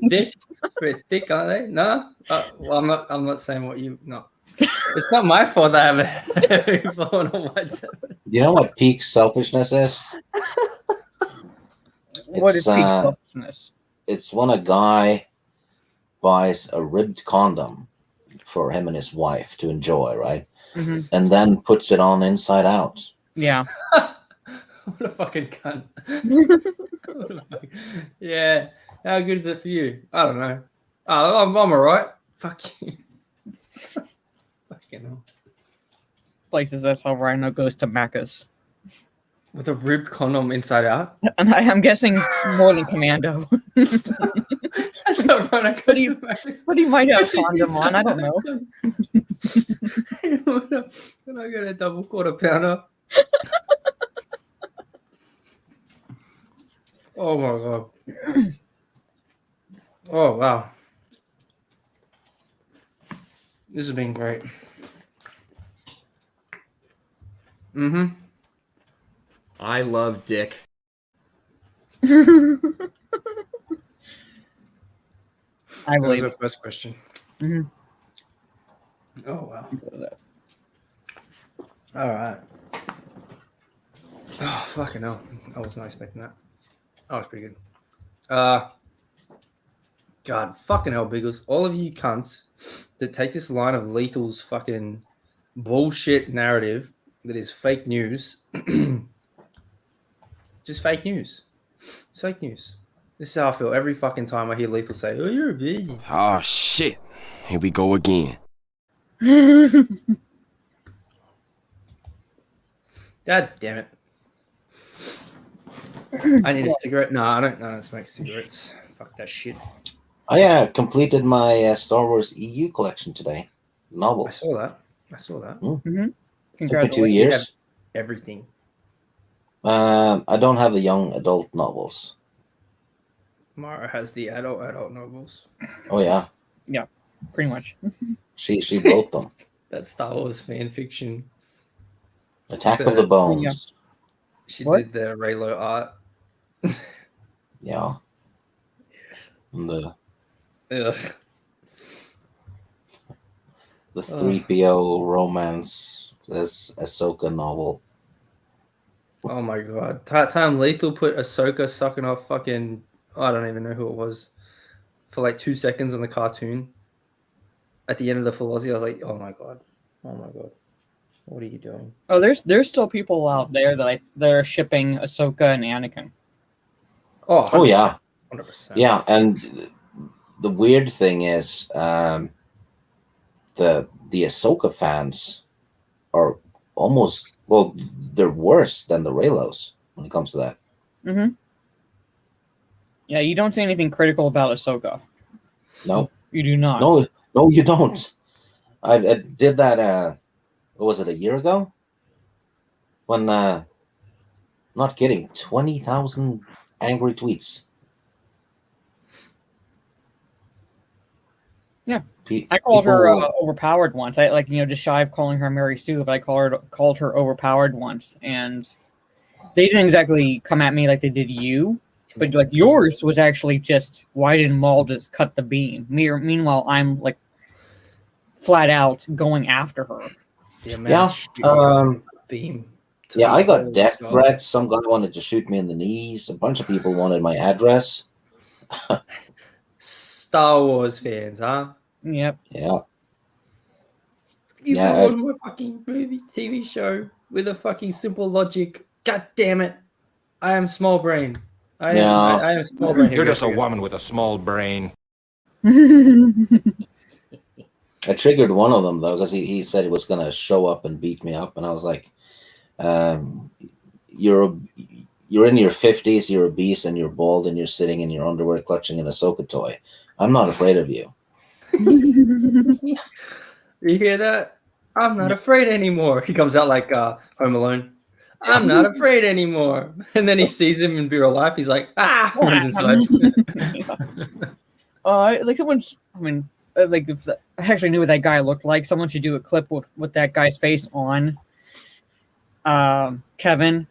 they're a bit thick, aren't they? No, well, I'm not saying what you. No, It's not my fault that I have a hairy phone on WhatsApp. Do you know what peak selfishness is? What is It's, peak uh, selfishness? It's when a guy buys a ribbed condom for him and his wife to enjoy, right? Mhm. And then puts it on inside out. Yeah. What a fucking cunt. What a yeah. How good is it for you? I don't know. I'm alright. Fuck you. Fucking hell. Places that's how Rhino goes to Macca's. With a ribbed condom inside out? And I'm guessing more than Commando. That's how Rhino goes to Macca's. But he might have a condom on, I don't know. When I get a double quarter pounder. Oh my god. Oh wow. This has been great. Mm-hmm. I love dick. I That was believe our it. first question. Mhm. Oh wow. All right. Oh fucking hell! I was not expecting that. That was pretty good. God, fucking hell, Biggles. All of you cunts that take this line of Lethal's fucking bullshit narrative that is fake news. Just fake news. It's fake news. This is how I feel every fucking time I hear Lethal say, "Oh, you're a virgin." Oh shit. Here we go again. God damn it. I need a cigarette. No, I don't smoke cigarettes. Fuck that shit. I completed my Star Wars EU collection today. I Novels. saw that. Took me 2 Congratulations. years. Everything. I don't have the young adult novels. Mara has the adult novels. Oh yeah, Yeah, pretty much. she wrote them. That's Star Wars fan fiction. Attack of the Bones. She What? did the Raylo art. Yeah. And the Ugh. 3PO romance as Ahsoka novel. Oh my god. Time Lethal put Ahsoka sucking off fucking, I don't even know who it was, for like 2 seconds on the cartoon. At the end of the Philosophy, I was like, oh my god. Oh my god. What are you doing? Oh, there's still people out there that are shipping Ahsoka and Anakin. Oh, 100%, Oh yeah, 100%. yeah. And the weird thing is, the Ahsoka fans are almost, well, they're worse than the Raylos when it comes to that. Mm-hmm. Yeah, you don't say anything critical about Ahsoka. No, You do not. no, you don't. I did that. What was it, a year ago? When, not kidding, 20,000 angry tweets. Yeah. I called her people- overpowered once. I just shy of calling her Mary Sue, but I called her overpowered once, and they didn't exactly come at me like they did you, but like yours was actually just, why didn't Maul just cut the beam? Meanwhile, I'm like flat out going after her. The amount Yeah, of shit you got beam. to yeah, I got the death whole threats. Some guy wanted to shoot me in the knees. A bunch of people wanted my address. Star Wars fans, huh? Yep. Yeah. You Yeah, ruined my fucking movie, TV show with a fucking simple logic. God damn it! I am small brain. I am small brain. You're just a woman with a small brain. I triggered one of them though because he said he was gonna show up and beat me up, and I was like, "You're in your 50s, you're obese, and you're bald, and you're sitting in your underwear clutching an Ahsoka toy. I'm not afraid of you." You hear that? I'm not afraid anymore. He comes out like Home Alone. I'm not afraid anymore. And then he sees him in real life. He's like, runs inside. Like someone's, like if I actually knew what that guy looked like, someone should do a clip with that guy's face on Kevin,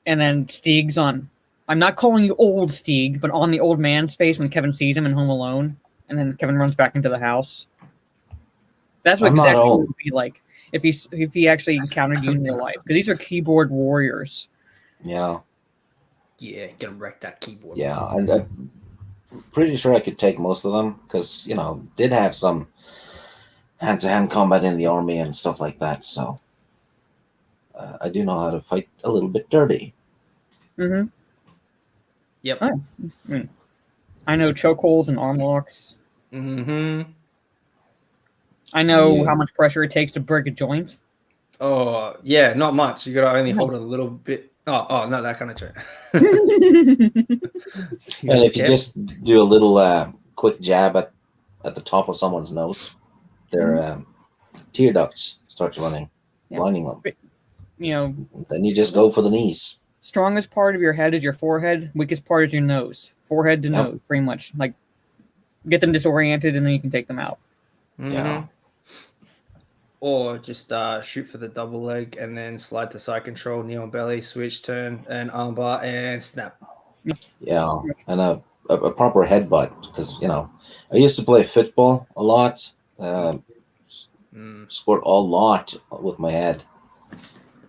and then Steeg's on. I'm not calling you old Steeg, but on the old man's face when Kevin sees him in Home Alone, and then Kevin runs back into the house. That's what I'm not exactly it old. would be like if he actually encountered you in real life. Because these are keyboard warriors. Yeah. Yeah, gonna wreck that keyboard. Yeah, I'm pretty sure I could take most of them because, did have some hand-to-hand combat in the army and stuff like that. So I do know how to fight a little bit dirty. Mm-hmm. Yep. Oh. I know chokeholds and arm locks. Mm-hmm. I know how much pressure it takes to break a joint. Oh, yeah, not much. You gotta only hold it a little bit. Oh, not that kind of joint. And if you just do a little quick jab at the top of someone's nose, their tear ducts starts running, blinding them. Then you just go for the knees. Strongest part of your head is your forehead. Weakest part is your nose. Forehead to nose, pretty much. Like, get them disoriented, and then you can take them out. Yeah. Or just shoot for the double leg and then slide to side control, knee on belly, switch, turn, and armbar, and snap. Yeah, and a proper headbutt because I used to play football a lot, scored a lot with my head,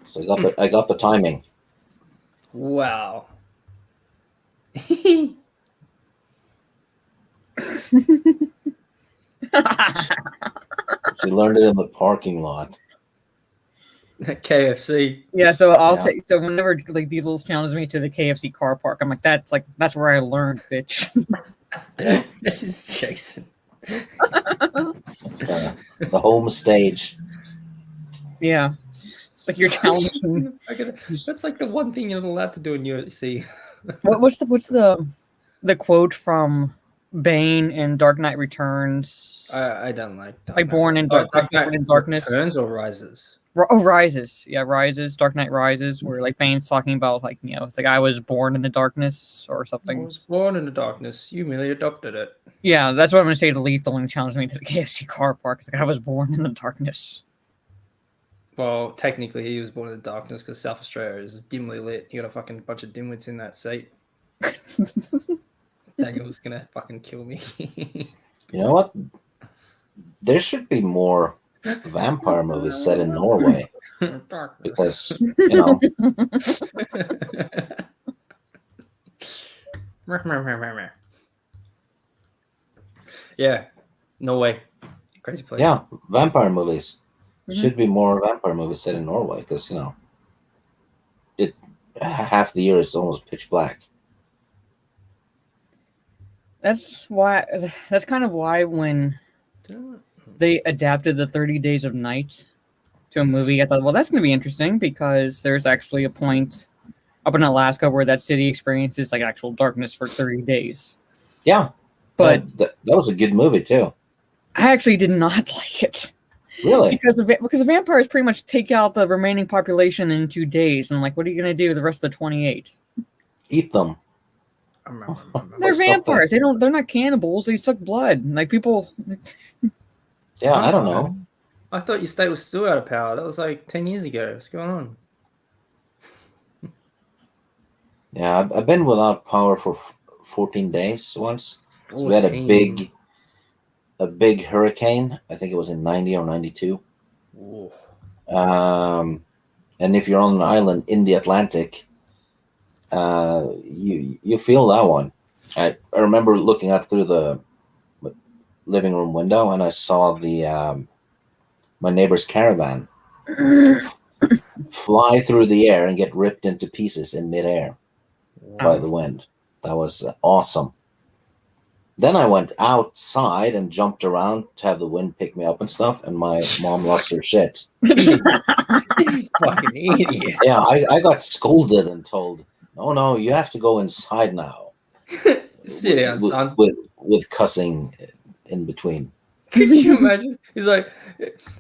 so I got the timing. Wow. She learned it in the parking lot. KFC. Yeah, so I'll take. So whenever like Diesel challenges me to the KFC car park, I'm like, that's where I learned, bitch. This is Jason. It's the home stage. Yeah, it's like you're challenging. That's like the one thing you're not allowed to do in UFC. What's the quote from Bane in Dark Knight Returns? I don't like that. Like Born in Darkness. Returns or Rises? Rises. Yeah, Rises. Dark Knight Rises, where like Bane's talking about like it's like I was born in the darkness or something. I was born in the darkness. You merely adopted it. Yeah, that's what I'm gonna say to Lethal when he challenged me to the KFC car park. It's like I was born in the darkness. Well, technically, he was born in the darkness because South Australia is dimly lit. You got a fucking bunch of dimwits in that seat. Daniel's gonna fucking kill me. You know what? There should be more vampire movies set in Norway because yeah, Norway, crazy place. Yeah, vampire movies. Should be more vampire movies set in Norway because it half the year is almost pitch black. That's kind of why when they adapted the 30 Days of Night to a movie, I thought, well, that's going to be interesting because there's actually a point up in Alaska where that city experiences like actual darkness for 30 days. Yeah, but that was a good movie too. I actually did not like it. Really? Because the vampires pretty much take out the remaining population in 2 days, and I'm like, what are you going to do with the rest of the 28? Eat them. They're vampires. They're not cannibals. They suck blood. Like people. Yeah, I don't know. I thought your state was still out of power. That was like 10 years ago. What's going on? Yeah, I've been without power for 14 days once. So we had a big hurricane. I think it was in 90 or 92. And if you're on an island in the Atlantic, you feel that one. I remember looking out through the living room window and I saw the my neighbor's caravan fly through the air and get ripped into pieces in midair by the wind. That was awesome. Then I went outside and jumped around to have the wind pick me up and stuff, and my mom lost her shit. Fucking idiot. Yeah, I got scolded and told, no, you have to go inside now. Sit down, son. With cussing in between. Could you imagine? He's like,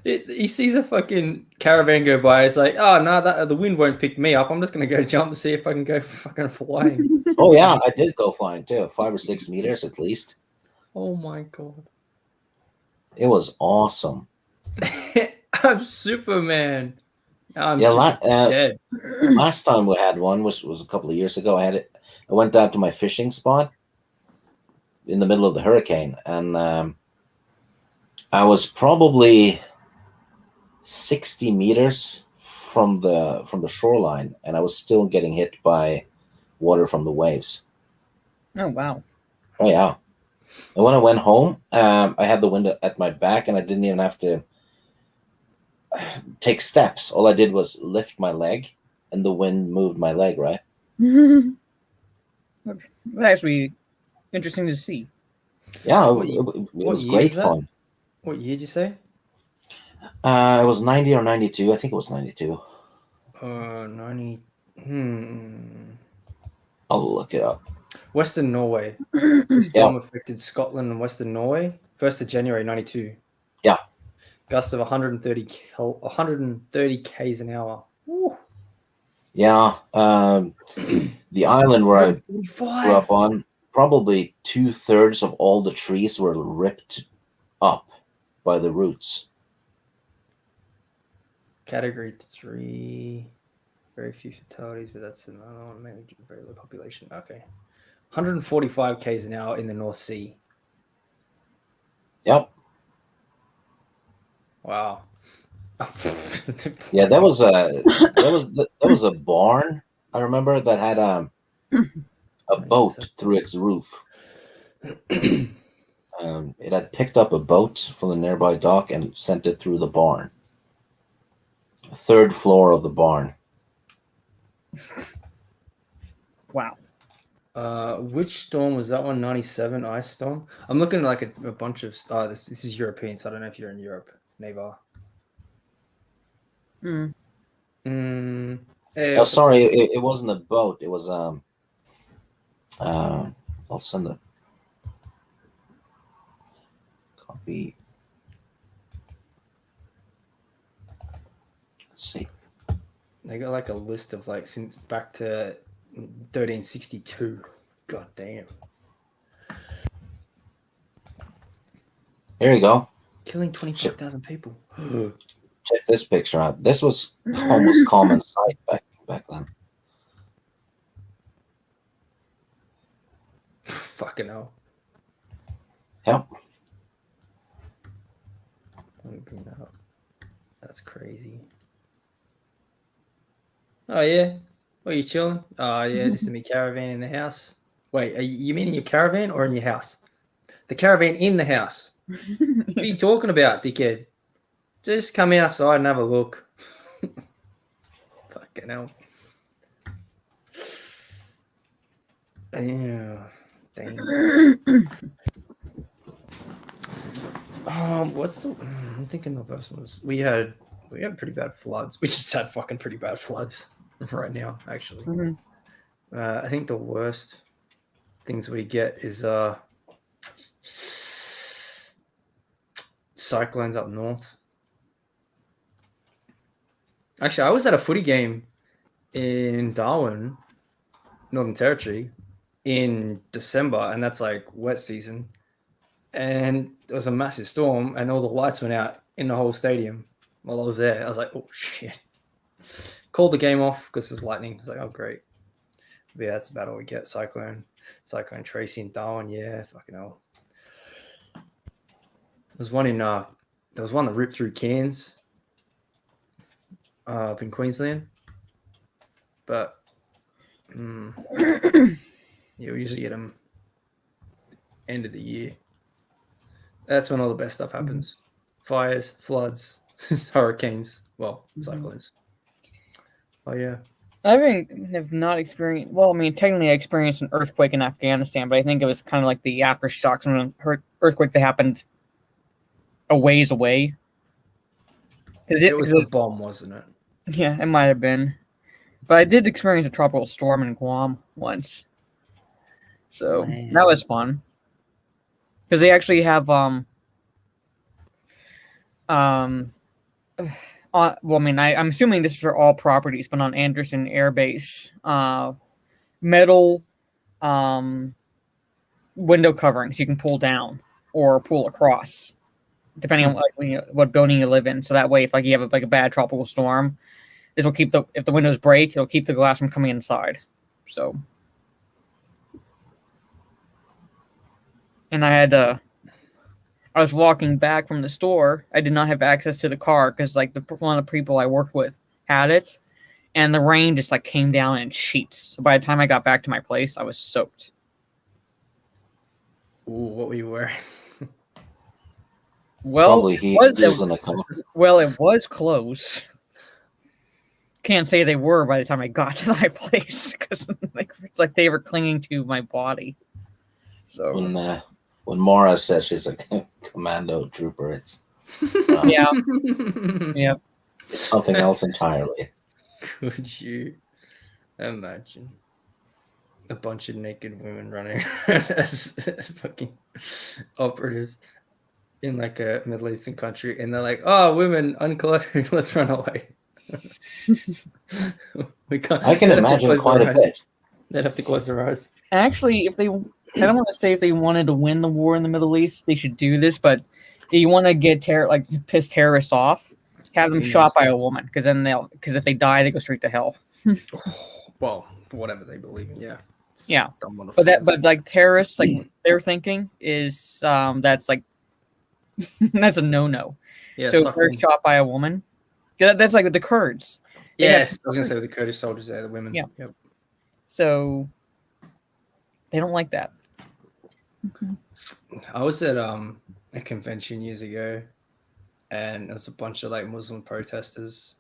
he sees a fucking caravan go by. He's like, oh, no, the wind won't pick me up. I'm just going to go jump and see if I can go fucking flying. Oh, yeah, I did go flying too. 5 or 6 meters at least. Oh, my God. It was awesome. I'm Superman. I'm dead. Last time we had one was a couple of years ago. I went down to my fishing spot in the middle of the hurricane, and I was probably 60 meters from the shoreline, and I was still getting hit by water from the waves. Oh wow! Oh yeah. And when I went home, I had the wind at my back, and I didn't even have to take steps. All I did was lift my leg, and the wind moved my leg. Right. That's actually interesting to see. Yeah, What it what was year great was that? fun. What year did you say? It was 90 or 92. I think it was 92. 90. I'll look it up. Western Norway. This Yeah. storm affected Scotland and Western Norway. 1st of January 92. Yeah. Gusts of 130 k's an hour. Woo. Yeah. The island where I grew up on, probably 2/3 of all the trees were ripped up by the roots. Category 3. Very few fatalities, but that's maybe very low population. Okay. 145 k's an hour in the North Sea. Yep. Wow. Yeah, that was a barn. I remember that had a boat through its roof. It had picked up a boat from the nearby dock and sent it through the barn. 3rd floor of the barn. Wow. Which storm was that one? 97 ice storm. I'm looking at like a bunch of. This is European, so I don't know if you're in Europe, Neva. Oh, sorry, it wasn't a boat. It was I'll send a copy. Let's see. They got like a list of like since back to 1362. God damn. Here you go. Killing 25,000 people. Check this picture out. This was almost common sight back then. Fucking hell. Yep. Let me bring that up. That's crazy. Oh yeah. What, are you chilling? Oh yeah, this is my caravan in the house. Wait, you mean in your caravan or in your house? The caravan in the house. What are you talking about, dickhead? Just come outside and have a look. Fucking hell. Yeah. Damn. What's the? I'm thinking the first one was we had pretty bad floods. We just had fucking pretty bad floods right now, actually. I think the worst things we get is cyclones up north. Actually, I was at a footy game in Darwin, Northern Territory, in December, and that's like wet season. And there was a massive storm, and all the lights went out in the whole stadium while I was there. I was like, oh shit. Called the game off because there's lightning. I was like, oh great. But yeah, that's about all we get. Cyclone Tracy in Darwin. Yeah, fucking hell. There was one that ripped through Cairns up in Queensland. But yeah, we usually get them end of the year. That's when all the best stuff happens. Fires, floods, hurricanes, cyclones. Oh yeah. I have not experienced. Well, I mean, technically, I experienced an earthquake in Afghanistan, but I think it was kind of like the aftershocks from an earthquake that happened a ways away. It was a bomb, wasn't it? Yeah, it might have been. But I did experience a tropical storm in Guam once, so that was fun. Because they actually have well, I mean, I'm assuming this is for all properties, but on Anderson Air Base, metal window coverings you can pull down or pull across, depending on what building you live in. So that way, if you have a bad tropical storm, this will keep if the windows break, it'll keep the glass from coming inside. So, and I had I was walking back from the store. I did not have access to the car because like one of the people I worked with had it, and the rain just like came down in sheets. So by the time I got back to my place, I was soaked. Ooh, what were you wearing? Well, Probably he was in a car. Well, it was clothes. Can't say they were by the time I got to my place because like, it's like they were clinging to my body. So when Mora says she's a commando trooper, it's yeah, yeah, it's something else entirely. Could you imagine a bunch of naked women running around as fucking operatives in like a Middle Eastern country, and they're like, "Oh, women unclothed, let's run away." We can't. I can imagine quite a bit. They'd have to close their eyes. Actually, I don't want to say if they wanted to win the war in the Middle East, they should do this. But if you want to get piss terrorists off, have them shot by a woman, because if they die, they go straight to hell. Well, whatever they believe in, yeah. Yeah, but like terrorists, like what they're thinking is that's like that's a no. Yeah, so if they're shot by a woman, that's like with the Kurds. Yes, I was gonna say with the Kurdish soldiers, the women. Yeah. Yep. So they don't like that. I was at a convention years ago, and there was a bunch of like Muslim protesters,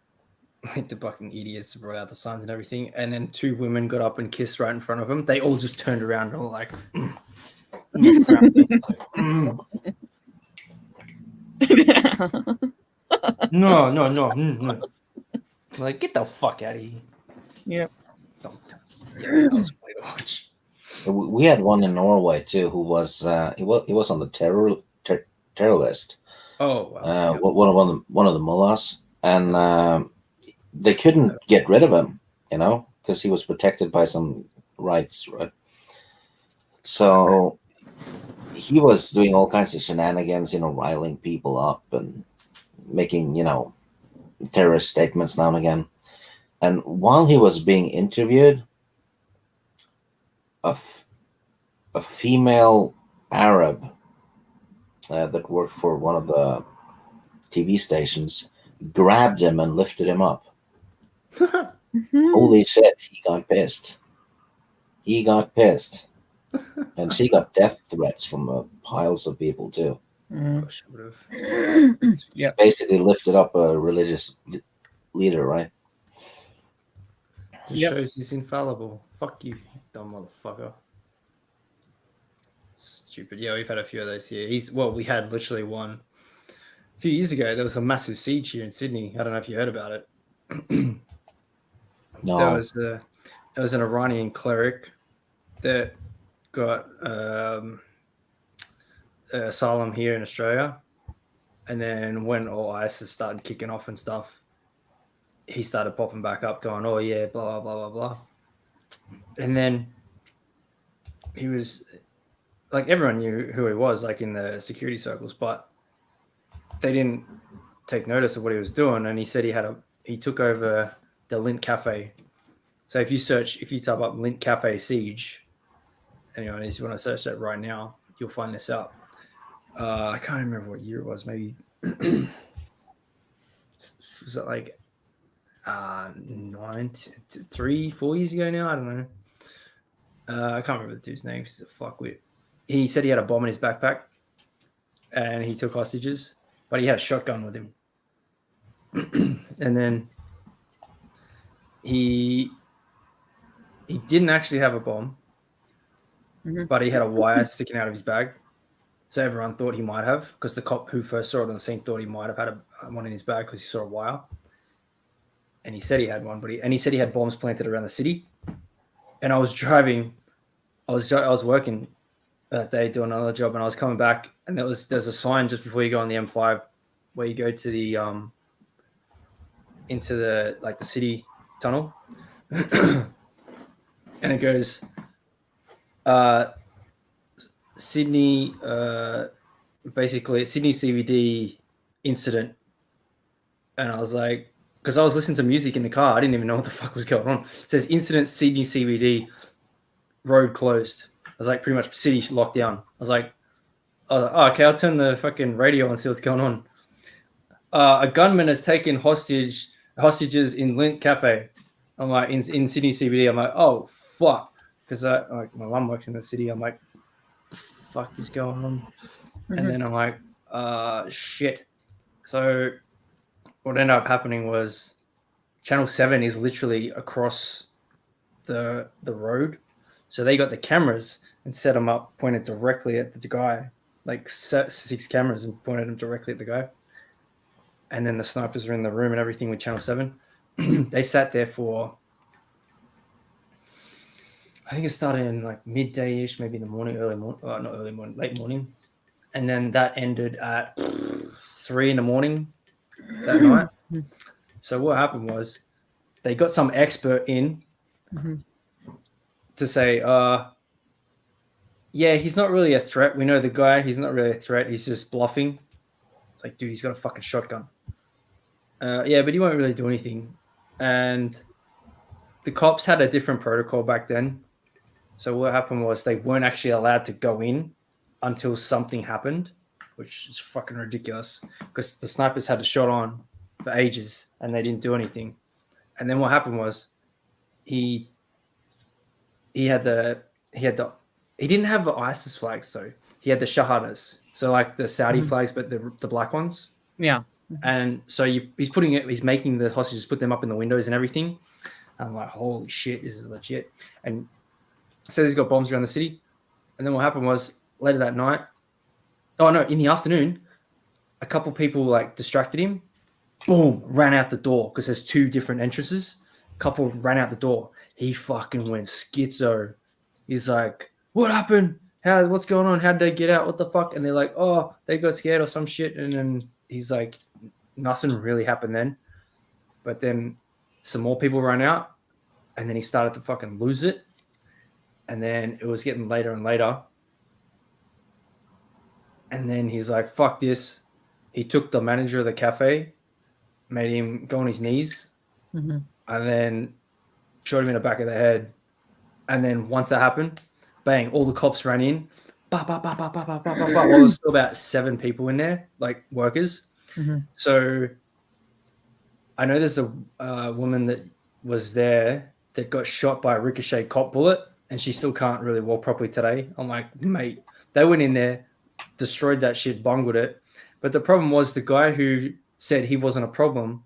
like the fucking idiots brought out the signs and everything, and then two women got up and kissed right in front of them. They all just turned around and were like, no. Like, get the fuck out of here. Yep. Yeah, that was funny to watch. We had one in Norway too, who was he was on the terror list. Oh, wow. One of the mullahs, and they couldn't get rid of him, because he was protected by some rights, right? So he was doing all kinds of shenanigans, riling people up and making, terrorist statements now and again. And while he was being interviewed, a female Arab that worked for one of the TV stations grabbed him and lifted him up. Holy shit, he got pissed. And she got death threats from piles of people too. Yeah, basically lifted up a religious leader, right? Just shows he's infallible. Fuck you, dumb motherfucker. Stupid. Yeah, we've had a few of those here. We had literally one a few years ago. There was a massive siege here in Sydney. I don't know if you heard about it. No. There was an Iranian cleric that got asylum here in Australia, and then when all ISIS started kicking off and stuff, he started popping back up, going, "Oh yeah, blah blah blah blah blah," and then he was like, everyone knew who he was, like in the security circles, but they didn't take notice of what he was doing. And he said he took over the Lint Cafe. So if you type up Lint Cafe siege, anyway, if you want to search that right now, you'll find this out. I can't remember what year it was. Maybe was it like 4 years ago now? I don't know. I can't remember the dude's name. He's a fuckwit. He said he had a bomb in his backpack, and he took hostages, but he had a shotgun with him. And then he didn't actually have a bomb, but he had a wire sticking out of his bag. So everyone thought he might have, because the cop who first saw it on the scene thought he might have had one in his bag because he saw a wire. And he said he had one, but he said he had bombs planted around the city. And I was driving, I was working that day doing another job, and I was coming back, and there's a sign just before you go on the M5 where you go to the into the the city tunnel, and it goes Sydney, basically Sydney CBD incident. And I was like, because I was listening to music in the car, I didn't even know what the fuck was going on. It says incident Sydney CBD, road closed. I was like, pretty much city locked down. I was like, I was like, oh, okay, I'll turn the fucking radio and see what's going on. A gunman has taken hostages in Lint Cafe. I'm like, in Sydney CBD. I'm like, oh, fuck. Because like, my mum works in the city. I'm like, the fuck is going on? And then I'm like, shit. So what ended up happening was Channel 7 is literally across the road. So they got the cameras and set them up, pointed directly at the guy, like 6 cameras and pointed them directly at the guy. And then the snipers were in the room and everything with Channel 7. They sat there for, I think it started in like midday-ish, maybe in the morning, not early morning, late morning. And then that ended at 3 a.m. that night. So what happened was they got some expert in to say, yeah, he's not really a threat. We know the guy. He's not really a threat. He's just bluffing. Like, dude, he's got a fucking shotgun. Yeah, but he won't really do anything. And the cops had a different protocol back then. So what happened was they weren't actually allowed to go in until something happened, which is fucking ridiculous because the snipers had a shot on for ages and they didn't do anything. And then what happened was he didn't have the ISIS flags though. He had the Shahadas. So like the Saudi flags, but the black ones. Yeah. And so he's making the hostages put them up in the windows and everything. And I'm like, holy shit, this is legit. And says he's got bombs around the city. And then what happened was later that night, in the afternoon, a couple people like distracted him. Boom, ran out the door because there's 2 different entrances. Couple ran out the door. He fucking went schizo. He's like, what happened? What's going on? How'd they get out? What the fuck? And they're like, oh, they got scared or some shit. And then he's like, nothing really happened then. But then some more people ran out and then he started to fucking lose it. And then it was getting later and later. And then he's like, fuck this. He took the manager of the cafe, made him go on his knees, and then shot him in the back of the head. And then once that happened, bang, all the cops ran in. Bah, bah, bah, bah, bah, bah, bah, bah, bah. Well, there was still about 7 people in there, like workers. So I know there's a woman that was there that got shot by a ricochet cop bullet, and she still can't really walk properly today. I'm like, mate, they went in there, destroyed that shit, bungled it. But the problem was the guy who said he wasn't a problem,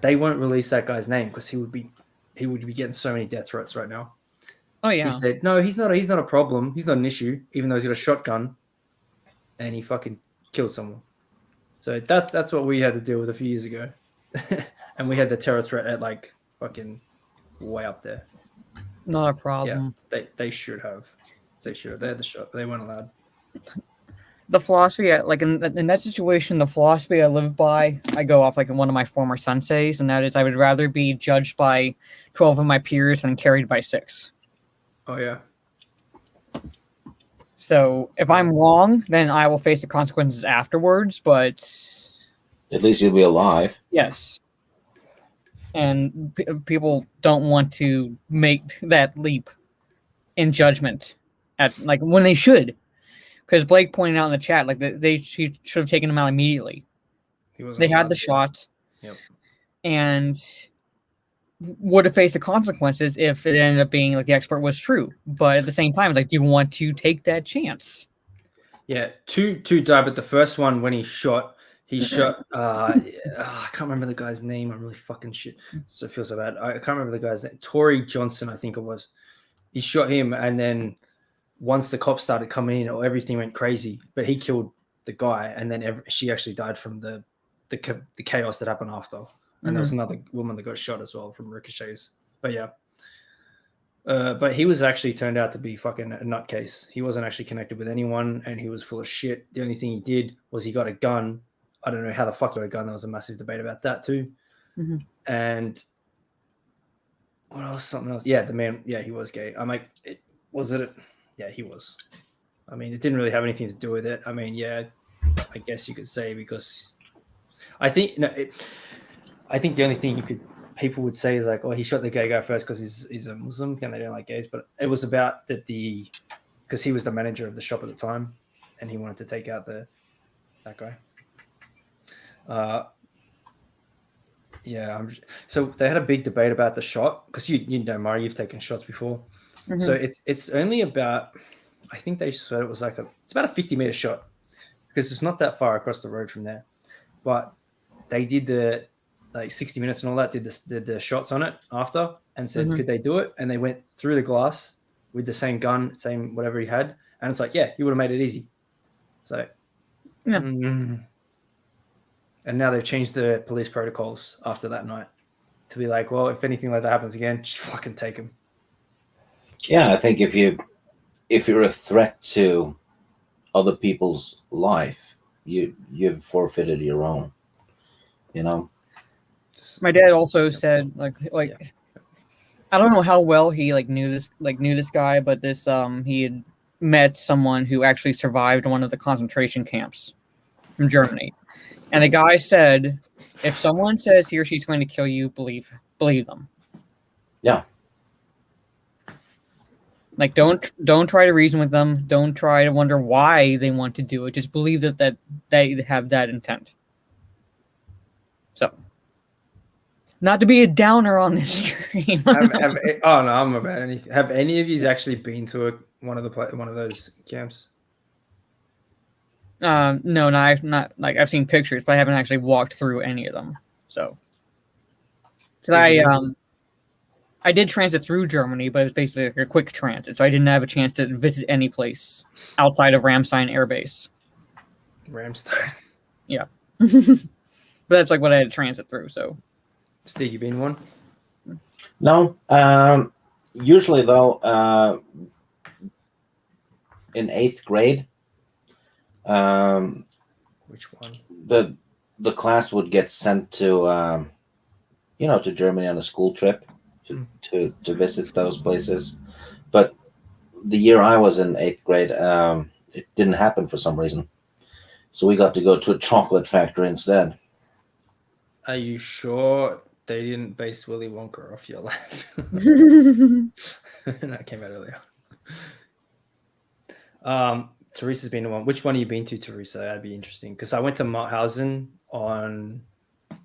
they won't release that guy's name because he would be getting so many death threats right now. Oh yeah. He said, no, he's not a problem. He's not an issue, even though he's got a shotgun and he fucking killed someone. So that's what we had to deal with a few years ago. And we had the terror threat at like fucking way up there. Not a problem. Yeah, they should have. They should have. They had the shot, but they weren't allowed. The philosophy, like in that situation, the philosophy I live by, I go off like one of my former senseis, and that is I would rather be judged by 12 of my peers than carried by 6. Oh, yeah. So if I'm wrong, then I will face the consequences afterwards, but... At least you'll be alive. Yes. And people don't want to make that leap in judgment at like when they should. Because Blake pointed out in the chat, like he should have taken him out immediately. They had the shot, and would have faced the consequences if it ended up being like the expert was true. But at the same time, like, do you want to take that chance? Yeah, two died, but the first one when he shot. I can't remember the guy's name. I'm really fucking shit. So I feel so bad. I can't remember the guy's name. Tory Johnson, I think it was. He shot him, and then once the cops started coming in, everything went crazy. But he killed the guy, and then she actually died from the chaos that happened after. And there was another woman that got shot as well from ricochets. But yeah. But he was actually turned out to be fucking a nutcase. He wasn't actually connected with anyone, and he was full of shit. The only thing he did was he got a gun. I don't know how the fuck he got a gun. There was a massive debate about that too. And what else? Something else. Yeah, the man. Yeah, he was gay. I'm like, yeah, he was. I mean, it didn't really have anything to do with it. I mean, yeah, I guess you could say because I think I think the only thing people would say is like, oh, he shot the gay guy first because he's a Muslim and they don't like gays. But it was about that because he was the manager of the shop at the time, and he wanted to take out that guy. So they had a big debate about the shot because you know, Murray, you've taken shots before. Mhm. So it's only about, I think they said it was it's about a 50-meter shot because it's not that far across the road from there. But they did the 60 minutes and all that, did the shots on it after and said, Mhm. could they do it? And they went through the glass with the same gun, same whatever he had. And it's like, yeah, he would have made it easy. So, yeah. And now they've changed the police protocols after that night to be like, well, if anything like that happens again, just fucking take him. Yeah, I think if you're a threat to other people's life, you've forfeited your own. You know. My dad also said like I don't know how well he knew this guy, but he had met someone who actually survived one of the concentration camps from Germany. And the guy said, if someone says he or she's going to kill you, believe them. Yeah. Like don't try to reason with them. Don't try to wonder why they want to do it. Just believe that they have that intent. So, not to be a downer on this stream. I'm about anything. Have any of you actually been to one of those camps? No, not I've seen pictures, but I haven't actually walked through any of them. So, because I did transit through Germany, but it was basically a quick transit, so I didn't have a chance to visit any place outside of Ramstein Air Base. Ramstein. Yeah, but that's what I had to transit through. So, Steve, you been one? No. Usually, though, in 8th grade. Which one? The class would get sent to to Germany on a school trip to visit those places, but the year I was in 8th grade, it didn't happen for some reason, so we got to go to a chocolate factory instead. Are you sure they didn't base Willy Wonka off your life? That came out earlier. Teresa's been to one. Which one have you been to, Teresa? That'd be interesting because I went to Mauthausen on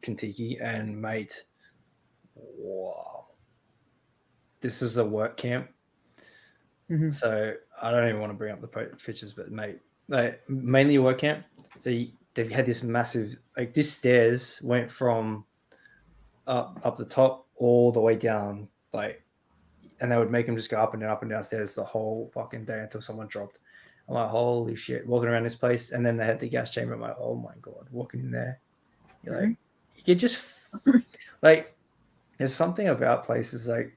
Kentucky, and mate, wow, this is a work camp. Mm-hmm. So I don't even want to bring up the pictures, but mate, mainly a work camp. So they've had this massive, this stairs went from up the top all the way down, and they would make them just go up and down stairs the whole fucking day until someone dropped. I'm like, holy shit, walking around this place. And then they had the gas chamber. I'm like, oh my God, walking in there. You're like, you could just, there's something about places I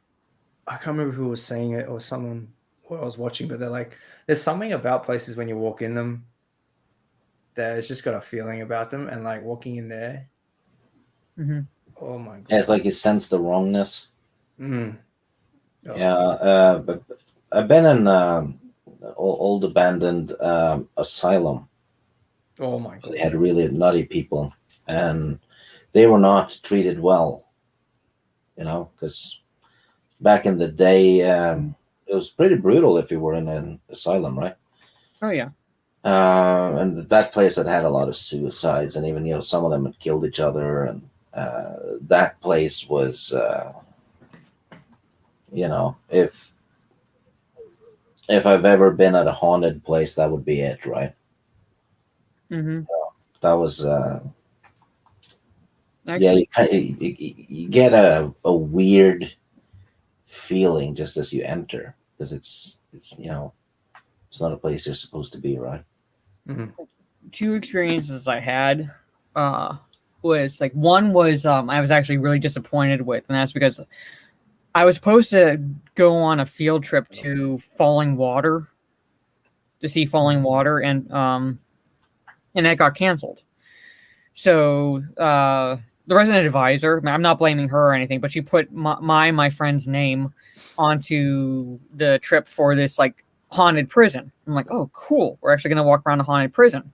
can't remember who was saying it or someone who I was watching, but they're like, there's something about places when you walk in them that it's just got a feeling about them. And walking in there, oh my God. Yeah, it's like you sense the wrongness. Oh. Yeah, but I've been in old abandoned asylum. Oh my God! They had really nutty people, and they were not treated well. Because back in the day, it was pretty brutal if you were in an asylum, right? Oh yeah. And that place had a lot of suicides, and even some of them had killed each other, and that place was, if I've ever been at a haunted place, that would be it, right? Mm-hmm. That was, you get a weird feeling just as you enter, because it's not a place you're supposed to be, right? Mm-hmm. 2 experiences I had was one was I was actually really disappointed with, and that's because I was supposed to go on a field trip to Falling Water to see Falling Water, and that got canceled. So the resident advisor, I'm not blaming her or anything, but she put my friend's name onto the trip for this haunted prison. I'm like, oh, cool. We're actually going to walk around a haunted prison.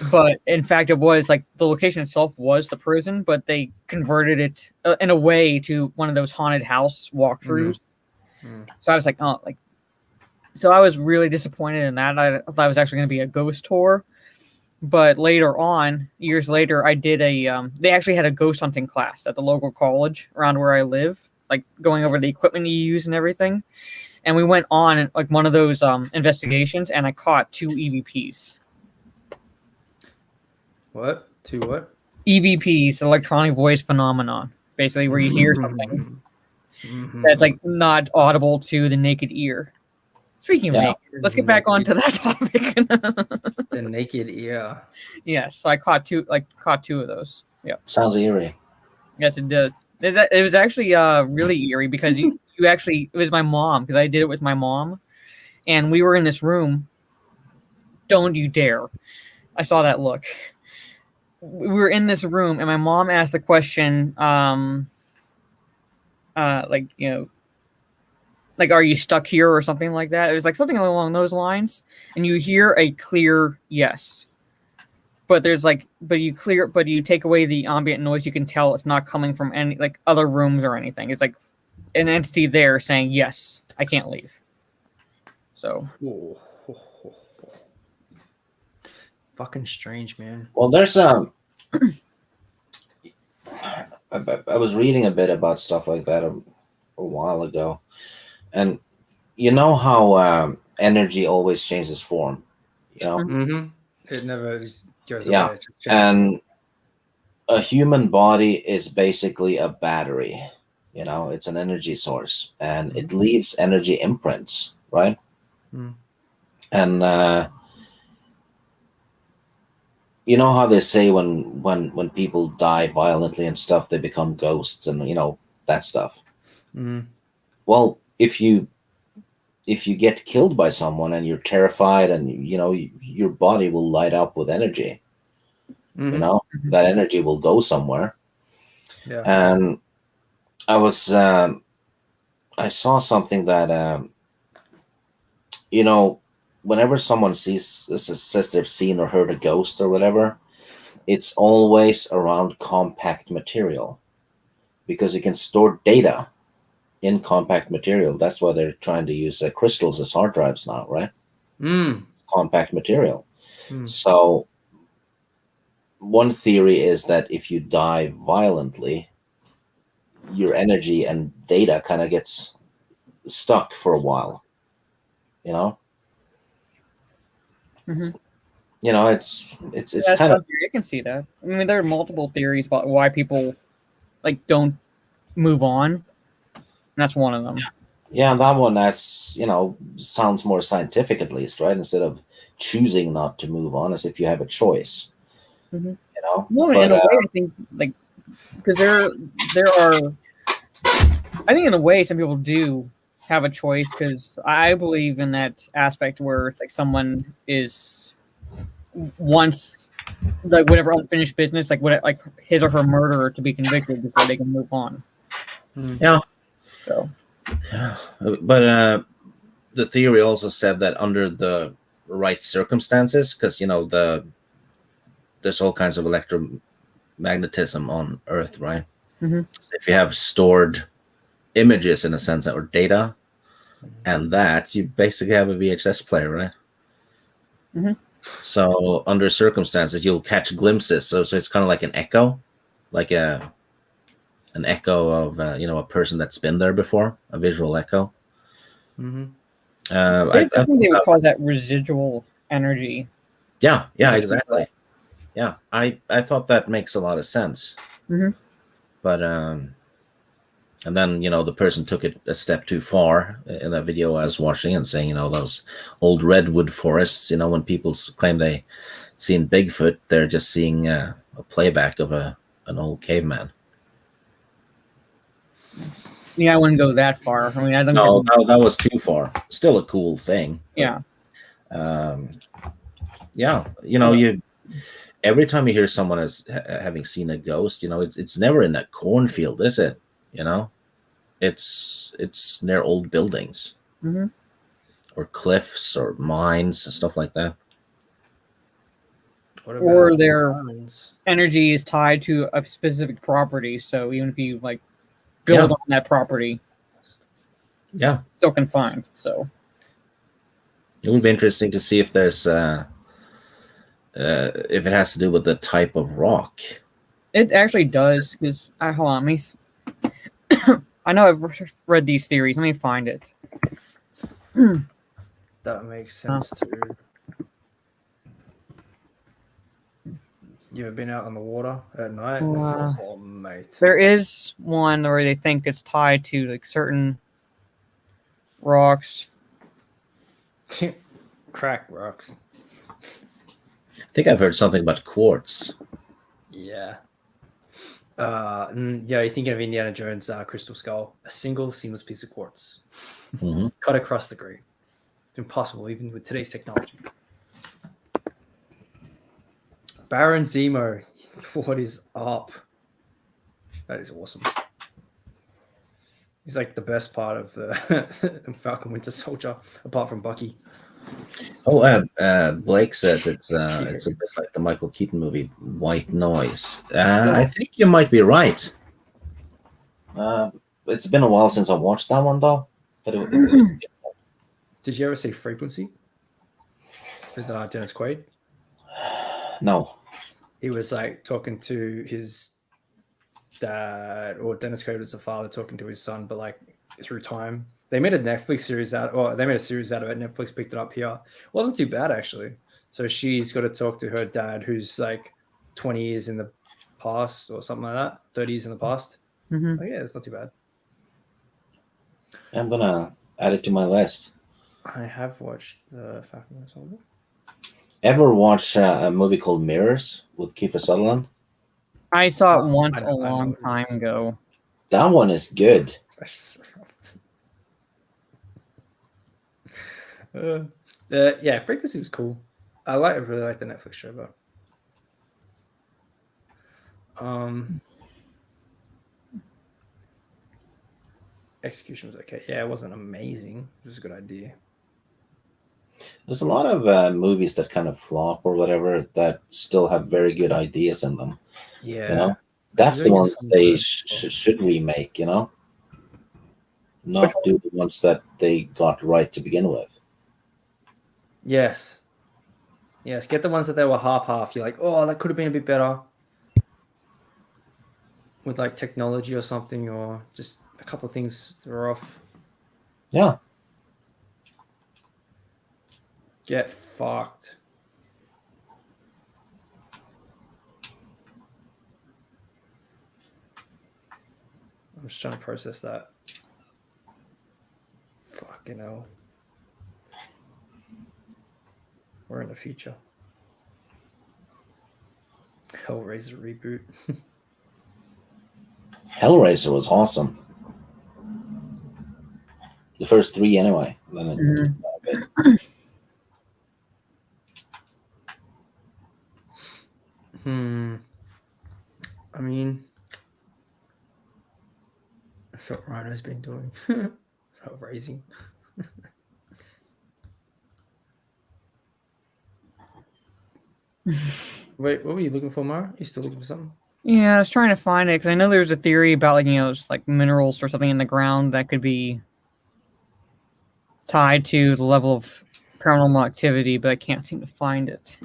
But in fact, it was the location itself was the prison, but they converted it in a way to one of those haunted house walkthroughs. Mm-hmm. So I was like, oh, So I was really disappointed in that. I thought it was actually going to be a ghost tour. But later on, years later, I did they actually had a ghost hunting class at the local college around where I live, like going over the equipment you use and everything. And we went on like one of those investigations, and I caught 2 EVPs. What? 2 what? EVPs, electronic voice phenomenon, basically where you hear something that's like not audible to the naked ear. Speaking of naked, let's get back onto that topic. The naked ear. Yes, so I caught 2 of those. Yeah. Sounds eerie. Yes, it does. It was actually really eerie because you actually, it was my mom, because I did it with my mom, and we were in this room. Don't you dare. I saw that look. We were in this room, and my mom asked the question, like, you know, like, are you stuck here or something like that? It was like something along those lines, and you hear a clear yes. But there's like, but you take away the ambient noise, you can tell it's not coming from any like other rooms or anything. It's like an entity there saying, yes, I can't leave. So. Fucking strange, man. Well, there's I was reading a bit about stuff like that a while ago, and you know how energy always changes form, you know. Mm-hmm. It never just goes Yeah, away. and a human body is basically a battery. You know, it's an energy source, and it leaves energy imprints, right? Mm. And you know how they say when people die violently and stuff, they become ghosts, and you know that stuff. Mm. Well, if you get killed by someone and you're terrified, and you know your body will light up with energy. Mm-hmm. You know that energy will go somewhere. Yeah. And I saw something that you know, whenever someone says they've seen or heard a ghost or whatever, it's always around compact material, because you can store data in compact material. That's why they're trying to use crystals as hard drives now, right? Compact material. So one theory is that if you die violently, your energy and data kind of gets stuck for a while, you know. You know, it's kind of, I can see that. I mean, there are multiple theories about why people like don't move on, and that's one of them. yeah, and that one, that's, you know, sounds more scientific at least, right? Instead of choosing not to move on, as if you have a choice. You know, Well, in a way, I think like because there are, I think in a way some people do have a choice, because I believe in that aspect where it's like someone is wants like whatever unfinished business, like what, like his or her murderer to be convicted before they can move on. Yeah. So. Yeah, but the theory also said that under the right circumstances, because you know there's all kinds of electromagnetism on Earth, right? If you have stored images in a sense that or data, and that you basically have a VHS player, right? So under circumstances, you'll catch glimpses. So it's kind of like an echo, like an echo of you know, a person that's been there before, a visual echo. I think they would call that residual energy. Yeah, exactly. Yeah, I thought that makes a lot of sense. But and then, you know, the person took it a step too far in that video I was watching, and saying, you know, those old redwood forests, you know, when people claim they seen Bigfoot, they're just seeing a playback of an old caveman. Yeah, I wouldn't go that far. I mean, I don't. No, that was too far. Still a cool thing. Yeah. Yeah, you know, every time you hear someone as having seen a ghost, you know, it's never in that cornfield, is it? You know, it's near old buildings or cliffs or mines and stuff like that. Or their energy is tied to a specific property. So even if you like build on that property, still confined. So It would be interesting to see if there's if it has to do with the type of rock. It actually does, because hold on, let me. I know I've read these theories. Let me find it. That makes sense too. You ever been out on the water at night? Oh, mate. There is one where they think it's tied to like certain rocks. Crack rocks. I think I've heard something about quartz. Yeah. You're thinking of Indiana Jones' crystal skull, a single seamless piece of quartz cut across the green. It's impossible even with today's technology. Baron Zemo, what is up? That is awesome. He's like the best part of the Falcon Winter Soldier, apart from Bucky. Oh, Blake says it's a bit like the Michael Keaton movie White Noise. I think you might be right. It's been a while since I watched that one, though. But Did you ever see Frequency with Dennis Quaid? No. He was like talking to his dad, or Dennis Quaid was the father talking to his son, but like through time. They made a Netflix series out, or they made a series out of it. Netflix picked it up here. It wasn't too bad, actually. So she's got to talk to her dad, who's like 20 years in the past or something like that, 30 years in the past. Oh, yeah, it's not too bad. I'm going to add it to my list. I have watched the Falcon and Soldier. Ever watch a movie called Mirrors with Kiefer Sutherland? I saw it once a long time ago. That one is good. Yeah, Frequency was cool. I really like the Netflix show, but execution was okay. Yeah, it wasn't amazing. It was a good idea. There's a lot of movies that kind of flop or whatever that still have very good ideas in them. Yeah, you know, that's the ones they should remake. You know, not do the ones that they got right to begin with. Yes. Get the ones that they were half. You're like, oh, that could have been a bit better with like technology or something, or just a couple of things that are off. Yeah. Get fucked. I'm just trying to process that. Fucking hell. We're in the future. Hellraiser reboot. Hellraiser was awesome. The first three, anyway. I mean, that's what Rhino's been doing. Raising. Wait, what were you looking for, Mara? You still looking for something? Yeah, I was trying to find it because I know there's a theory about like minerals or something in the ground that could be tied to the level of paranormal activity, but I can't seem to find it.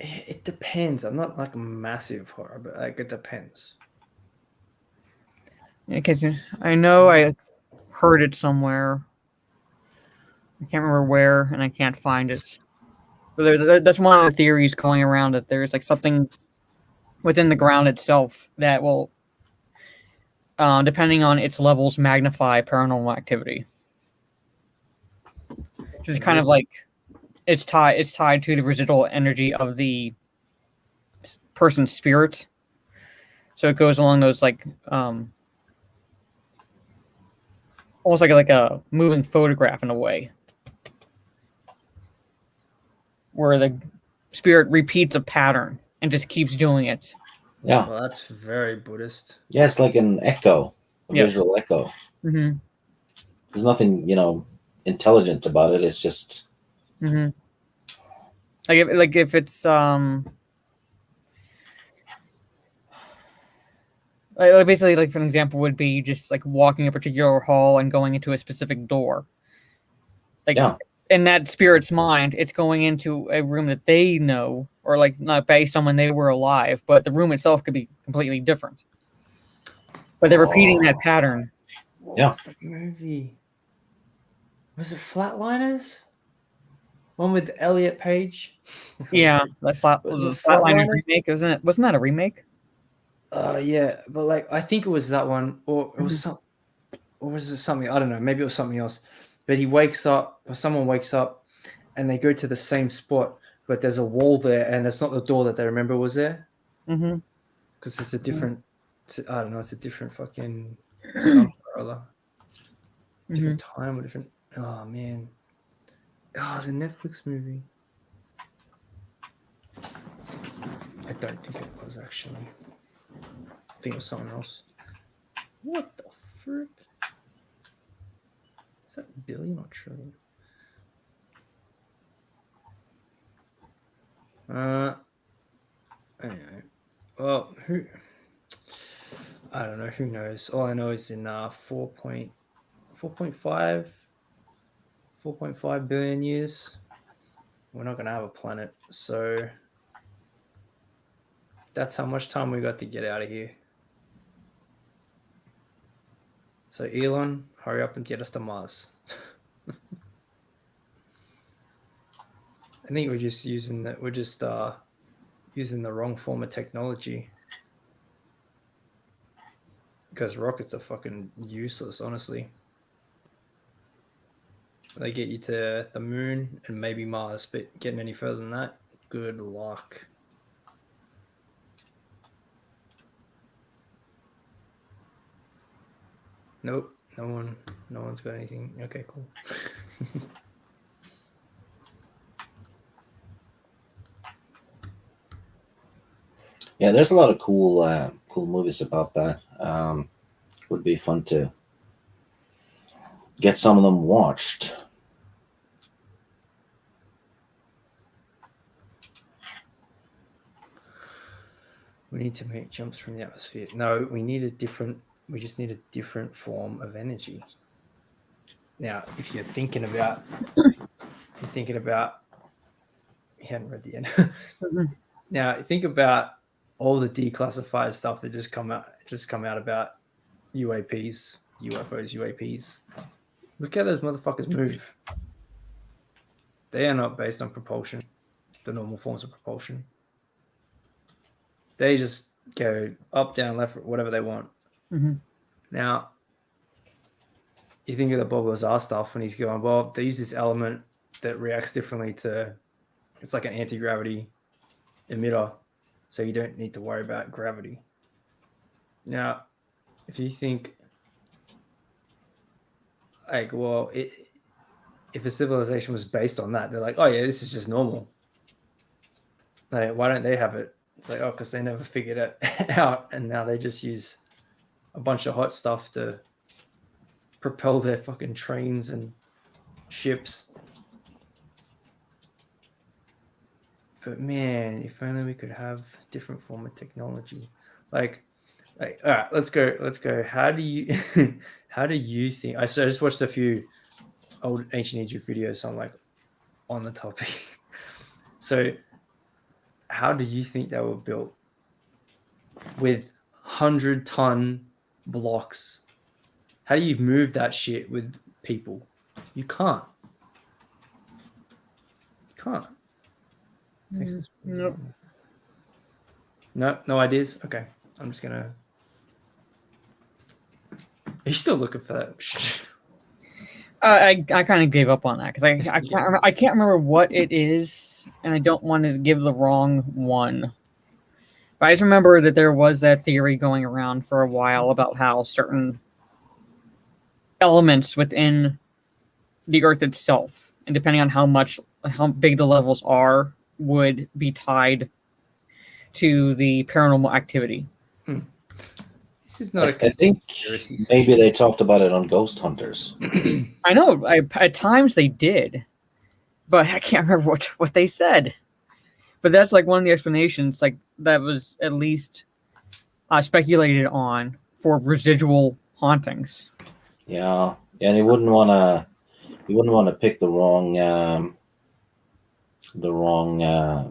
It depends. I'm not like a massive horror, but like it depends. Because I know I heard it somewhere. I can't remember where, and I can't find it. But that's one of the theories going around, that there's like something within the ground itself that will, depending on its levels, magnify paranormal activity. It's kind of like it's tied to the residual energy of the person's spirit. So it goes along those like almost like a moving photograph in a way, where the spirit repeats a pattern and just keeps doing it. Yeah. Well, that's very Buddhist. Yeah, it's like an echo, a visual echo. Mm-hmm. There's nothing, intelligent about it. It's just. Mm-hmm. Like if it's Basically, like for an example, would be just like walking a particular hall and going into a specific door. Like in that spirit's mind, it's going into a room that they know, or like not based on when they were alive, but the room itself could be completely different. But they're repeating that pattern. What was the movie? Was it Flatliners? One with Elliot Page? Yeah, that Flatliners remake, wasn't it? Wasn't that a remake? Yeah, but like I think it was that one, or it was or was it something? I don't know. Maybe it was something else. But he wakes up, or someone wakes up, and they go to the same spot, but there's a wall there, and it's not the door that they remember was there. Mm-hmm. Because it's a different. I don't know. It's a different fucking something or other. Different time or different. Oh man. Oh, it's a Netflix movie. I don't think it was actually. I think it was someone else. What the frick? Is that billion or trillion? Anyway. Well, I don't know. Who knows? All I know is in 4.5 billion years, we're not going to have a planet. So that's how much time we got to get out of here. So Elon, hurry up and get us to Mars. I think we're just using that. We're just using the wrong form of technology. Because rockets are fucking useless, honestly. They get you to the moon and maybe Mars, but getting any further than that, good luck. Nope, no one's got anything. Okay, cool. Yeah, there's a lot of cool movies about that. Would be fun to get some of them watched. We need to make jumps from the atmosphere. No, we just need a different form of energy. Now, if you're thinking about, you hadn't read the end. Now, think about all the declassified stuff that just come out about UAPs, UFOs, UAPs. Look how those motherfuckers move. They are not based on propulsion, the normal forms of propulsion. They just go up, down, left, whatever they want. Mm-hmm. Now, you think of the Bob Lazar stuff when he's going, well, they use this element that reacts differently to, it's like an anti-gravity emitter, so you don't need to worry about gravity. Now, if you think, like, well, if a civilization was based on that, they're like, oh yeah, this is just normal. Like, why don't they have it? It's like, oh, because they never figured it out, and now they just use a bunch of hot stuff to propel their fucking trains and ships. But man, if only we could have a different form of technology. Like, all right, let's go. How do you think? I just watched a few old ancient Egypt videos, so I'm like on the topic. So, how do you think they were built with 100-ton blocks? How do you move that shit with people? You can't. Texas. Nope. No ideas. Okay, I'm just gonna. Are you still looking for that? I kind of gave up on that because I can't remember what it is, and I don't want to give the wrong one. But I just remember that there was that theory going around for a while about how certain elements within the Earth itself, and depending on how big the levels are, would be tied to the paranormal activity. This is not a conspiracy. Maybe they talked about it on Ghost Hunters. I know. At times they did, but I can't remember what they said. But that's like one of the explanations. Like that was at least speculated on for residual hauntings. Yeah, and he wouldn't want to pick the wrong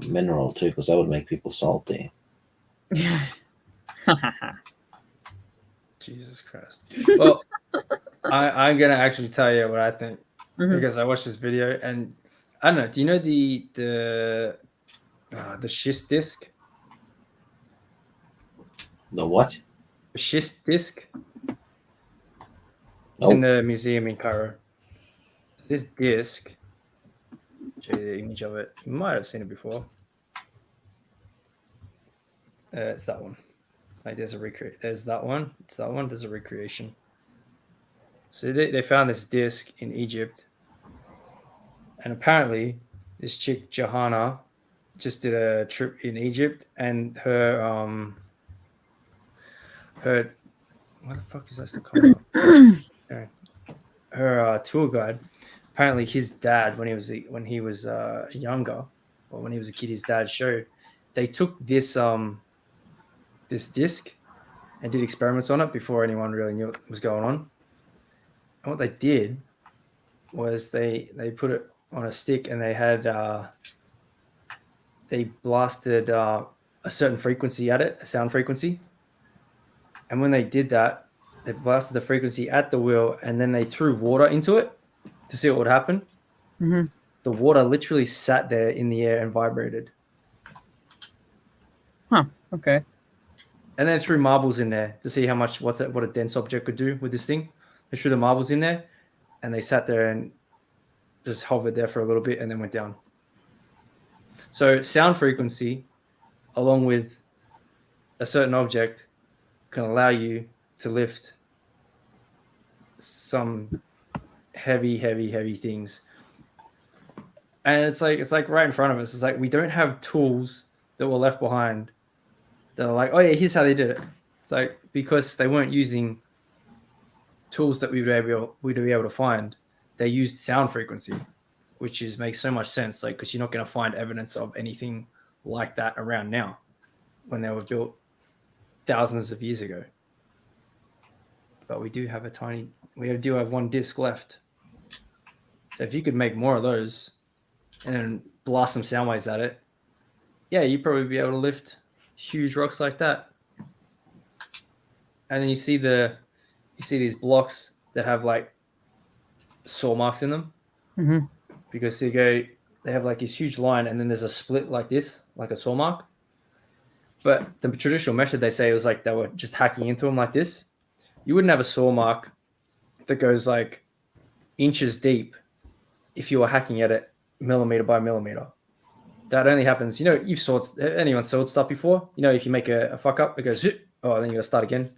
mineral too, because that would make people salty. Jesus Christ. Well, I'm gonna actually tell you what I think because I watched this video and I don't know. Do you know the schist disc? The what? The schist disc. It's Nope. in the museum in Cairo. This disc. Show you the image of it. You might have seen it before. It's that one. Like there's that one. It's that one. There's a recreation. So they found this disc in Egypt, and apparently this chick Johanna just did a trip in Egypt, and her what the fuck is that still coming up? Her tour guide. Apparently, his dad when he was younger, or when he was a kid, his dad showed they took this this disc and did experiments on it before anyone really knew what was going on. And what they did was they put it on a stick and they had they blasted a certain frequency at it, a sound frequency. And when they did that, they blasted the frequency at the wheel and then they threw water into it to see what would happen. Mm-hmm. The water literally sat there in the air and vibrated. Huh. Okay. And then threw marbles in there to see how much what a dense object could do with this thing. They threw the marbles in there, and they sat there and just hovered there for a little bit, and then went down. So sound frequency, along with a certain object, can allow you to lift some heavy things. And it's like right in front of us. It's like we don't have tools that were left behind that are like, oh yeah, here's how they did it. It's like because they weren't using tools that we'd be able to find. They used sound frequency, which makes so much sense. Like because you're not going to find evidence of anything like that around now, when they were built thousands of years ago. But we do have one disc left. So if you could make more of those and then blast some sound waves at it, yeah, you'd probably be able to lift huge rocks like that. And then you see these blocks that have like saw marks in them, because they have like this huge line and then there's a split like this, like a saw mark. But the traditional method, they say, was like they were just hacking into them like this. You wouldn't have a saw mark that goes like inches deep if you were hacking at it millimeter by millimeter. That only happens, anyone sawed stuff before? If you make a fuck up, it goes, oh, then you gotta start again.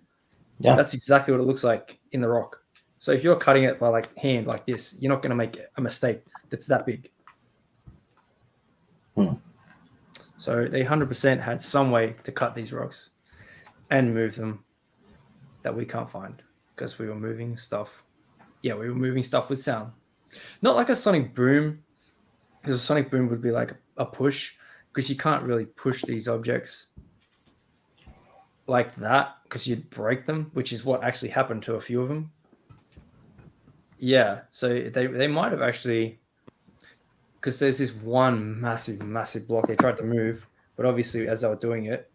Yeah. That's exactly what it looks like in the rock. So if you're cutting it by like hand like this, you're not gonna make a mistake that's that big. So they 100% had some way to cut these rocks and move them that we can't find because we were moving stuff. Yeah, we were moving stuff with sound. Not like a sonic boom, because a sonic boom would be like a push, because you can't really push these objects like that because you'd break them, which is what actually happened to a few of them. Yeah, so they might have actually, because there's this one massive block they tried to move, but obviously as they were doing it,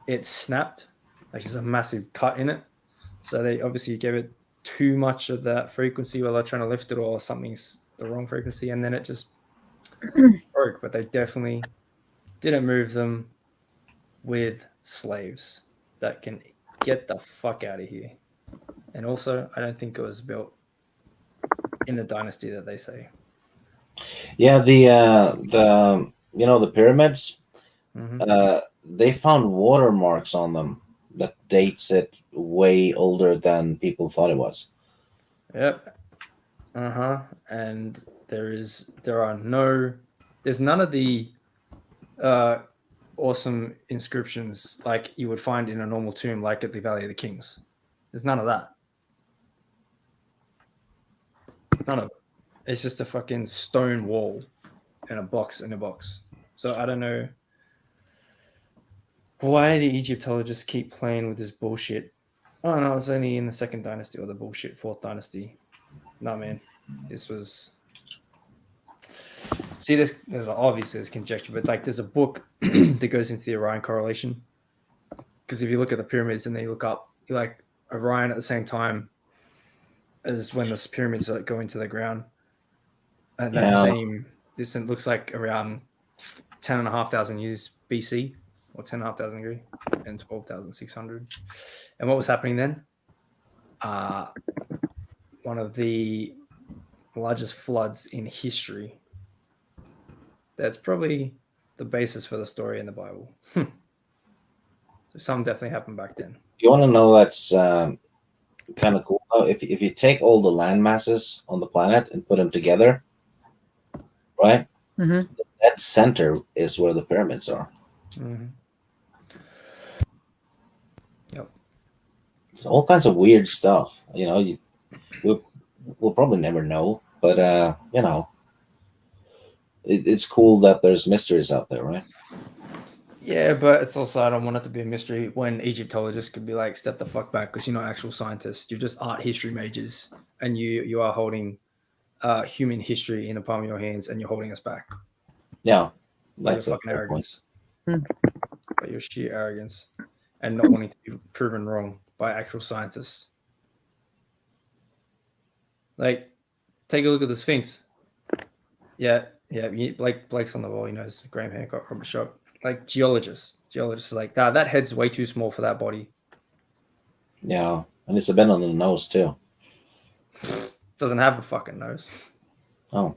it snapped. Like there's a massive cut in it. So they obviously gave it too much of that frequency while they're trying to lift it, or something's the wrong frequency, and then it just broke. But they definitely didn't move them with slaves that can get the fuck out of here. And also, I don't think it was built in the dynasty that they say. Yeah, the pyramids, they found watermarks on them that dates it way older than people thought it was. Yep. And there's none of the awesome inscriptions like you would find in a normal tomb, like at the Valley of the Kings. There's none of that. None of it. It's just a fucking stone wall and a box in a box. So I don't know Why do Egyptologists keep playing with this bullshit? Oh no, it's only in the second dynasty or the bullshit fourth dynasty. No man, this was. See, there's obviously there's conjecture, but like there's a book that goes into the Orion correlation. Because if you look at the pyramids and then you look up, you like Orion at the same time as when the pyramids go into the ground. And that same distance looks like around 10,500 years BC or 10,500 degree and 12,600. And what was happening then? One of the largest floods in history. That's probably the basis for the story in the Bible. So something definitely happened back then. You want to know that's kind of cool? If you take all the land masses on the planet and put them together, right? Mm-hmm. That center is where the pyramids are. Mm-hmm. Yep. It's all kinds of weird stuff. You know, we'll probably never know, but you know, it's cool that there's mysteries out there, right? Yeah, but it's also, I don't want it to be a mystery when Egyptologists could be like, step the fuck back, because you're not actual scientists. You're just art history majors, and you are holding human history in the palm of your hands, and you're holding us back. Yeah, that's fucking arrogance. By your sheer arrogance, and not wanting to be proven wrong by actual scientists. Like, take a look at the Sphinx. Yeah, Blake's on the wall. He knows Graham Hancock, Robert Schoch. Like geologists like that head's way too small for that body. Yeah, and it's a bend on the nose too. Doesn't have a fucking nose. Oh,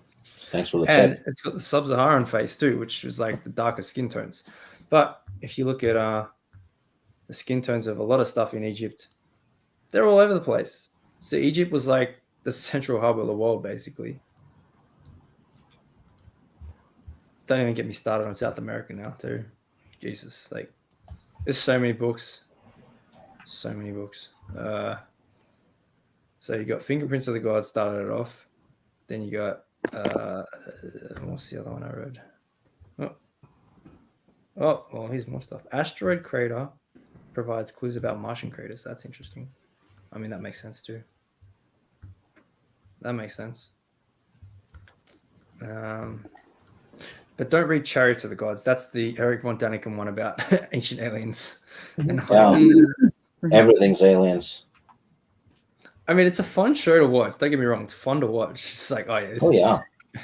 thanks for the and tip. It's got the sub-Saharan face too, which was like the darker skin tones. But if you look at the skin tones of a lot of stuff in Egypt, they're all over the place. So Egypt was like the central hub of the world, basically. Don't even get me started on South America now, too. Jesus, like, there's so many books. So many books. So you got Fingerprints of the Gods started it off. Then you got, what's the other one I read? Oh, well, here's more stuff. Asteroid Crater provides clues about Martian craters. That's interesting. I mean, that makes sense, too. That makes sense. But don't read Chariots of the Gods. That's the Eric von Daniken one about ancient aliens. And everything's aliens. I mean, it's a fun show to watch. Don't get me wrong. It's fun to watch. It's just like, oh, yeah. Yeah.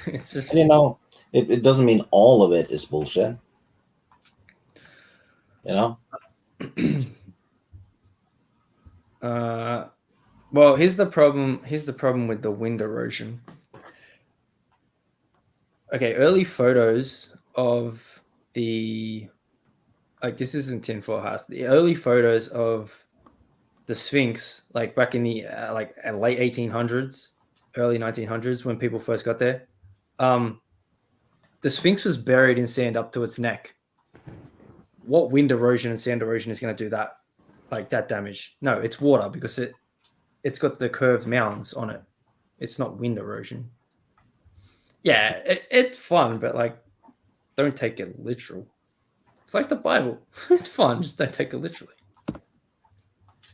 It's just... And, you know, it doesn't mean all of it is bullshit. You know? Well, here's the problem. Here's the problem with the wind erosion. Okay, early photos of the, like, this isn't tinfoil house. The early photos of the Sphinx, like back in the late 1800s, early 1900s, when people first got there, the Sphinx was buried in sand up to its neck. What wind erosion and sand erosion is going to do that, like that damage? No, it's water because it's got the curved mounds on it. It's not wind erosion. Yeah, it's fun, but like, don't take it literal. It's like the Bible. It's fun, just don't take it literally.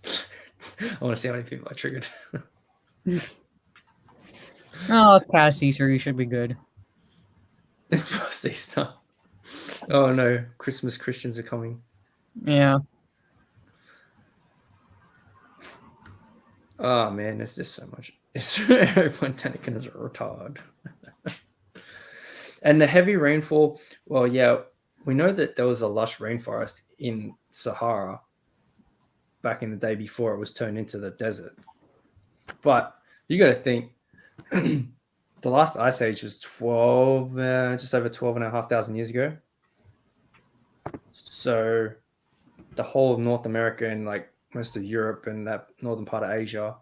I want to see how many people I triggered. Oh, it's past Easter. You should be good. It's past Easter. Oh no, Christmas Christians are coming. Yeah. Oh man, there's just so much. It's everyone Tanakin is a retard. And the heavy rainfall, well, yeah, we know that there was a lush rainforest in Sahara back in the day before it was turned into the desert. But you got to think, the last ice age was just over 12,500 years ago. So the whole of North America and like most of Europe and that northern part of Asia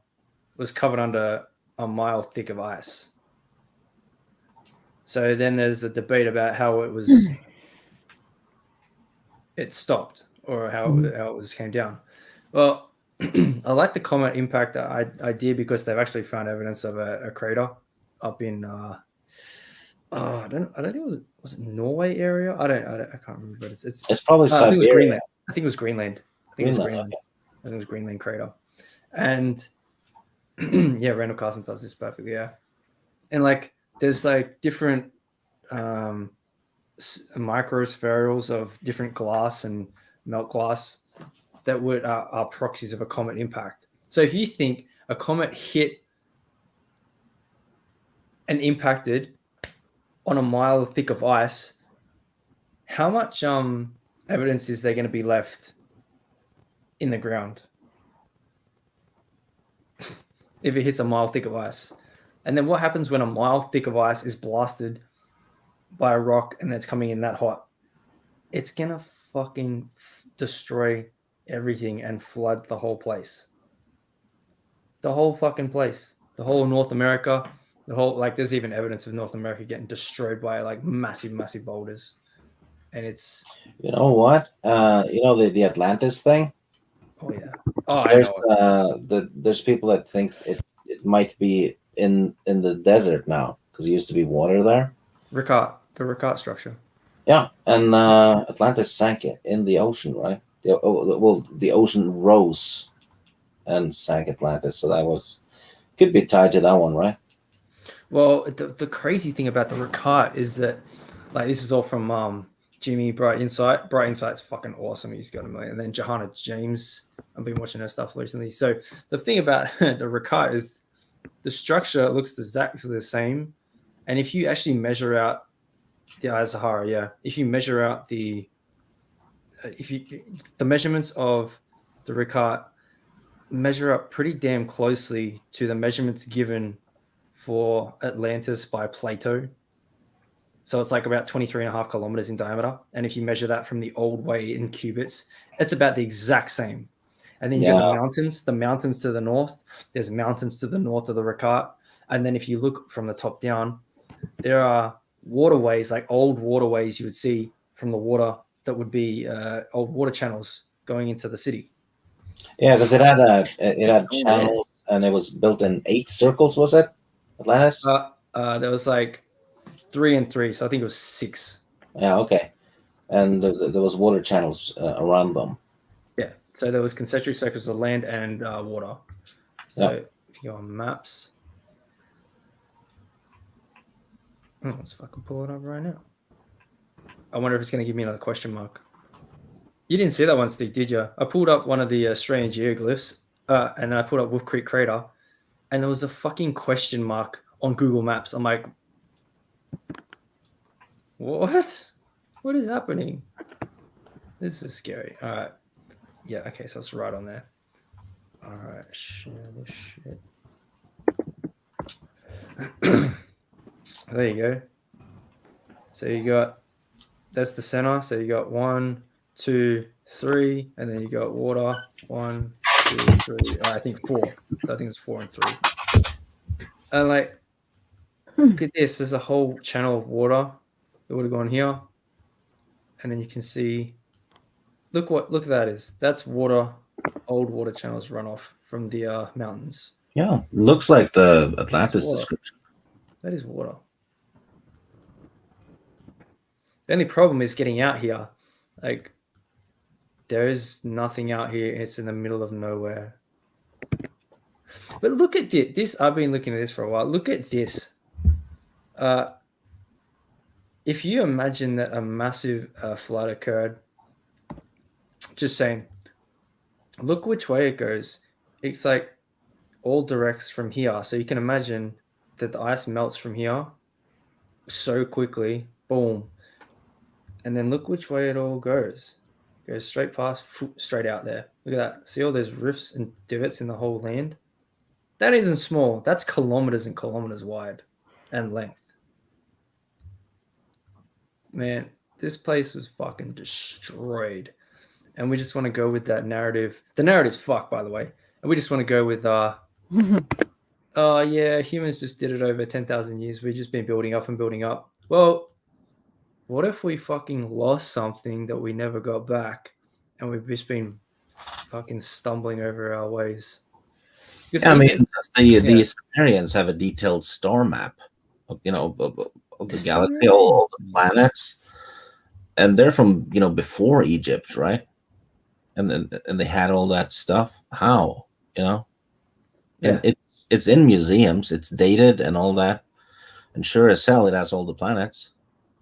was covered under a mile thick of ice. So then there's a debate about how it stopped or how it just came down. Well, I like the comet impact idea because they've actually found evidence of a crater up in I don't think it was it Norway area. I can't remember, but it's probably I think it was Siberia. Greenland. I think it was Greenland. I think it was Greenland crater. And yeah, Randall Carlson does this perfectly. Yeah, and like there's like different microspherules of different glass and melt glass that are proxies of a comet impact. So if you think a comet hit and impacted on a mile thick of ice, how much evidence is there going to be left in the ground if it hits a mile thick of ice? And then what happens when a mile thick of ice is blasted by a rock and it's coming in that hot? It's going to fucking destroy everything and flood the whole place. The whole fucking place. The whole North America. The whole, like, there's even evidence of North America getting destroyed by like massive boulders. And it's, you know what? The Atlantis thing. Oh yeah. Oh, I know. There's people that think it might be in the desert now because there used to be water there. The Ricard structure. Yeah, and Atlantis sank in the ocean, right? The ocean rose and sank Atlantis, so that could be tied to that one, right? Well, the crazy thing about the Ricard is that, like, this is all from Jimmy Bright Insight. Bright Insight's fucking awesome. He's got a million. And then Johanna James, I've been watching her stuff recently. So the thing about the Ricard is the structure looks exactly the same. And if you actually measure out the Sahara, yeah, if you measure out the measurements of the Ricard measure up pretty damn closely to the measurements given for Atlantis by Plato. So it's like about 23.5 kilometers in diameter. And if you measure that from the old way in cubits, it's about the exact same. And then you get the mountains to the north. There's mountains to the north of the Ricard. And then if you look from the top down, there are waterways, like old waterways you would see from the water that would be old water channels going into the city. Yeah, because it had channels and it was built in 8 circles, was it? Atlantis? There was like 3 and 3, so I think it was 6. Yeah, okay. And there was water channels around them. Yeah, so there was concentric circles of land and water. So if you go on maps, let's fucking pull it up right now. I wonder if it's going to give me another question mark. You didn't see that one, Steve, did you? I pulled up one of the Australian geoglyphs, and then I pulled up Wolf Creek Crater, and there was a fucking question mark on Google Maps. I'm like, what? What is happening? This is scary. All right. Yeah, okay, so it's right on there. All right, share this shit. There you go. So you got, that's the center. So you got 1, 2, 3, and then you got water. 1, 2, 3. I think 4. I think it's 4 and 3. And like, look at this. There's a whole channel of water that would have gone here, and then you can see. Look at that is. That's water. Old water channels run off from the mountains. Yeah, looks like the Atlantis description. That is water. The only problem is getting out here. Like, there is nothing out here. It's in the middle of nowhere. But look at this. I've been looking at this for a while. Look at this. If you imagine that a massive flood occurred, just saying, look which way it goes. It's like all directs from here. So you can imagine that the ice melts from here so quickly. Boom. And then look which way it all goes. It goes straight past, straight out there. Look at that. See all those rifts and divots in the whole land? That isn't small. That's kilometers and kilometers wide and length. Man, this place was fucking destroyed. And we just want to go with that narrative. The narrative's fucked, by the way. And we just want to go with, oh, yeah, humans just did it over 10,000 years. We've just been building up and building up. Well, what if we fucking lost something that we never got back and we've just been fucking stumbling over our ways? Yeah, I mean, the Sumerians have a detailed star map, of the galaxy, all the planets. And they're from, before Egypt, right? and they had all that stuff. How, you know? And Yeah. it's in museums. It's dated and all that. And sure as hell, it has all the planets.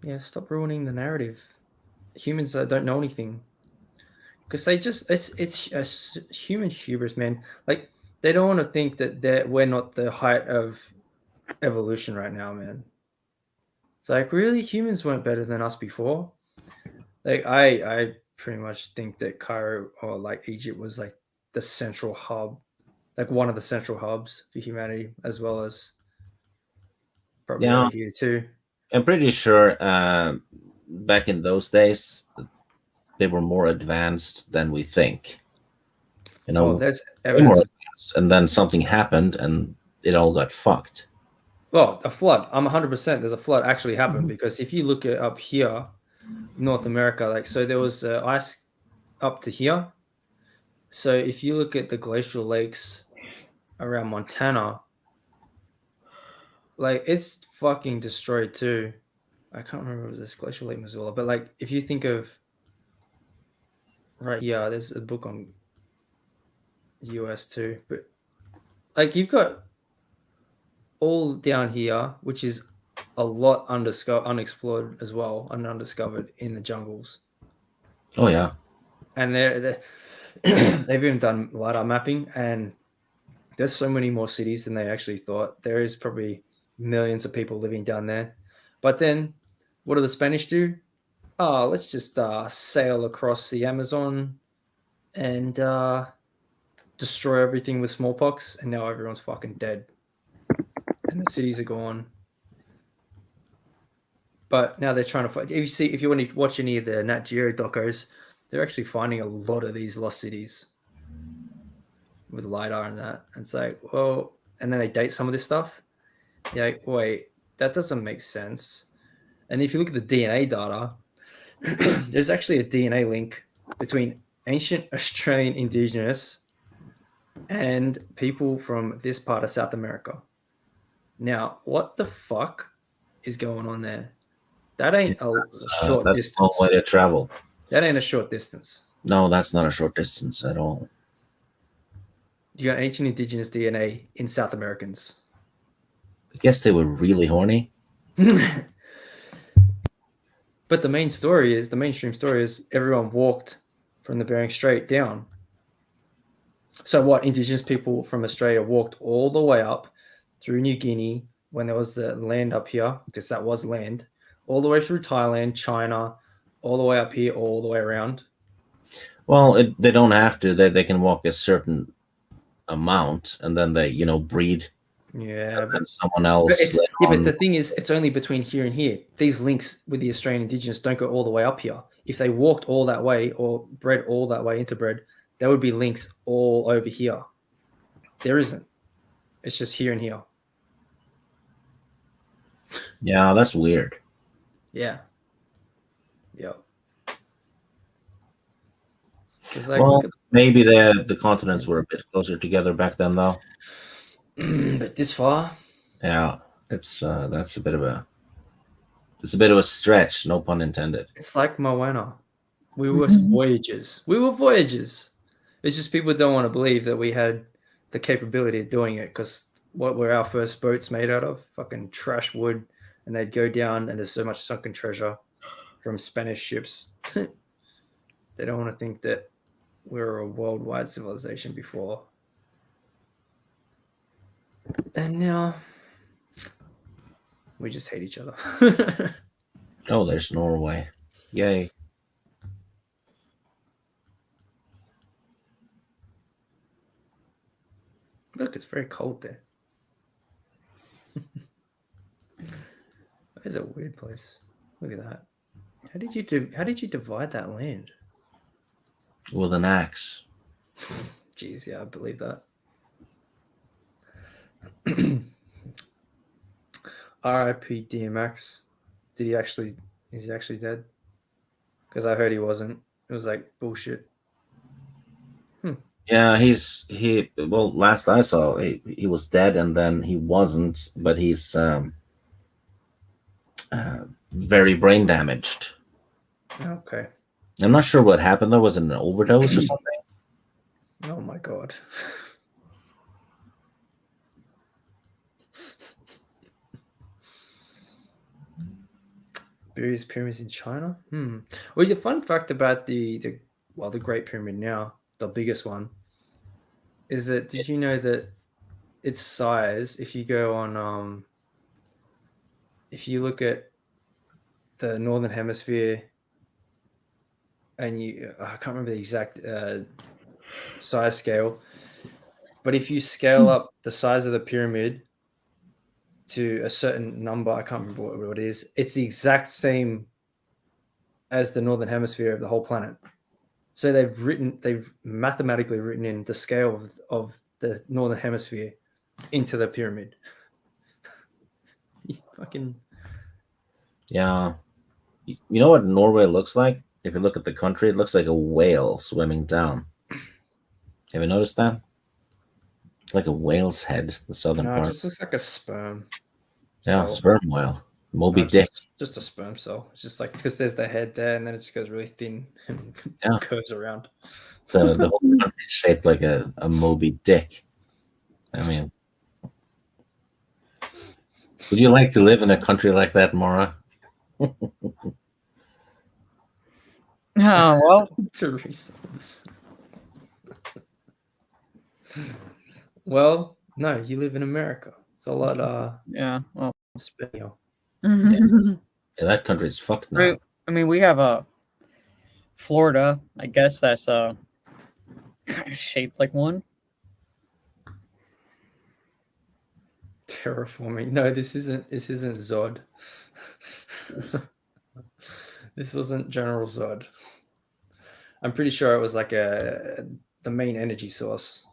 Yeah, stop ruining the narrative. Humans don't know anything because they just it's human hubris, man. Like they don't want to think that we're not the height of evolution right now, man. It's like really humans weren't better than us before. Like I pretty much think that Cairo or like Egypt was like the central hub, like one of the central hubs for humanity, as well as probably Yeah. over here too. I'm pretty sure back in those days they were more advanced than we think. You know, Oh, there's way evidence. more advanced, and then something happened and it all got fucked. Well, a flood. I'm 100%. There's a flood actually happened because if you look at up here, North America, like so, there was ice up to here. So if you look at the glacial lakes around Montana, like it's fucking destroyed too. I can't remember if it was this glacial lake Missoula, but like if you think of right here, there's a book on US too, but like you've got all down here, which is a lot unexplored as well and undiscovered in the jungles. Oh yeah, and they've even done LiDAR mapping, and there's so many more cities than they actually thought. There is probably millions of people living down there. But then, what do the Spanish do? Oh, let's just sail across the Amazon and destroy everything with smallpox, and now everyone's fucking dead, and the cities are gone. But now they're trying to find. If you want to watch any of the Nat Geo docos, they're actually finding a lot of these lost cities with LiDAR and that. And it's like, well, and then they date some of this stuff. You're like, wait, that doesn't make sense. And if you look at the DNA data, there's actually a DNA link between ancient Australian indigenous and people from this part of South America. Now, what the fuck is going on there? That ain't a short that's distance. a long way to travel. That ain't a short distance. No, that's not a short distance at all. You got ancient indigenous DNA in South Americans. I guess they were really horny. But the mainstream story is everyone walked from the Bering Strait down. So what? Indigenous people from Australia walked all the way up through New Guinea when there was the land up here, because that was land, all the way through Thailand, China, all the way up here, all the way around. Well, they don't have to. They can walk a certain amount, and then they, breed. Yeah, but someone else. But the thing is, it's only between here and here. These links with the Australian Indigenous don't go all the way up here. If they walked all that way or bred all that way, interbred, there would be links all over here. There isn't. It's just here and here. Yeah, that's weird. Yeah. Yep. Like, well, maybe the continents were a bit closer together back then, though. But this far, yeah, it's that's a bit of a stretch, no pun intended. It's like Moana. We were voyagers. We were voyagers. It's just people don't want to believe that we had the capability of doing it, because what were our first boats made out of? Fucking trash wood, and they'd go down, and there's so much sunken treasure from Spanish ships. They don't want to think that we were a worldwide civilization before. And now we just hate each other. Oh, there's Norway. Yay. Look, it's very cold there. That is a weird place. Look at that. How did you divide that land? With an axe. Jeez, yeah, I believe that. R.I.P. DMX. Is he actually dead? Because I heard he wasn't. It was like bullshit. Yeah, well, last I saw, he was dead, and then he wasn't, but he's very brain damaged. Okay. I'm not sure what happened though. Was it an overdose or something? Oh my god. Various pyramids in China. Well, the fun fact about the Great Pyramid now, the biggest one, is that did you know that its size, if you go on if you look at the northern hemisphere and I can't remember the exact size scale, but if you scale up the size of the pyramid to a certain number, I can't remember what it is, it's the exact same as the northern hemisphere of the whole planet. So they've mathematically written in the scale of the northern hemisphere into the pyramid. You fucking Yeah. You know what Norway looks like? If you look at the country, it looks like a whale swimming down. Have you noticed that? It's like a whale's head, the southern no, it part. just looks like a sperm. Yeah, cell. sperm whale. Moby No, Dick. just a sperm cell. It's just like because there's the head there, and then it just goes really thin and Yeah. curves around. The whole country is shaped like a Moby Dick. I mean, would you like to live in a country like that, Maura? Oh, well. Teresa. Well, no, you live in America. It's a lot. Yeah. Well. Special. Yeah, that country's fucked now. I mean, we have Florida. I guess that's kind of shaped like one. Terraforming. No, this isn't Zod. This wasn't General Zod. I'm pretty sure it was like the main energy source.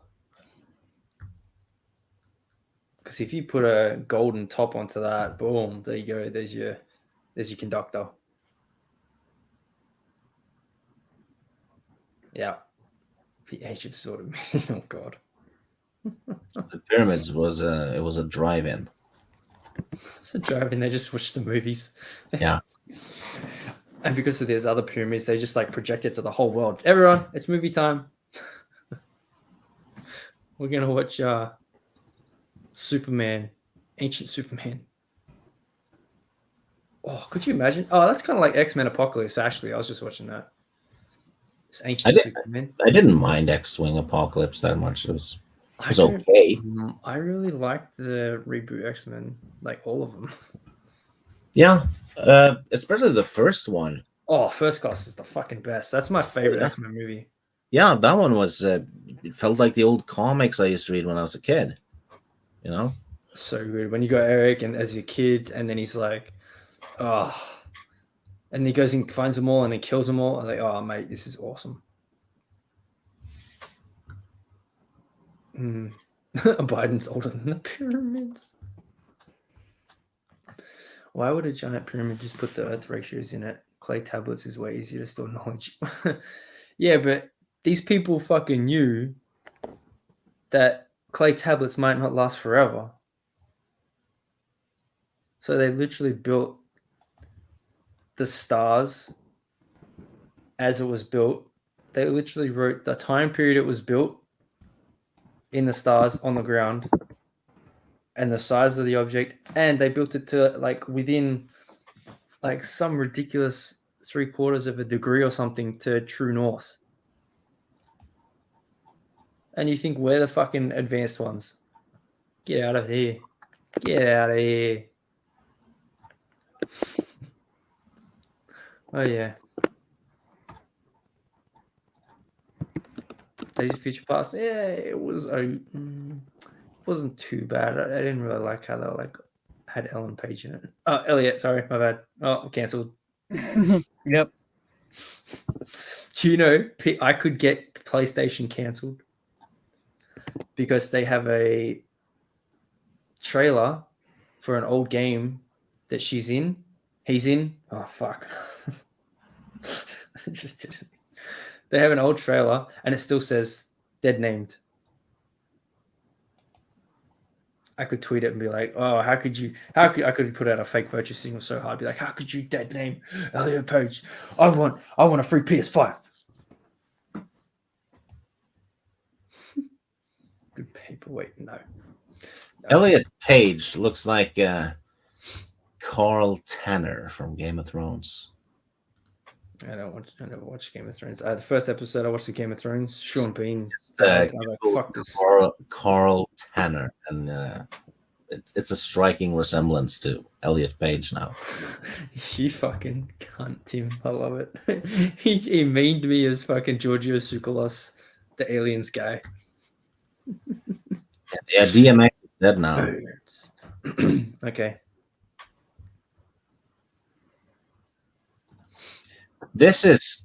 Because if you put a golden top onto that, boom, there you go. There's your conductor. Yeah. The age of sort of oh god. The pyramids was a drive-in. It's a drive-in. They just watch the movies. Yeah. And because of these other pyramids, they just like project it to the whole world. Everyone, it's movie time. We're gonna watch Superman, ancient Superman. Oh, could you imagine? Oh, that's kind of like X-Men Apocalypse. Actually, I was just watching that. It's ancient Superman. I didn't mind X-Wing Apocalypse that much. It was okay. I really liked the reboot X-Men, like all of them. Yeah, especially the first one. Oh, First Class is the fucking best. That's my favorite X-Men movie. Yeah, that one was. It felt like the old comics I used to read when I was a kid. You know, so good when you got Eric and as a kid, and then he's like, oh, and he goes and finds them all and he kills them all. I'm like, oh mate, this is awesome. Biden's older than the pyramids. Why would a giant pyramid just put the earth ratios in it? Clay tablets is way easier to store knowledge. Yeah, but these people fucking knew that clay tablets might not last forever. So they literally built the stars as it was built. They literally wrote the time period it was built in the stars on the ground and the size of the object, and they built it to like within like some ridiculous 3/4 of a degree or something to true north. And you think we're the fucking advanced ones? Get out of here! Get out of here! Oh yeah. Days of Future Past, yeah, it was. Wasn't too bad. I didn't really like how they like had Ellen Page in it. Oh, Elliot, sorry, my bad. Oh, cancelled. Yep. Do you know I could get PlayStation cancelled because they have a trailer for an old game that he's in. Oh fuck. I just didn't. They have an old trailer and it still says dead named. I could tweet it and be like, "Oh, I could put out a fake virtue signal so hard, be like, how could you dead name Elliot Page? I want a free PS5." Good paperweight, no. Elliot Page looks like Carl Tanner from Game of Thrones. I never watched Game of Thrones. The first episode I watched of Game of Thrones, Sean Bean. I was like, fuck this. Carl Tanner, and it's a striking resemblance to Elliot Page now. You fucking cunt, Tim. I love it. he memed me as fucking Giorgio Tsoukalos, the aliens guy. Yeah, DMX is dead now. Okay. This is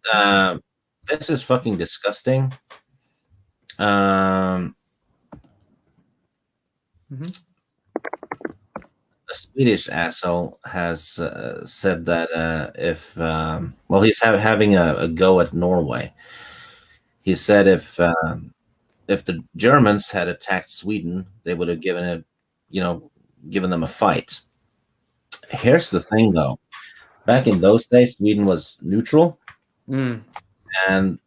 fucking disgusting. A Swedish asshole has said that if he's having a go at Norway. He said if the Germans had attacked Sweden, they would have given them a fight. Here's the thing, though. Back in those days, Sweden was neutral, and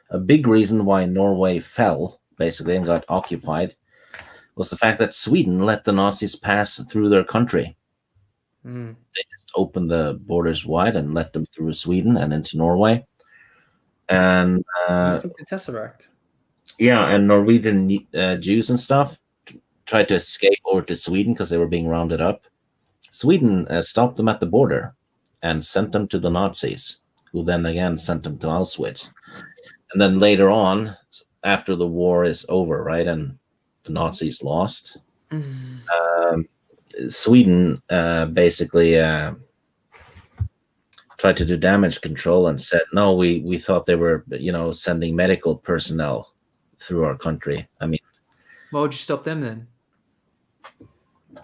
a big reason why Norway fell, basically, and got occupied, was the fact that Sweden let the Nazis pass through their country. They just opened the borders wide and let them through Sweden and into Norway. And took the Tesseract. Yeah, and Norwegian Jews and stuff tried to escape over to Sweden because they were being rounded up. Sweden stopped them at the border and sent them to the Nazis, who then again sent them to Auschwitz. And then later on, after the war is over, right, and the Nazis lost, Sweden basically tried to do damage control and said, no, we thought they were, sending medical personnel through our country. I mean, why would you stop them then?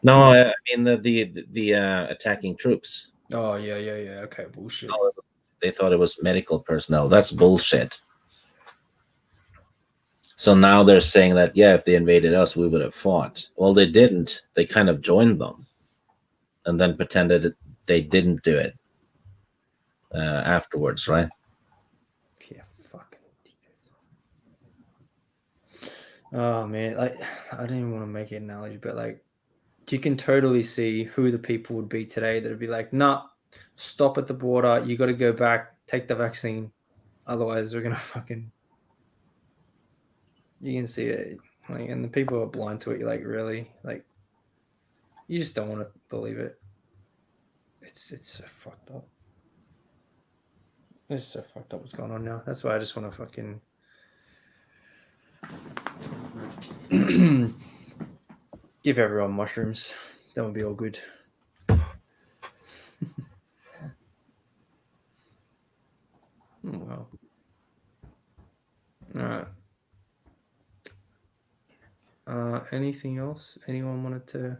No, I mean the attacking troops. Oh yeah. Okay, bullshit. They thought it was medical personnel. That's bullshit. So now they're saying that, yeah, if they invaded us, we would have fought. Well, they didn't. They kind of joined them and then pretended that they didn't do it afterwards, right? Yeah, fucking. Oh man, like I don't even want to make it an analogy, but like you can totally see who the people would be today that would be like, nah, stop at the border. You got to go back, take the vaccine. Otherwise, they're going to fucking... You can see it. Like, and the people are blind to it. You're like, really? Like, you just don't want to believe it. It's so fucked up. It's so fucked up what's going on now. That's why I just want to fucking... give everyone mushrooms. That would be all good. Oh, wow. All right. Anything else? Anyone wanted to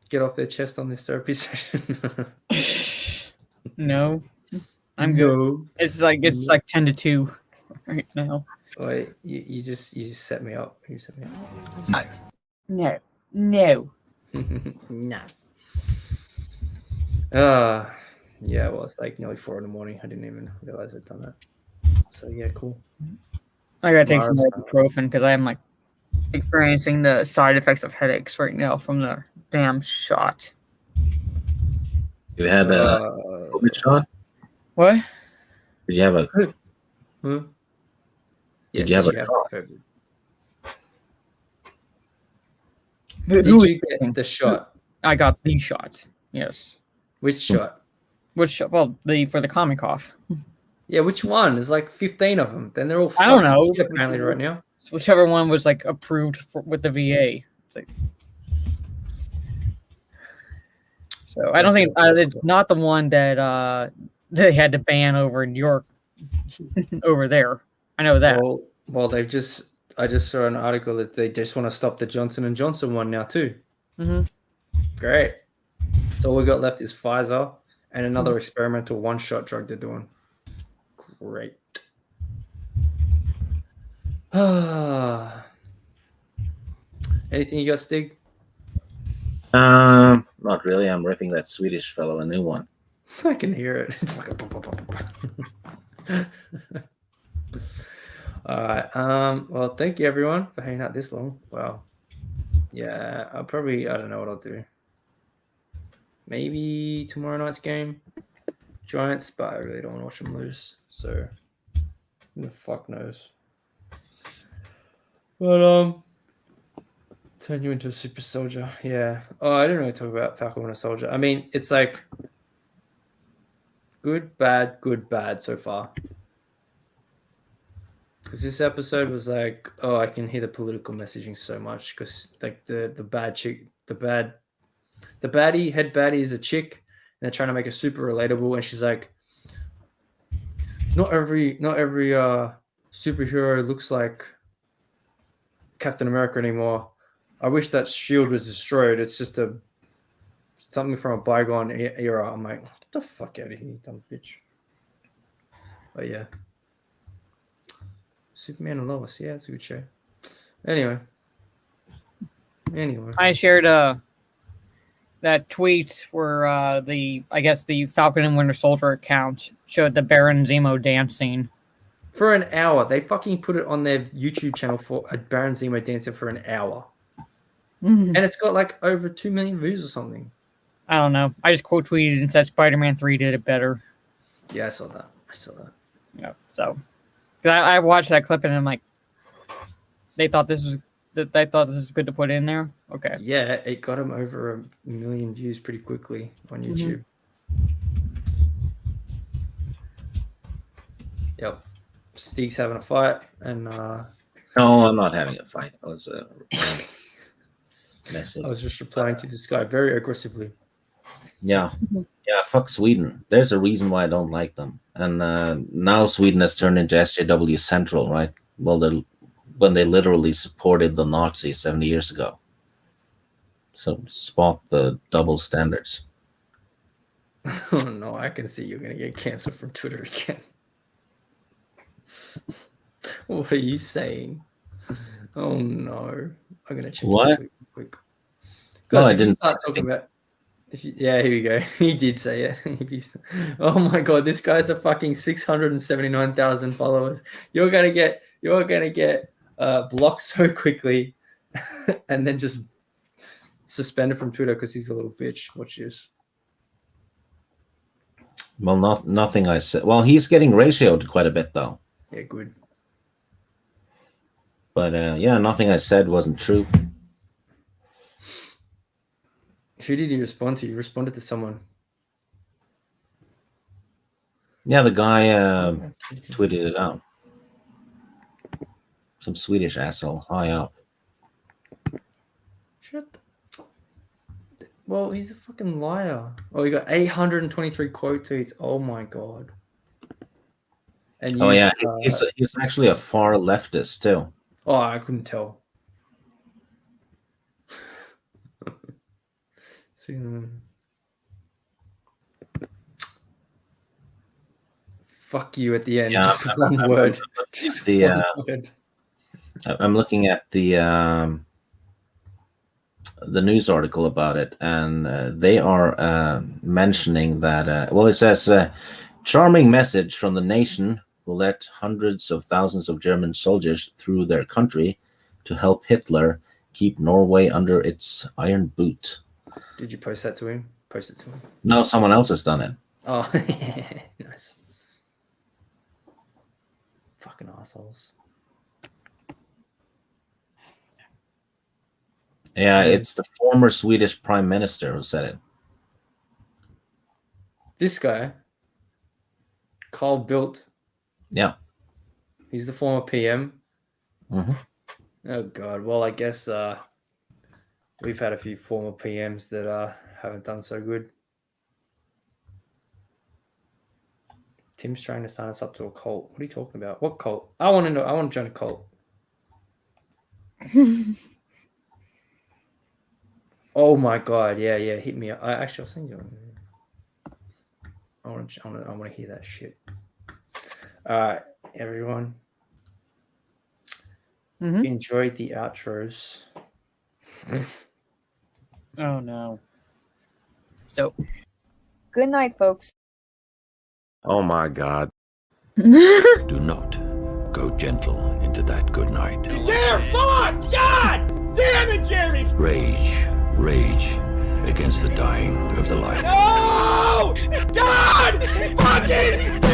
get off their chest on this therapy session? No, I'm good. It's like 10-2 right now. Wait, you just set me up. You set me up. No. No. Yeah, well, it's like nearly 4 a.m. I didn't even realize I'd done that. So yeah, cool. I gotta take some ibuprofen because I am like experiencing the side effects of headaches right now from the damn shot. You had a COVID shot? What? Did you have a? Did you have a shot? Did you get the shot? I got the shot. Yes. Which shot? Which shot? Well, for the comic cough. Yeah, which one? There's like 15 of them. Then they're all. I don't know. Apparently, right now. Whichever one was like approved with the VA. It's like. So I don't think it's not the one that they had to ban over in York. Over there, I know that. Well, I just saw an article that they just want to stop the Johnson & Johnson one now too. Great. So all we got left is Pfizer and another experimental one-shot drug they're doing. Great. Anything you got, Stig? Not really. I'm ripping that Swedish fellow a new one. I can hear it. All right. Well, thank you everyone for hanging out this long. Wow. Yeah, I don't know what I'll do. Maybe tomorrow night's game, Giants, but I really don't want to watch them lose. So, who the fuck knows? But turn you into a super soldier. Yeah. Oh, I didn't really talk about Falcon Winter Soldier. I mean, it's like good, bad so far. Because this episode was like, oh, I can hear the political messaging so much. Because like the bad chick, the head baddie is a chick, and they're trying to make her super relatable. And she's like, not every superhero looks like Captain America anymore. I wish that shield was destroyed. It's just something from a bygone era. I'm like, what the fuck out of here, you dumb bitch. But yeah. Superman and Lois. Yeah, it's a good show. Anyway. I shared that tweet where the Falcon and Winter Soldier account showed the Baron Zemo dance scene. For an hour. They fucking put it on their YouTube channel for a Baron Zemo dancer for an hour. And it's got like over 2 million views or something. I don't know. I just quote tweeted and said Spider-Man 3 did it better. Yeah, I saw that. Yeah. So, I watched that clip and I'm like, they thought this was good to put in there. Okay. Yeah, it got him over 1 million views pretty quickly on YouTube. Yep. Stig's having a fight, and no, I'm not having a fight. I was message. I was just replying to this guy very aggressively. Yeah, fuck Sweden. There's a reason why I don't like them. And now Sweden has turned into SJW Central, right? Well, when they literally supported the Nazis 70 years ago. So spot the double standards. Oh no, I can see you're gonna get canceled from Twitter again. What are you saying? Oh no, I'm gonna check what? This real quick. Guys, I didn't start talking about. Yeah, here we go. He did say it. Oh my god, this guy's a fucking 679,000 followers. You're gonna get blocked so quickly, and then just suspended from Twitter because he's a little bitch. Watch this. Well, nothing I said. Well, he's getting ratioed quite a bit though. Yeah, good. But yeah, nothing I said wasn't true. Who did you respond to? You responded to someone. Yeah, the guy tweeted it out. Some Swedish asshole high up. Shut the... Well, he's a fucking liar. Oh, he got 823 quote tweets. Oh my god. And oh yeah, he's actually a far leftist too. Oh, I couldn't tell. Fuck you at the end. Yeah, just one word. I'm looking at the news article about it, and they are mentioning that. Well, it says, "Charming message from the nation who let hundreds of thousands of German soldiers through their country to help Hitler keep Norway under its iron boot." Did you post that to him? Post it to him. No, someone else has done it. Oh, nice. Fucking assholes. Yeah, it's the former Swedish Prime Minister who said it. This guy, Carl Bildt. Yeah. He's the former PM. Mm-hmm. Oh, God. Well, I guess we've had a few former PMs that haven't done so good. Tim's trying to sign us up to a cult. What are you talking about? What cult? I want to know. I want to join a cult. Oh my god! Yeah, hit me up. Actually, I'll send you one. I want to hear that shit. All right, everyone. Enjoy the outros. Oh no. So, good night, folks. Oh my God. Do not go gentle into that good night. Damn, fuck! God! Damn it, Jeremy! Rage against the dying of the light. No! God! Fucking